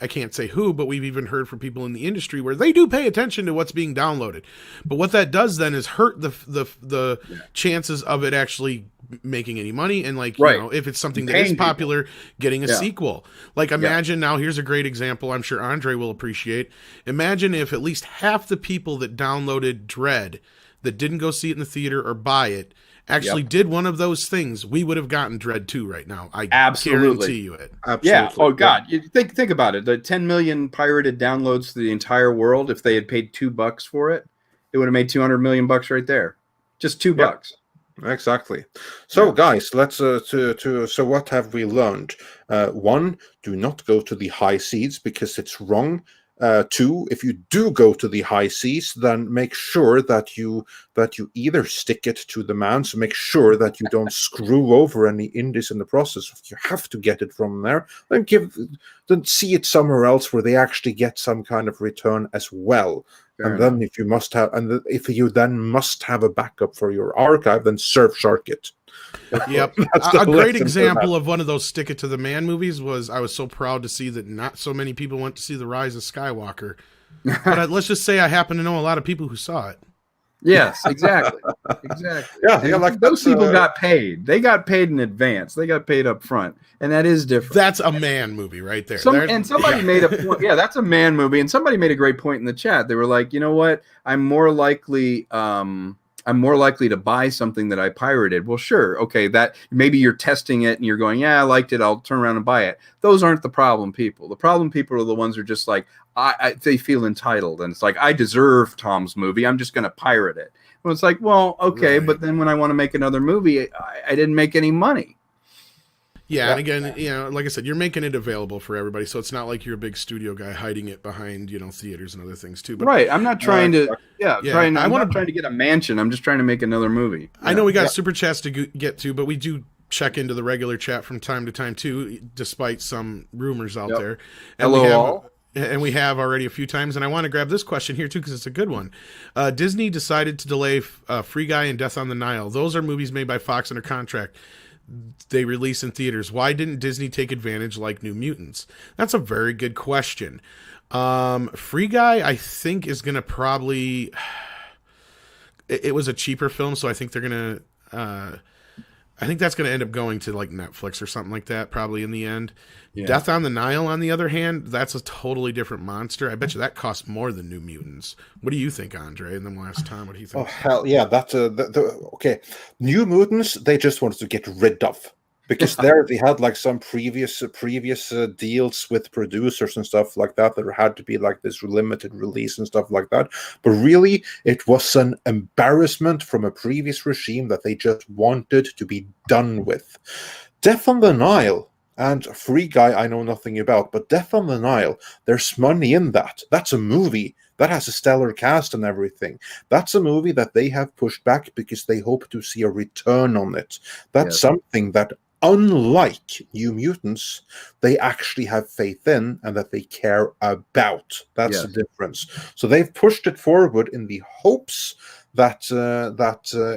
can't say who, but we've even heard from people in the industry where they do pay attention to what's being downloaded. But what that does then is hurt the chances of it actually making any money, and if it's something that is popular, getting a sequel. Like imagine now, here's a great example I'm sure Andre will appreciate. Imagine if at least half the people that downloaded Dread that didn't go see it in the theater or buy it actually did one of those things, we would have gotten Dread 2 right now. I guarantee you it. Absolutely. Yeah. Oh God. You think about it. The 10 million pirated downloads to the entire world. If they had paid $2 for it, it would have made 200 million bucks right there. Just $2. Exactly. So, guys, let's so what have we learned? 1, do not go to the high seas because it's wrong. 2, if you do go to the high seas, then make sure that you either stick it to the man, so make sure that you don't screw over any indies in the process. If you have to get it from there, then see it somewhere else where they actually get some kind of return as well. Then if you must have a backup for your archive, then Surfshark it. Yep. A great example of one of those stick it to the man movies was, I was so proud to see that not so many people went to see The Rise of Skywalker. But let's just say I happen to know a lot of people who saw it. Yes, exactly. Yeah, like those people got paid. They got paid in advance. They got paid up front, and that is different. That's a man movie right there. Somebody made a point. Yeah, that's a man movie. And somebody made a great point in the chat. They were like, you know what? I'm more likely to buy something that I pirated. Well, sure. Okay. That maybe you're testing it and you're going, yeah, I liked it. I'll turn around and buy it. Those aren't the problem people. The problem people are the ones who are just like, they feel entitled. And it's like, I deserve Tom's movie. I'm just going to pirate it. Well, it's like, well, okay. Right. But then when I want to make another movie, I didn't make any money. Yeah, and again, like I said, you're making it available for everybody, so it's not like you're a big studio guy hiding it behind, theaters and other things too. But, right, I'm not trying to, I'm not trying to get a mansion. I'm just trying to make another movie. I know we got super chats to get to, but we do check into the regular chat from time to time too, despite some rumors out there. And Hello all. And we have already a few times, and I want to grab this question here too because it's a good one. Disney decided to delay Free Guy and Death on the Nile. Those are movies made by Fox under contract. They release in theaters. Why didn't Disney take advantage like New Mutants? That's a very good question. Free Guy, I think, is going to probably... It was a cheaper film, so I think they're going to... I think that's going to end up going to like Netflix or something like that, probably in the end. Yeah. Death on the Nile, on the other hand, that's a totally different monster. I bet you that costs more than New Mutants. What do you think, Andre? And then we'll ask Tom what he thinks. Oh, hell yeah. That's okay. New Mutants, they just wanted to get rid of. Because there they had like some previous deals with producers and stuff like that. There had to be like this limited release and stuff like that. But really, it was an embarrassment from a previous regime that they just wanted to be done with. Death on the Nile and Free Guy I know nothing about, but Death on the Nile, there's money in that. That's a movie. That has a stellar cast and everything. That's a movie that they have pushed back because they hope to see a return on it. That's something that, unlike New Mutants, they actually have faith in and that they care about. That's the difference. So they've pushed it forward in the hopes that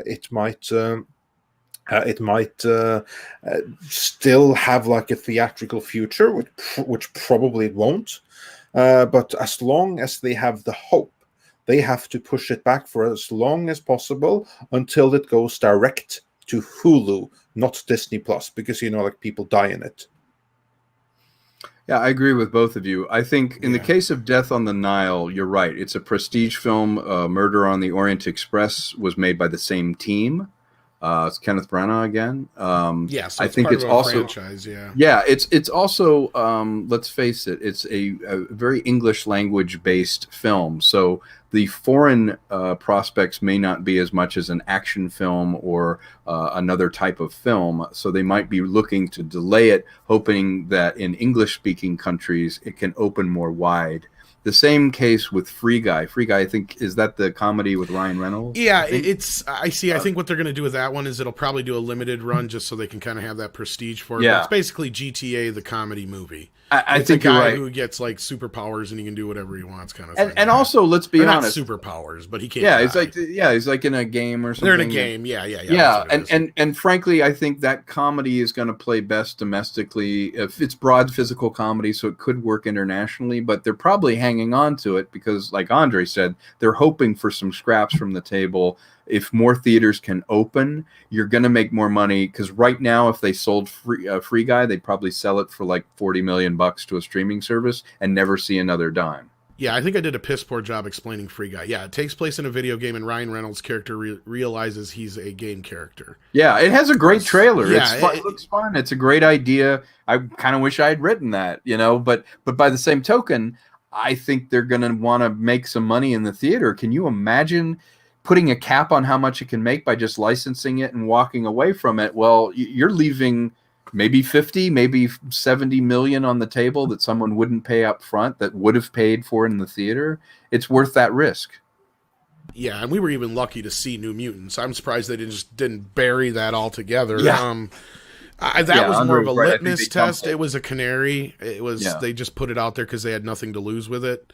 it might still have like a theatrical future, which probably it won't. But as long as they have the hope, they have to push it back for as long as possible until it goes direct to Hulu, not Disney Plus, because like people die in it. Yeah, I agree with both of you. I think in the case of Death on the Nile, you're right. It's a prestige film. Murder on the Orient Express was made by the same team. It's Kenneth Branagh again. So I think it's also franchise. It's also let's face it, it's a very English language based film. So the foreign prospects may not be as much as an action film or another type of film. So they might be looking to delay it, hoping that in English speaking countries it can open more wide. The same case with Free Guy. Free Guy, I think, is that the comedy with Ryan Reynolds? Yeah, I think what they're going to do with that one is it'll probably do a limited run just so they can kind of have that prestige for it. Yeah. But it's basically GTA, the comedy movie. I think a guy you're right. Who gets like superpowers and he can do whatever he wants, kind of thing. And also, let's be honest, not superpowers, but he can't. Yeah, he's like in a game or something. They're in a game. Yeah. And frankly, I think that comedy is going to play best domestically. If it's broad physical comedy, so it could work internationally, but they're probably hanging on to it because, like Andre said, they're hoping for some scraps from the table. If more theaters can open, you're going to make more money because right now, if they sold Free Guy, they'd probably sell it for like $40 million to a streaming service and never see another dime. Yeah, I think I did a piss poor job explaining Free Guy. Yeah, it takes place in a video game, and Ryan Reynolds' character realizes he's a game character. Yeah, it has a great trailer. Yeah, it looks fun. It's a great idea. I kind of wish I had written that, but by the same token, I think they're going to want to make some money in the theater. Can you imagine putting a cap on how much it can make by just licensing it and walking away from it? Well, you're leaving maybe 50, maybe 70 million on the table that someone wouldn't pay up front that would have paid for in the theater. It's worth that risk. Yeah, and we were even lucky to see New Mutants. I'm surprised they didn't bury that altogether. Yeah. That was more of a litmus test. It was a canary. They just put it out there because they had nothing to lose with it.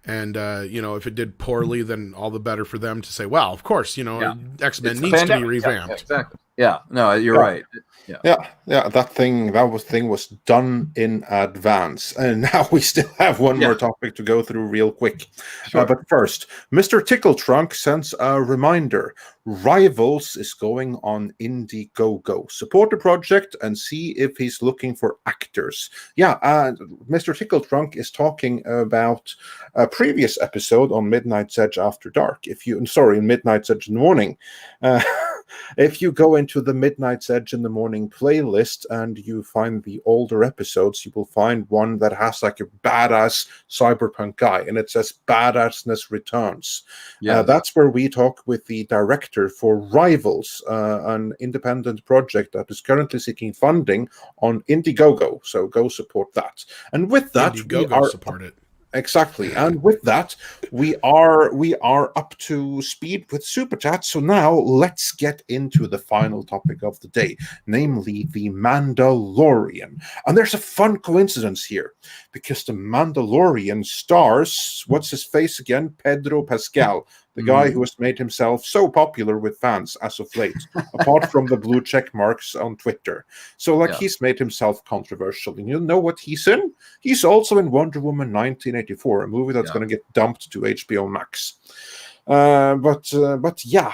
And, if it did poorly, then all the better for them to say, well, of course, X-Men needs to be revamped. Yeah, exactly. Yeah, no, you're right. Yeah. That thing was done in advance. And now we still have one more topic to go through real quick. Sure. But first, Mr. Tickletrunk sends a reminder. Rivals is going on Indiegogo. Support the project and see if he's looking for actors. Mr. Tickletrunk is talking about a previous episode on Midnight's Edge After Dark. Midnight's Edge in the Morning. If you go into the Midnight's Edge in the Morning playlist and you find the older episodes, you will find one that has like a badass cyberpunk guy, and it says Badassness Returns. That's where we talk with the director for Rivals, an independent project that is currently seeking funding on Indiegogo. So go support that. And with that, Indiegogo support it. Exactly. And with that, we are up to speed with Super Chat. So now let's get into the final topic of the day, namely The Mandalorian. And there's a fun coincidence here, because The Mandalorian stars, what's his face again? Pedro Pascal, the guy who has made himself so popular with fans as of late, apart from the blue check marks on Twitter. So, he's made himself controversial. And you know what he's in? He's also in Wonder Woman 1984, a movie that's going to get dumped to HBO Max. But yeah,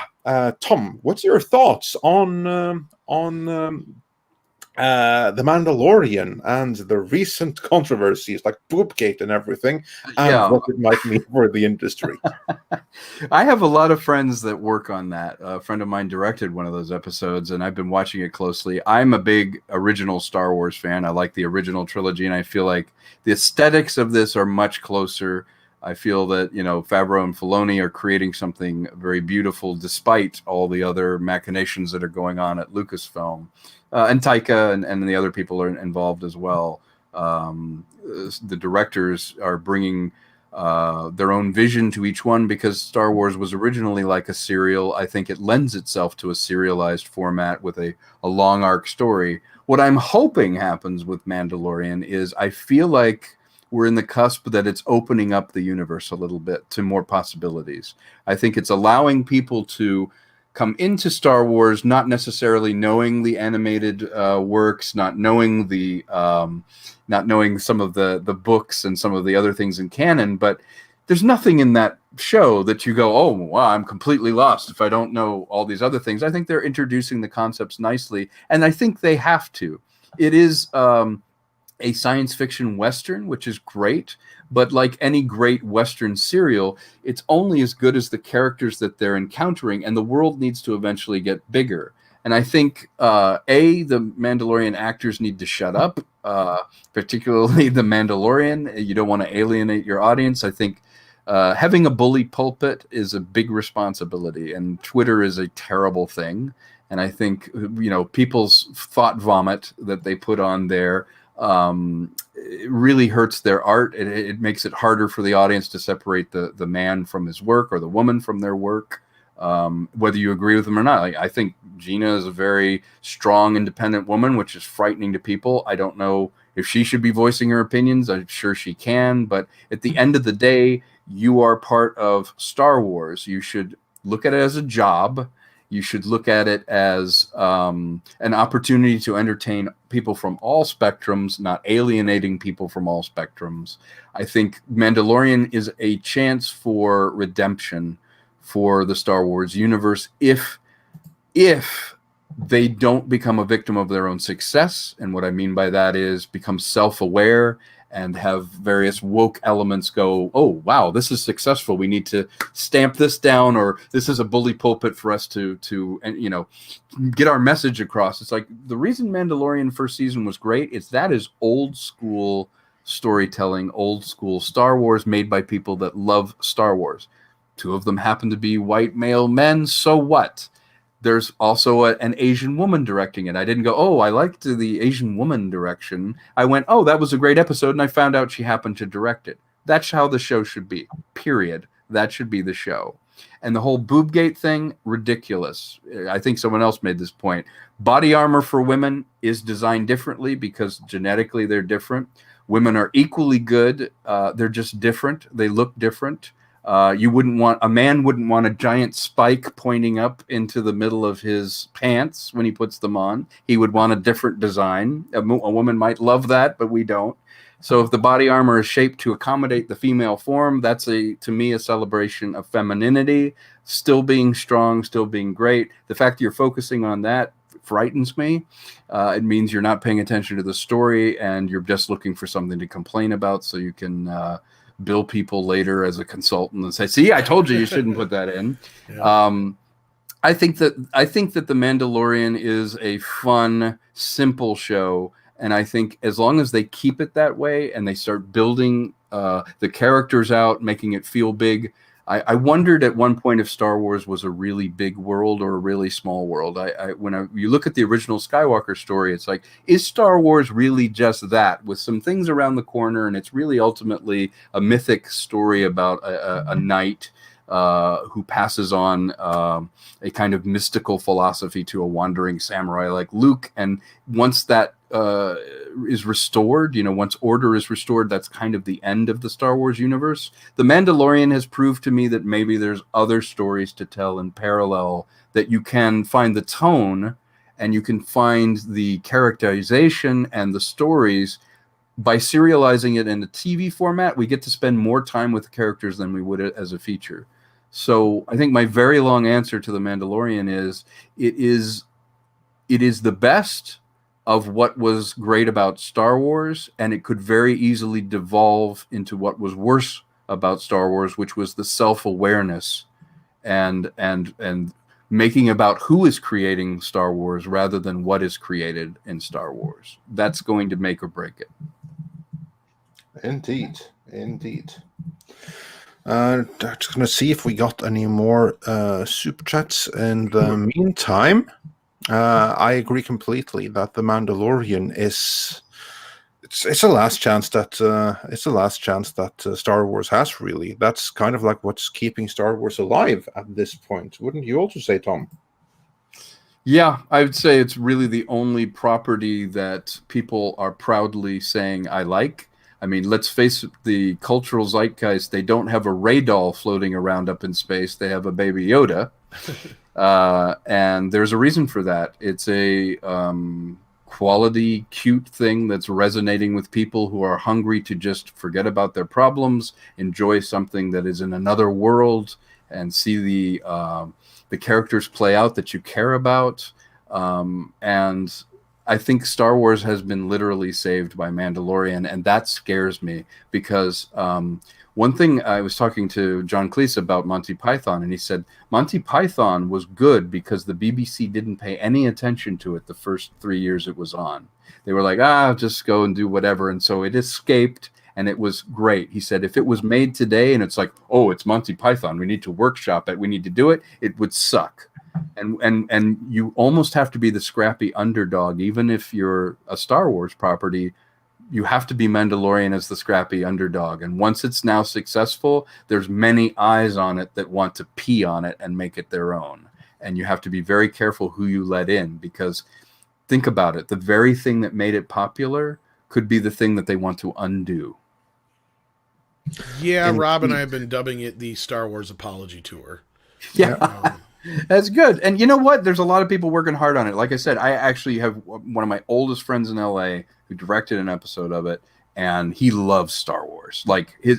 Tom, what's your thoughts on The Mandalorian and the recent controversies like Boobgate and everything, and what it might mean for the industry? I have a lot of friends that work on that. A friend of mine directed one of those episodes, and I've been watching it closely. I'm a big original Star Wars fan. I like the original trilogy, and I feel like the aesthetics of this are much closer. I feel that, Favreau and Filoni are creating something very beautiful despite all the other machinations that are going on at Lucasfilm. And Taika and the other people are involved as well. The directors are bringing their own vision to each one, because Star Wars was originally like a serial. I think it lends itself to a serialized format with a long arc story. What I'm hoping happens with Mandalorian is I feel like we're in the cusp that it's opening up the universe a little bit to more possibilities. I think it's allowing people to come into Star Wars not necessarily knowing the animated works, not knowing some of the books and some of the other things in canon, but there's nothing in that show that you go, oh, wow, I'm completely lost if I don't know all these other things. I think they're introducing the concepts nicely, and I think they have to. It is a science fiction Western, which is great, but like any great Western serial, it's only as good as the characters that they're encountering, and the world needs to eventually get bigger. And I think, the Mandalorian actors need to shut up, particularly the Mandalorian. You don't want to alienate your audience. I think having a bully pulpit is a big responsibility, and Twitter is a terrible thing. And I think, people's thought vomit that they put on there, it really hurts their art. It makes it harder for the audience to separate the man from his work or the woman from their work, whether you agree with them or not. I think Gina is a very strong, independent woman, which is frightening to people. I don't know if she should be voicing her opinions. I'm sure she can, but at the end of the day, you are part of Star Wars. You should look at it as a job. You should look at it as an opportunity to entertain people from all spectrums, not alienating people from all spectrums. I think Mandalorian is a chance for redemption for the Star Wars universe if they don't become a victim of their own success. And what I mean by that is become self-aware and have various woke elements go, oh, wow, this is successful. We need to stamp this down, or this is a bully pulpit for us to get our message across. It's like the reason Mandalorian first season was great is that is old school storytelling, old school Star Wars made by people that love Star Wars. 2 of them happen to be white male men. So what? There's also an Asian woman directing it. I didn't go, oh, I liked the Asian woman direction. I went, oh, that was a great episode, and I found out she happened to direct it. That's how the show should be, period. That should be the show. And the whole boobgate thing, ridiculous. I think someone else made this point. Body armor for women is designed differently because genetically they're different. Women are equally good. They're just different. They look different. A man wouldn't want a giant spike pointing up into the middle of his pants when he puts them on. He would want a different design. A woman might love that, but we don't. So if the body armor is shaped to accommodate the female form, that's to me a celebration of femininity, still being strong, still being great. The fact that you're focusing on that frightens me. It means you're not paying attention to the story and you're just looking for something to complain about so you can bill people later as a consultant and say, see, I told you shouldn't put that in. Yeah. I think that the Mandalorian is a fun, simple show. And I think as long as they keep it that way and they start building the characters out, making it feel big, I wondered at one point if Star Wars was a really big world or a really small world. You look at the original Skywalker story, it's like, is Star Wars really just that, with some things around the corner, and it's really ultimately a mythic story about a knight who passes on a kind of mystical philosophy to a wandering samurai like Luke, and once that is restored, once order is restored, that's kind of the end of the Star Wars universe. The Mandalorian has proved to me that maybe there's other stories to tell in parallel, that you can find the tone and you can find the characterization and the stories. By serializing it in a TV format, we get to spend more time with the characters than we would as a feature. So I think my very long answer to The Mandalorian is it is the best of what was great about Star Wars, and it could very easily devolve into what was worse about Star Wars, which was the self-awareness and making about who is creating Star Wars rather than what is created in Star Wars. That's going to make or break it. Indeed. Just going to see if we got any more super chats. In the meantime, I agree completely that The Mandalorian is it's a last chance that Star Wars has, really. That's kind of like what's keeping Star Wars alive at this point. Wouldn't you also say, Tom? Yeah, I would say it's really the only property that people are proudly saying I like. I mean, let's face it, the cultural zeitgeist, they don't have a Ray doll floating around up in space. They have a Baby Yoda. And there's a reason for that. It's a quality, cute thing that's resonating with people who are hungry to just forget about their problems, enjoy something that is in another world, and see the characters play out that you care about. And I think Star Wars has been literally saved by Mandalorian, and that scares me because one thing, I was talking to John Cleese about Monty Python, and he said Monty Python was good because the BBC didn't pay any attention to it the first 3 years it was on. They were like, just go and do whatever. And so it escaped, and it was great. He said if it was made today and it's like, oh, it's Monty Python, we need to workshop it, we need to do it, it would suck. And you almost have to be the scrappy underdog. Even if you're a Star Wars property, you have to be Mandalorian as the scrappy underdog. And once it's now successful, there's many eyes on it that want to pee on it and make it their own. And you have to be very careful who you let in, because think about it. The very thing that made it popular could be the thing that they want to undo. Yeah, Rob and I have been dubbing it the Star Wars Apology Tour. Yeah. That's good. And you know what? There's a lot of people working hard on it. Like I said, I actually have one of my oldest friends in LA who directed an episode of it, and he loves Star Wars.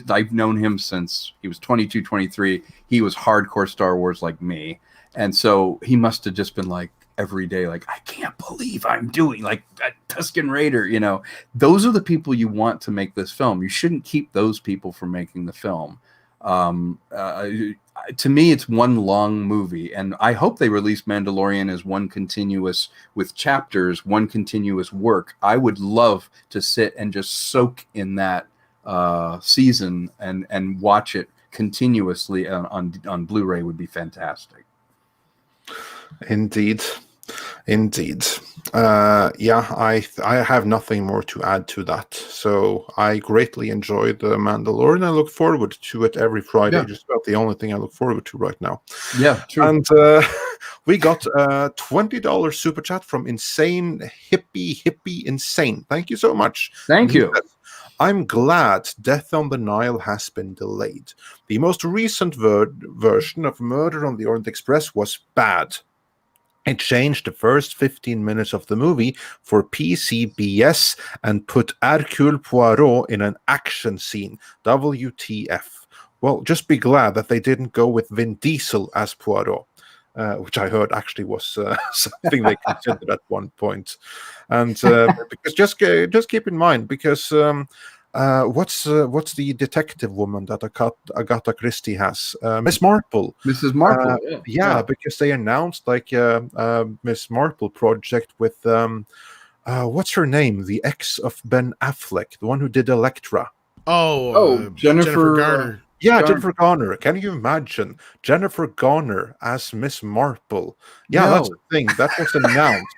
I've known him since he was 22, 23. He was hardcore Star Wars like me. And so he must have just been like every day, like, I can't believe I'm doing like that Tusken Raider, Those are the people you want to make this film. You shouldn't keep those people from making the film. To me, it's one long movie, and I hope they release Mandalorian as one continuous, with chapters, one continuous work. I would love to sit and just soak in that season and watch it continuously on Blu-ray. Would be fantastic. Indeed. I have nothing more to add to that. So I greatly enjoyed The Mandalorian. I look forward to it every Friday. Yeah. Just about the only thing I look forward to right now. Yeah, true. And we got a $20 super chat from Insane Hippie Insane. Thank you so much. Thank you. I'm glad Death on the Nile has been delayed. The most recent version of Murder on the Orient Express was bad. It changed the first 15 minutes of the movie for PCBS and put Hercule Poirot in an action scene. WTF. Well, just be glad that they didn't go with Vin Diesel as Poirot, which I heard actually was something they considered at one point. And because just keep in mind, because what's the detective woman that Agatha Christie has? Miss Marple. Mrs. Marple. Yeah, because they announced like Miss Marple project with what's her name? The ex of Ben Affleck, the one who did Elektra. Jennifer Garner. Yeah, Darn. Jennifer Garner. Can you imagine Jennifer Garner as Miss Marple? Yeah, that's No. the thing that was announced,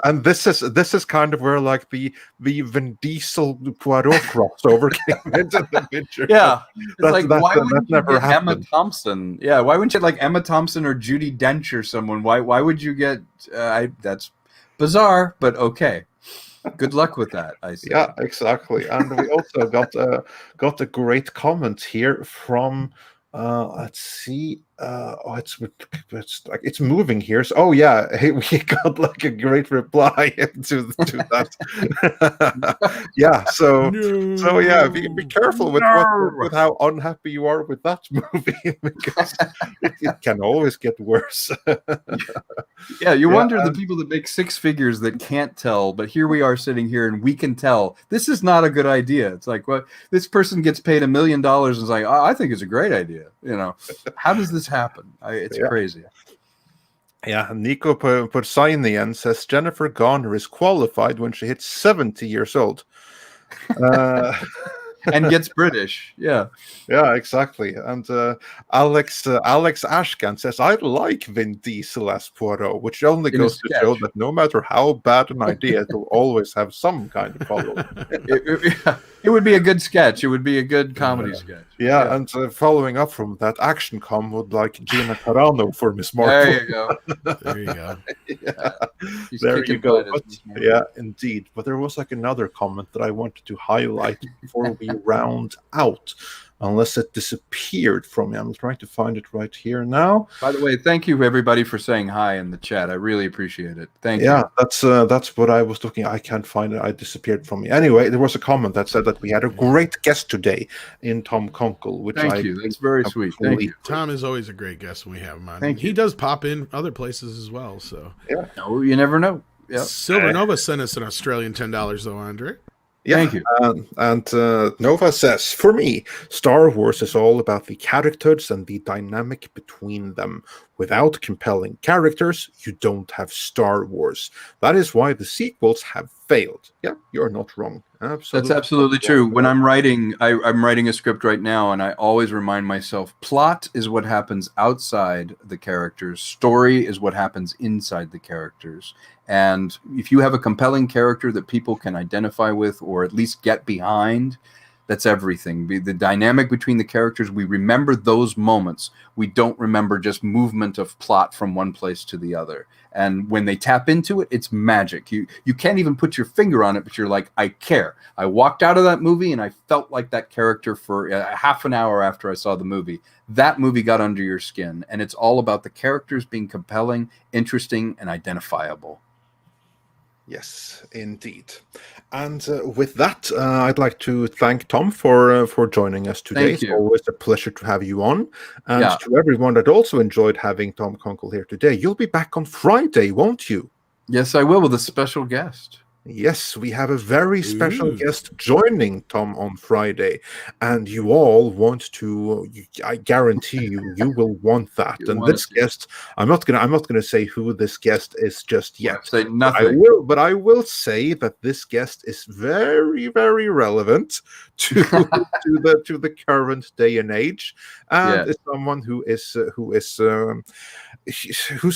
and this is kind of where like the Vin Diesel Poirot crossover came into the picture. Yeah, it's that like, that, why that wouldn't you never get Emma happened. Thompson? Yeah, why wouldn't you get like Emma Thompson or Judi Dench or someone? Why would you get? That's bizarre, but okay. Good luck with that, I say. Yeah, exactly. And we also got a great comment here from let's see. It's like it's moving here. So, oh yeah, hey, we got like a great reply to that. Yeah, so yeah, be careful with with how unhappy you are with that movie because it can always get worse. Yeah, you Yeah, wonder the people that make six figures that can't tell, but here we are sitting here and we can tell. This is not a good idea. It's like, well, this person gets paid $1 million and is like, oh, I think it's a great idea. You know, how does this happen? It's crazy. Yeah, Nico Porsainian says Jennifer Garner is qualified when she hits 70 years old. And gets British. Yeah. Yeah, exactly. And Alex Ashkan says, I like Vin Diesel as Poirot, which only In a goes to show sketch. that no matter how bad an idea, it will always have some kind of following. It would be a good sketch. It would be a good comedy sketch. Yeah, and following up from that, Action Com would like Gina Carano for Miss Marple. There you go. There you go. Yeah. She's There kicking you go. butt as But, Miss Marple. yeah, indeed. But there was like another comment that I wanted to highlight before we round out, unless it disappeared from me. I'm trying to find it right here now. By the way, thank you everybody for saying hi in the chat. I really appreciate it. Thank you. Yeah, that's what I was looking. I can't find it. I disappeared from me. Anyway, there was a comment that said that we had a great guest today in Tom Konkle, which Thank you. That's very sweet. Thank you. Tom is always a great guest when we have him on. Thank He you. does pop in other places as well. So No, you never know. Yep. Silver Nova sent us an Australian $10 though, Andre. Yeah, Thank you. And Nova says, for me, Star Wars is all about the characters and the dynamic between them. Without compelling characters, you don't have Star Wars. That is why the sequels have failed. Yeah, you're not wrong. Absolutely. That's absolutely true. When I'm writing, I'm writing a script right now, and I always remind myself, plot is what happens outside the characters. Story is what happens inside the characters. And if you have a compelling character that people can identify with or at least get behind, that's everything. The dynamic between the characters, we remember those moments. We don't remember just movement of plot from one place to the other. And when they tap into it, it's magic. You can't even put your finger on it, but you're like, I care. I walked out of that movie and I felt like that character for half an hour after I saw the movie. That movie got under your skin. And it's all about the characters being compelling, interesting, and identifiable. Yes, indeed. And with that, I'd like to thank Tom for joining us today. Thank It's you. always a pleasure to have you on. And Yeah. to everyone that also enjoyed having Tom Konkle here today, you'll be back on Friday, won't you? Yes, I will, with a special guest. Yes, we have a very special Ooh. guest joining Tom on Friday, and you all want to. I guarantee you will want that. You And want this to. guest, I'm not gonna say who this guest is just yet. Say I nothing. will say that this guest is very, very relevant to to the current day and age, and Yeah. is someone who's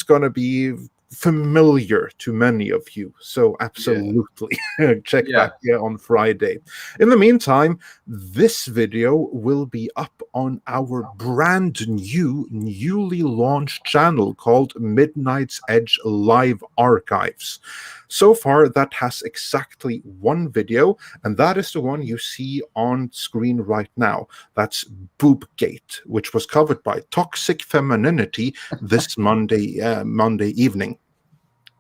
going to be familiar to many of you. So absolutely check Yeah. back here on Friday. In the meantime, this video will be up on our brand newly launched channel called Midnight's Edge Live Archives. So far, that has exactly one video, and that is the one you see on screen right now. That's Boobgate, which was covered by Toxic Femininity this Monday evening.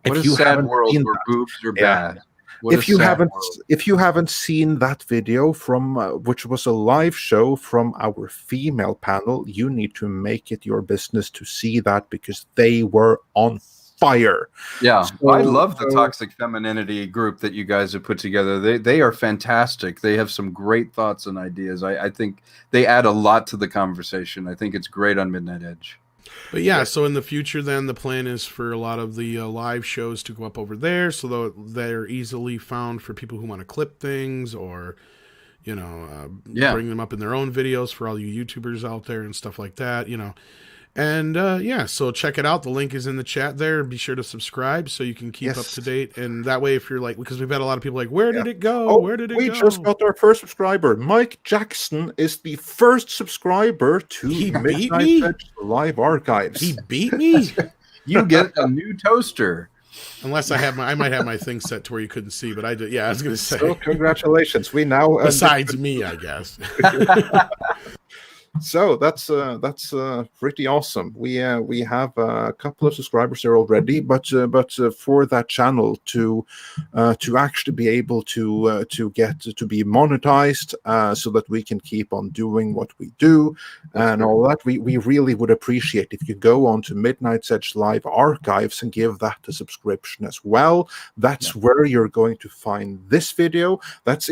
What If a you sad haven't world seen where that- boobs are Yeah. bad. What a if you sad haven't world. if you haven't seen that video from which was a live show from our female panel, you need to make it your business to see that, because they were on fire. Yeah, So- I love the so- toxic femininity group that you guys have put together. They are fantastic. They have some great thoughts and ideas. I think they add a lot to the conversation. I think it's great on Midnight Edge. But yeah, so in the future, then the plan is for a lot of the live shows to go up over there, so that they're easily found for people who want to clip things, or bring them up in their own videos for all you YouTubers out there and stuff like that, And so check it out. The link is in the chat there. Be sure to subscribe so you can keep up to date. And that way, if you're like, because we've had a lot of people like, where did it go? Oh, where did it go? We just got our first subscriber. Mike Jackson is the first subscriber to Midnight Edge Live Archives. He beat me. You get a new toaster. Unless I might have my thing set to where you couldn't see, but I did. Yeah, I was going to say. So congratulations. We now besides me, I guess. So that's pretty awesome. We have a couple of subscribers there already, but for that channel to actually be able to get to be monetized, so that we can keep on doing what we do and all that, we really would appreciate if you go on to Midnight's Edge Live Archives and give that a subscription as well. That's where you're going to find this video. That's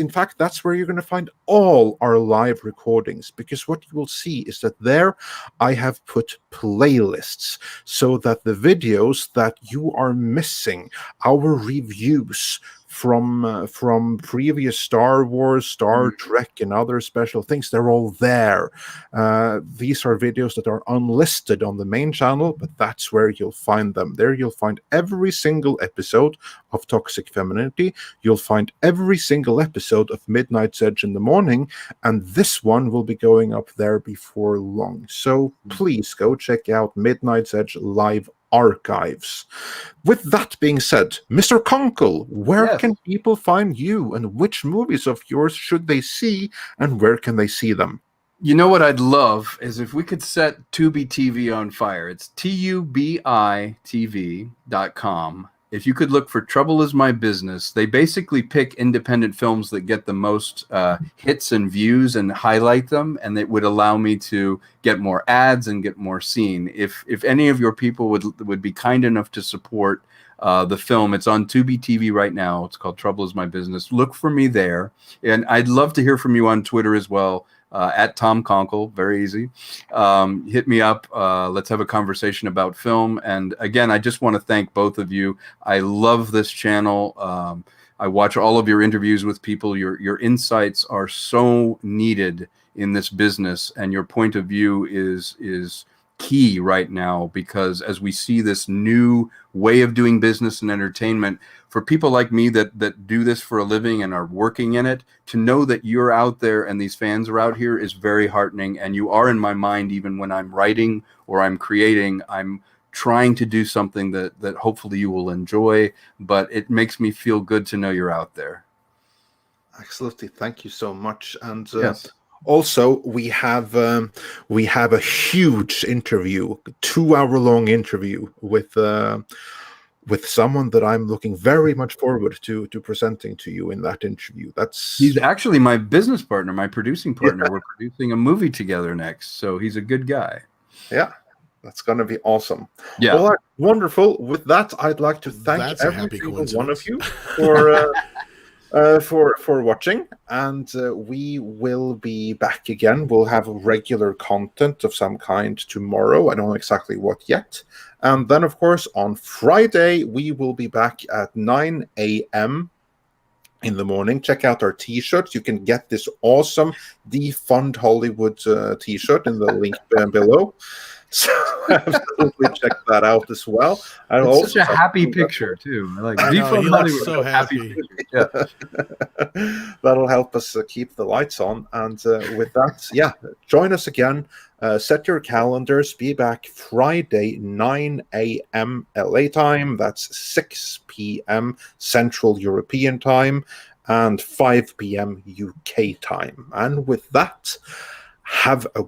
where you're going to find all our live recordings, because what you will see is that there I have put playlists so that the videos that you are missing, our reviews from previous Star Wars, Star Trek, and other special things, they're all there. These are videos that are unlisted on the main channel, but that's where you'll find them. There you'll find every single episode of Toxic Femininity. You'll find every single episode of Midnight's Edge in the Morning, and this one will be going up there before long. So please go check out Midnight's Edge Live Archives. With that being said, Mr. Konkle, where can people find you, and which movies of yours should they see, and where can they see them? You know what I'd love is if we could set Tubi TV on fire. It's TUBITV.com. If you could look for Trouble Is My Business, they basically pick independent films that get the most hits and views and highlight them, and it would allow me to get more ads and get more seen. If any of your people would be kind enough to support the film, it's on Tubi TV right now. It's called Trouble Is My Business. Look for me there, and I'd love to hear from you on Twitter as well. At Tom Konkle, very easy. Hit me up. Let's have a conversation about film. And again, I just want to thank both of you. I love this channel. I watch all of your interviews with people. Your insights are so needed in this business, and your point of view is key right now, because as we see this new way of doing business and entertainment, for people like me that do this for a living and are working in it, to know that you're out there and these fans are out here is very heartening. And you are in my mind, even when I'm writing or I'm creating. I'm trying to do something that hopefully you will enjoy, but it makes me feel good to know you're out there. Absolutely. Thank you so much. And also, we have a huge interview, 2-hour-long interview with someone that I'm looking very much forward to presenting to you in that interview. He's actually my business partner, my producing partner. Yeah. We're producing a movie together next, so he's a good guy. Yeah, that's going to be awesome. Yeah, well, wonderful. With that, I'd like to thank every single one of you for watching, and we will be back again. We'll have regular content of some kind tomorrow. I don't know exactly what yet. And then, of course, on Friday, we will be back at 9 a.m. in the morning. Check out our T-shirts. You can get this awesome Defund Hollywood T-shirt in the link below. So absolutely check that out as well. And it's such a happy picture too. I like Defund Hollywood. So happy. Yeah. That'll help us keep the lights on. And with that, join us again. Set your calendars. Be back Friday, 9 a.m. LA time. That's 6 p.m. Central European time and 5 p.m. UK time. And with that, have a